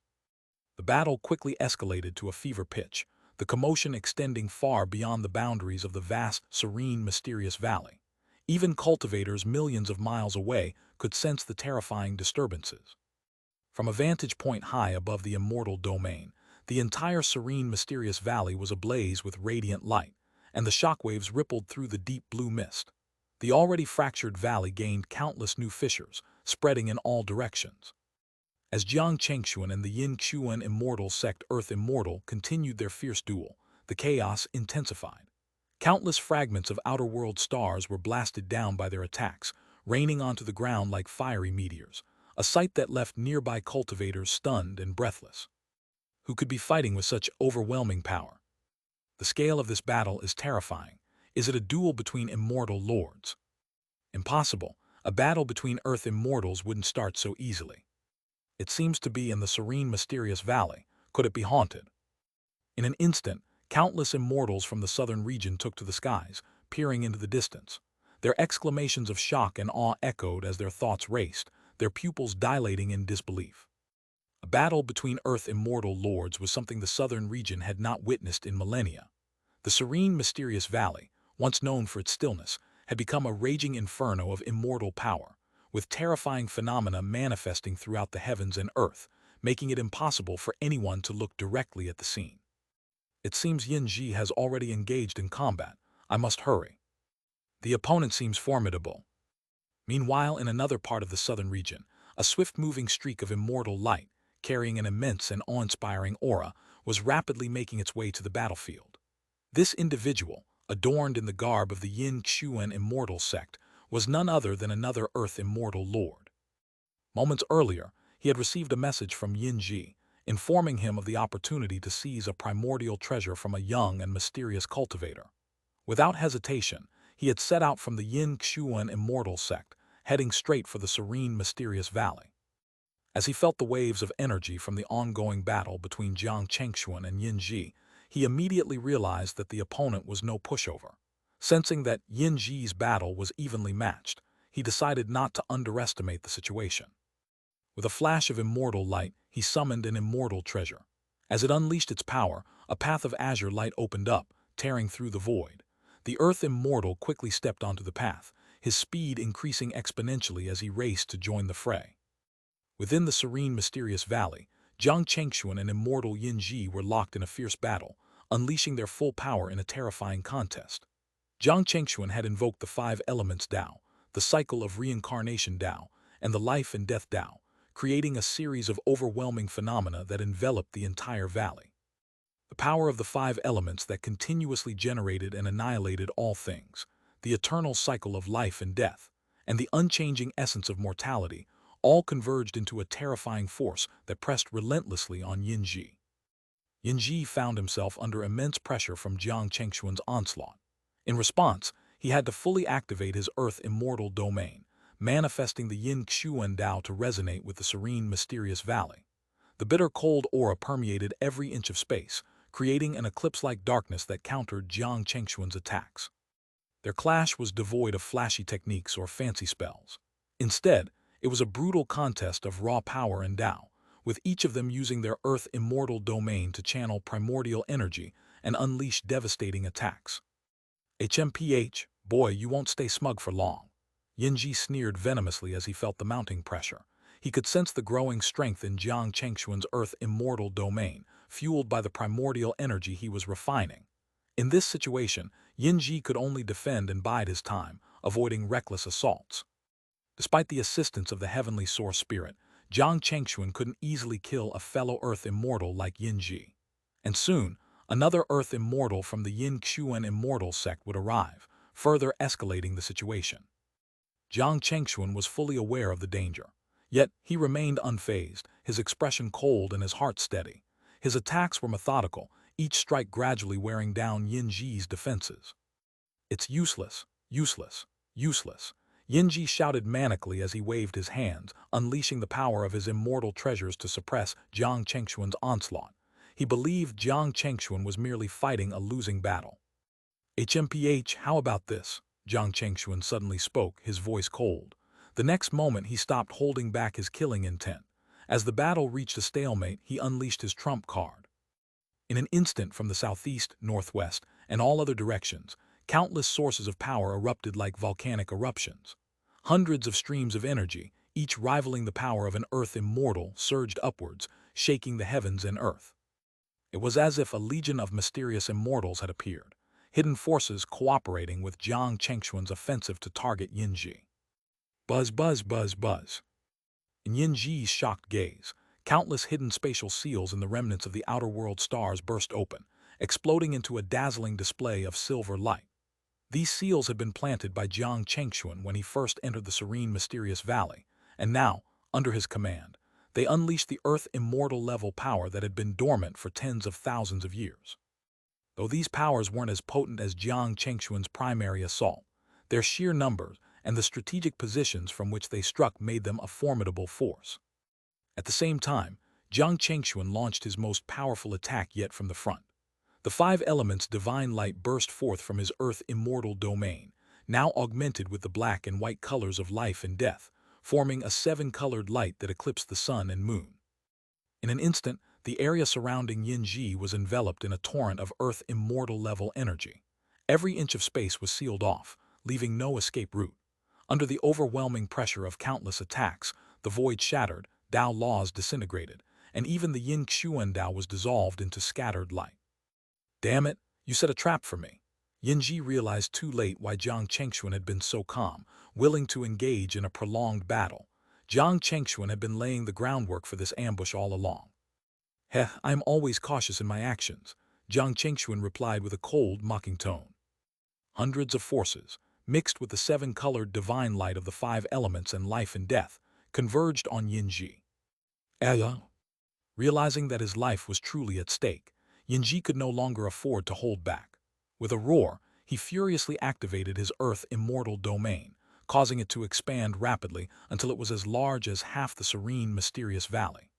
The battle quickly escalated to a fever pitch, the commotion extending far beyond the boundaries of the vast, serene, mysterious valley. Even cultivators millions of miles away could sense the terrifying disturbances. From a vantage point high above the immortal domain, the entire serene, mysterious valley was ablaze with radiant light, and the shockwaves rippled through the deep blue mist. The already fractured valley gained countless new fissures, spreading in all directions. As Jiang Chengxuan and the Yin Xuan Immortal sect Earth Immortal continued their fierce duel, the chaos intensified. Countless fragments of outer-world stars were blasted down by their attacks, raining onto the ground like fiery meteors, a sight that left nearby cultivators stunned and breathless. Who could be fighting with such overwhelming power? The scale of this battle is terrifying. Is it a duel between immortal lords? Impossible. A battle between Earth Immortals wouldn't start so easily. It seems to be in the serene, mysterious valley. Could it be haunted? In an instant, countless immortals from the southern region took to the skies, peering into the distance. Their exclamations of shock and awe echoed as their thoughts raced, their pupils dilating in disbelief. A battle between Earth Immortal lords was something the southern region had not witnessed in millennia. The serene, mysterious valley, once known for its stillness, had become a raging inferno of immortal power, with terrifying phenomena manifesting throughout the heavens and earth, making it impossible for anyone to look directly at the scene. It seems Yin Ji has already engaged in combat. I must hurry. The opponent seems formidable. Meanwhile, in another part of the southern region, a swift-moving streak of immortal light, carrying an immense and awe-inspiring aura, was rapidly making its way to the battlefield. This individual, adorned in the garb of the Yin Xuan Immortal sect, was none other than another Earth Immortal Lord. Moments earlier, he had received a message from Yin Ji, informing him of the opportunity to seize a primordial treasure from a young and mysterious cultivator. Without hesitation, he had set out from the Yin Xuan Immortal sect, heading straight for the serene, mysterious valley. As he felt the waves of energy from the ongoing battle between Jiang Chengxuan and Yin Ji, he immediately realized that the opponent was no pushover. Sensing that Yin Ji's battle was evenly matched, he decided not to underestimate the situation. With a flash of immortal light, he summoned an immortal treasure. As it unleashed its power, a path of azure light opened up, tearing through the void. The Earth Immortal quickly stepped onto the path, his speed increasing exponentially as he raced to join the fray. Within the serene, mysterious valley, Jiang Chengxuan and immortal Yin Ji were locked in a fierce battle, unleashing their full power in a terrifying contest. Jiang Chengxuan had invoked the five elements Tao, the cycle of reincarnation Tao, and the life and death Tao, creating a series of overwhelming phenomena that enveloped the entire valley. The power of the five elements that continuously generated and annihilated all things, the eternal cycle of life and death, and the unchanging essence of mortality, all converged into a terrifying force that pressed relentlessly on Yin Ji. Yin Ji found himself under immense pressure from Jiang Chengxuan's onslaught. In response, he had to fully activate his Earth Immortal domain, manifesting the Yin Xuan Dao to resonate with the serene, mysterious valley. The bitter cold aura permeated every inch of space, creating an eclipse-like darkness that countered Jiang Chengxuan's attacks. Their clash was devoid of flashy techniques or fancy spells. Instead, it was a brutal contest of raw power and Tao, with each of them using their Earth Immortal domain to channel primordial energy and unleash devastating attacks. HMPH, boy, you won't stay smug for long. Yin Ji sneered venomously as he felt the mounting pressure. He could sense the growing strength in Jiang Chengxuan's Earth Immortal domain, fueled by the primordial energy he was refining. In this situation, Yin Ji could only defend and bide his time, avoiding reckless assaults. Despite the assistance of the heavenly source spirit, Jiang Chengxuan couldn't easily kill a fellow Earth Immortal like Yin Ji. And soon, another Earth Immortal from the Yin Xuan Immortal sect would arrive, further escalating the situation. Jiang Chengxuan was fully aware of the danger. Yet, he remained unfazed, his expression cold and his heart steady. His attacks were methodical, each strike gradually wearing down Yin Ji's defenses. It's useless, useless, useless. Yinji shouted manically as he waved his hands, unleashing the power of his immortal treasures to suppress Jiang Chengxuan's onslaught. He believed Jiang Chengxuan was merely fighting a losing battle. "HMPH, how about this?" Jiang Chengxuan suddenly spoke, his voice cold. The next moment he stopped holding back his killing intent. As the battle reached a stalemate, he unleashed his trump card. In an instant, from the southeast, northwest, and all other directions, countless sources of power erupted like volcanic eruptions. Hundreds of streams of energy, each rivaling the power of an earth immortal, surged upwards, shaking the heavens and earth. It was as if a legion of mysterious immortals had appeared, hidden forces cooperating with Jiang Chengxuan's offensive to target Yinji. Buzz, buzz, buzz, buzz. In Yinji's shocked gaze, countless hidden spatial seals in the remnants of the outer world stars burst open, exploding into a dazzling display of silver light. These seals had been planted by Jiang Chengxuan when he first entered the serene, mysterious valley, and now, under his command, they unleashed the earth immortal level power that had been dormant for tens of thousands of years. Though these powers weren't as potent as Jiang Chengxuan's primary assault, their sheer numbers and the strategic positions from which they struck made them a formidable force. At the same time, Jiang Chengxuan launched his most powerful attack yet from the front. The five elements' divine light burst forth from his earth immortal domain, now augmented with the black and white colors of life and death, forming a seven-colored light that eclipsed the sun and moon. In an instant, the area surrounding Yinji was enveloped in a torrent of earth immortal-level energy. Every inch of space was sealed off, leaving no escape route. Under the overwhelming pressure of countless attacks, the void shattered, Dao laws disintegrated, and even the Yin Xuan Dao was dissolved into scattered light. "Damn it, you set a trap for me." Yinji realized too late why Jiang Chengxuan had been so calm, willing to engage in a prolonged battle. Jiang Chengxuan had been laying the groundwork for this ambush all along. "Heh, I'm always cautious in my actions," Jiang Chengxuan replied with a cold, mocking tone. Hundreds of forces, mixed with the seven-colored divine light of the five elements and life and death, converged on Yinji. Realizing that his life was truly at stake, Yinji could no longer afford to hold back. With a roar, he furiously activated his earth immortal domain, causing it to expand rapidly until it was as large as half the serene, mysterious valley.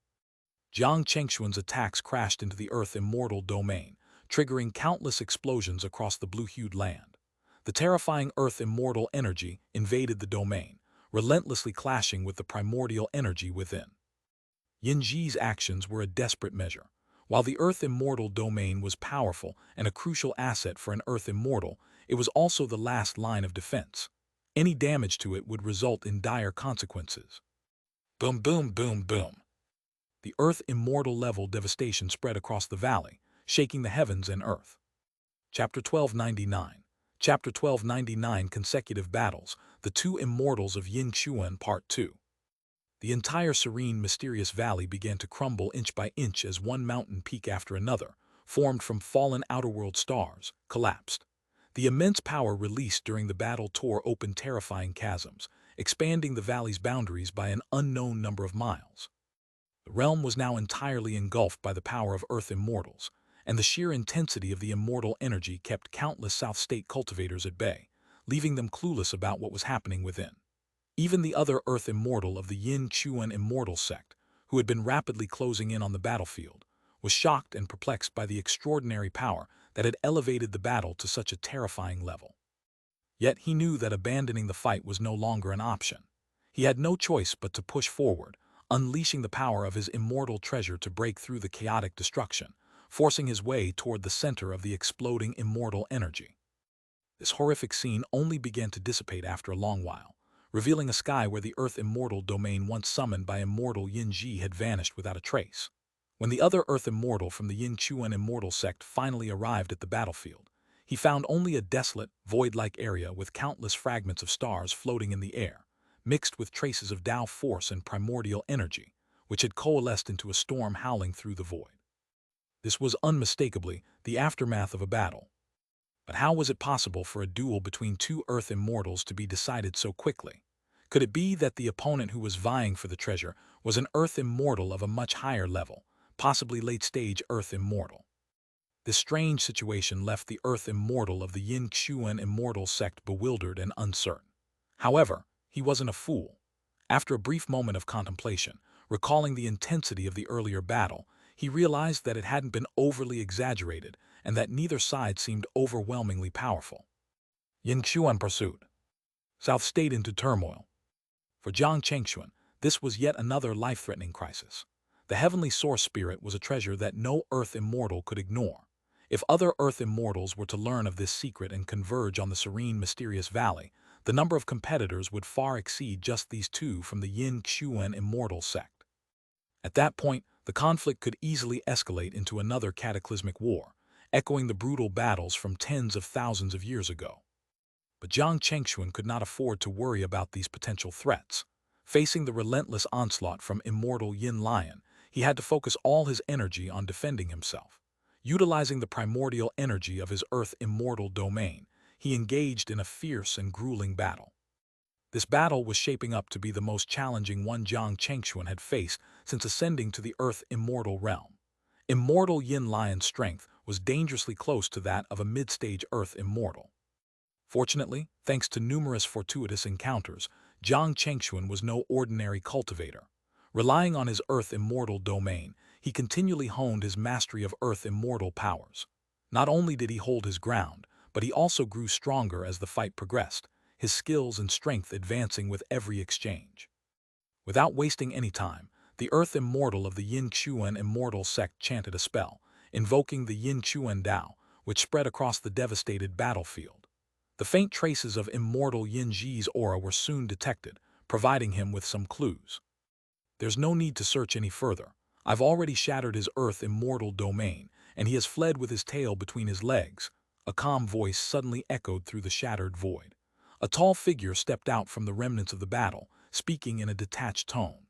Jiang Chengxuan's attacks crashed into the earth immortal domain, triggering countless explosions across the blue-hued land. The terrifying earth immortal energy invaded the domain, relentlessly clashing with the primordial energy within. Yinji's actions were a desperate measure. While the Earth Immortal domain was powerful and a crucial asset for an Earth Immortal, it was also the last line of defense. Any damage to it would result in dire consequences. Boom, boom, boom, boom. The Earth Immortal level devastation spread across the valley, shaking the heavens and earth. Chapter 1299. Chapter 1299 Consecutive Battles, The Two Immortals of Yin Xuan Part 2. The entire serene, mysterious valley began to crumble inch by inch as one mountain peak after another, formed from fallen outerworld stars, collapsed. The immense power released during the battle tore open terrifying chasms, expanding the valley's boundaries by an unknown number of miles. The realm was now entirely engulfed by the power of Earth Immortals, and the sheer intensity of the immortal energy kept countless South State cultivators at bay, leaving them clueless about what was happening within. Even the other Earth Immortal of the Yin Xuan Immortal sect, who had been rapidly closing in on the battlefield, was shocked and perplexed by the extraordinary power that had elevated the battle to such a terrifying level. Yet he knew that abandoning the fight was no longer an option. He had no choice but to push forward, unleashing the power of his immortal treasure to break through the chaotic destruction, forcing his way toward the center of the exploding immortal energy. This horrific scene only began to dissipate after a long while, revealing a sky where the Earth Immortal domain once summoned by immortal Yinji had vanished without a trace. When the other Earth Immortal from the Yin Xuan Immortal sect finally arrived at the battlefield, he found only a desolate, void-like area with countless fragments of stars floating in the air, mixed with traces of Dao force and primordial energy, which had coalesced into a storm howling through the void. This was unmistakably the aftermath of a battle. But how was it possible for a duel between two Earth Immortals to be decided so quickly? Could it be that the opponent who was vying for the treasure was an Earth Immortal of a much higher level, possibly late-stage Earth Immortal? This strange situation left the Earth Immortal of the Yin Xuan Immortal sect bewildered and uncertain. However, He wasn't a fool. After a brief moment of contemplation, recalling the intensity of the earlier battle, he realized that it hadn't been overly exaggerated and that neither side seemed overwhelmingly powerful. Xianxia pursued. South stayed into turmoil. For Jiang Chengxuan, this was yet another life-threatening crisis. The heavenly source spirit was a treasure that no Earth immortal could ignore. If other Earth immortals were to learn of this secret and converge on the serene, mysterious valley, the number of competitors would far exceed just these two from the Yin Xuan immortal sect. At that point, the conflict could easily escalate into another cataclysmic war, echoing the brutal battles from tens of thousands of years ago. But Jiang Chengxuan could not afford to worry about these potential threats. Facing the relentless onslaught from immortal Yin Lion, he had to focus all his energy on defending himself. Utilizing the primordial energy of his Earth immortal domain, he engaged in a fierce and grueling battle. This battle was shaping up to be the most challenging one Jiang Chengxuan had faced since ascending to the Earth immortal realm. Immortal Yin Lion's strength was dangerously close to that of a mid-stage Earth immortal. Fortunately, thanks to numerous fortuitous encounters, Jiang Chengxuan was no ordinary cultivator. Relying on his Earth immortal domain, he continually honed his mastery of Earth immortal powers. Not only did he hold his ground, but he also grew stronger as the fight progressed, his skills and strength advancing with every exchange. Without wasting any time, the Earth immortal of the Yin Xuan immortal sect chanted a spell, invoking the Yin Xuan Dao, which spread across the devastated battlefield. The faint traces of immortal Yin Ji's aura were soon detected, providing him with some clues. There's no need to search any further. I've already shattered his Earth immortal domain, and he has fled with his tail between his legs. A calm voice suddenly echoed through the shattered void. A tall figure stepped out from the remnants of the battle, speaking in a detached tone.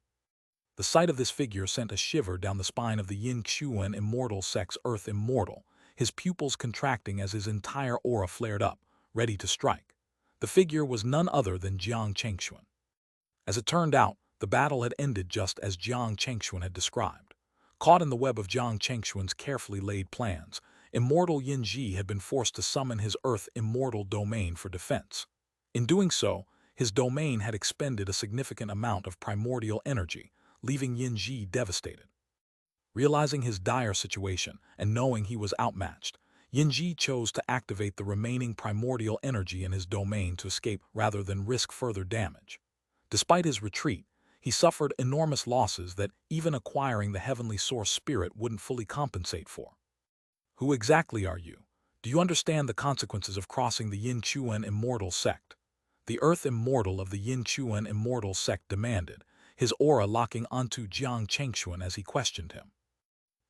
The sight of this figure sent a shiver down the spine of the Yin Xuan immortal sect's Earth immortal, his pupils contracting as his entire aura flared up, ready to strike. The figure was none other than Jiang Chengxuan. As it turned out, the battle had ended just as Jiang Chengxuan had described. Caught in the web of Jiang Chengxuan's carefully laid plans, immortal Yin Ji had been forced to summon his Earth immortal domain for defense. In doing so, his domain had expended a significant amount of primordial energy, leaving Yin Ji devastated. Realizing his dire situation and knowing he was outmatched, Yin Ji chose to activate the remaining primordial energy in his domain to escape rather than risk further damage. Despite his retreat, he suffered enormous losses that even acquiring the heavenly source spirit wouldn't fully compensate for. Who exactly are you? Do you understand the consequences of crossing the Yin Xuan immortal sect? The Earth immortal of the Yin Xuan immortal sect demanded, his aura locking onto Jiang Chengxuan as he questioned him.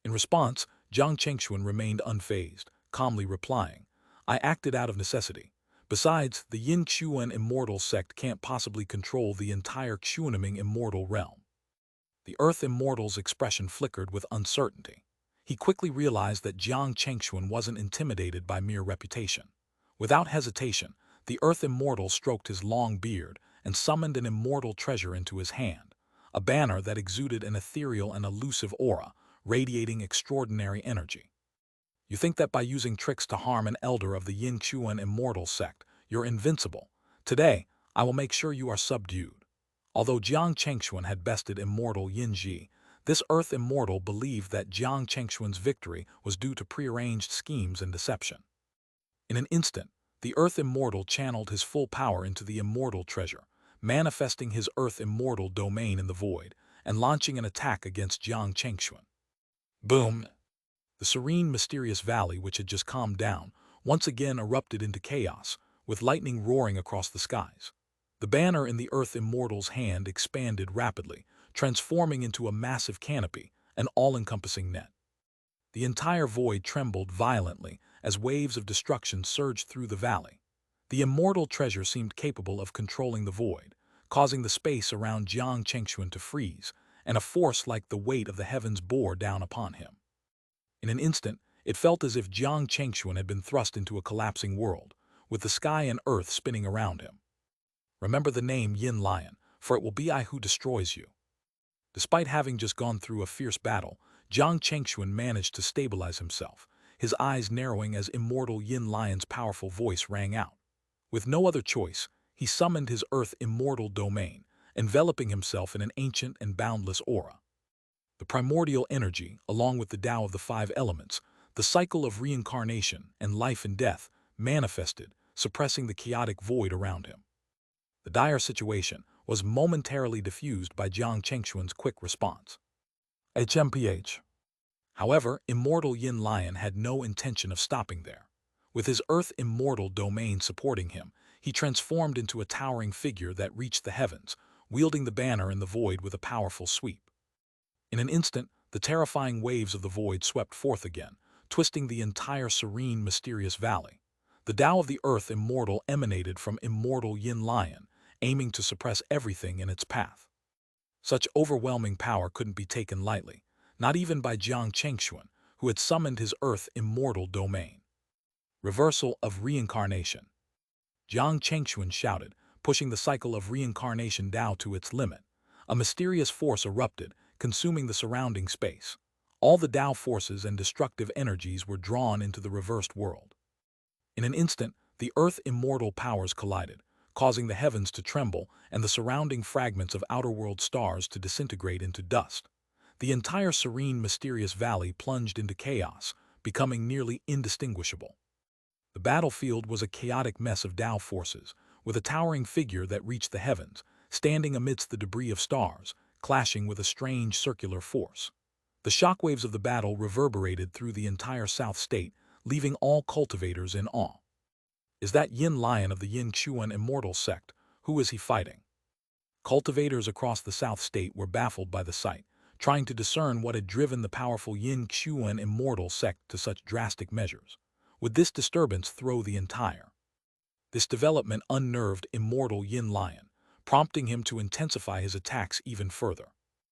In response, Jiang Chengxuan remained unfazed, calmly replying, "I acted out of necessity. Besides, the Yin Xuan immortal sect can't possibly control the entire Xuanming immortal realm." The Earth immortal's expression flickered with uncertainty. He quickly realized that Jiang Chengxuan wasn't intimidated by mere reputation. Without hesitation, the Earth immortal stroked his long beard and summoned an immortal treasure into his hand, a banner that exuded an ethereal and elusive aura, radiating extraordinary energy. You think that by using tricks to harm an elder of the Yin Xuan immortal sect, you're invincible. Today, I will make sure you are subdued. Although Jiang Chengxuan had bested immortal Yin Ji, this Earth immortal believed that Jiang Chengxuan's victory was due to prearranged schemes and deception. In an instant, the Earth immortal channeled his full power into the immortal treasure, manifesting his Earth immortal domain in the void, and launching an attack against Jiang Chengxuan. Boom! The serene, mysterious valley, which had just calmed down, once again erupted into chaos, with lightning roaring across the skies. The banner in the Earth immortal's hand expanded rapidly, transforming into a massive canopy, an all-encompassing net. The entire void trembled violently as waves of destruction surged through the valley. The immortal treasure seemed capable of controlling the void, causing the space around Jiang Chengxuan to freeze, and a force like the weight of the heavens bore down upon him. In an instant, it felt as if Jiang Chengxuan had been thrust into a collapsing world, with the sky and earth spinning around him. Remember the name Yin Lion, for it will be I who destroys you. Despite having just gone through a fierce battle, Jiang Chengxuan managed to stabilize himself, his eyes narrowing as immortal Yin Lion's powerful voice rang out. With no other choice, he summoned his Earth immortal domain, enveloping himself in an ancient and boundless aura. The primordial energy, along with the Tao of the five elements, the cycle of reincarnation and life and death, manifested, suppressing the chaotic void around him. The dire situation was momentarily diffused by Jiang Chengxuan's quick response. HMPH. However, immortal Yin Lion had no intention of stopping there. With his Earth immortal domain supporting him, he transformed into a towering figure that reached the heavens, wielding the banner in the void with a powerful sweep. In an instant, the terrifying waves of the void swept forth again, twisting the entire serene, mysterious valley. The Tao of the Earth immortal emanated from immortal Yin Lion, aiming to suppress everything in its path. Such overwhelming power couldn't be taken lightly, not even by Jiang Chengxuan, who had summoned his Earth immortal domain. Reversal of reincarnation. Jiang Chengxuan shouted, pushing the cycle of reincarnation Tao to its limit. A mysterious force erupted, consuming the surrounding space. All the Tao forces and destructive energies were drawn into the reversed world. In an instant, the Earth immortal powers collided, causing the heavens to tremble and the surrounding fragments of outer-world stars to disintegrate into dust. The entire serene, mysterious valley plunged into chaos, becoming nearly indistinguishable. The battlefield was a chaotic mess of Tao forces, with a towering figure that reached the heavens, standing amidst the debris of stars, clashing with a strange circular force. The shockwaves of the battle reverberated through the entire South State, leaving all cultivators in awe. Is that Yin Lion of the Yin Xuan immortal sect? Who is he fighting? Cultivators across the South State were baffled by the sight, trying to discern what had driven the powerful Yin Xuan immortal sect to such drastic measures. Would this disturbance throw the entire? This development unnerved immortal Yin Lion, prompting him to intensify his attacks even further.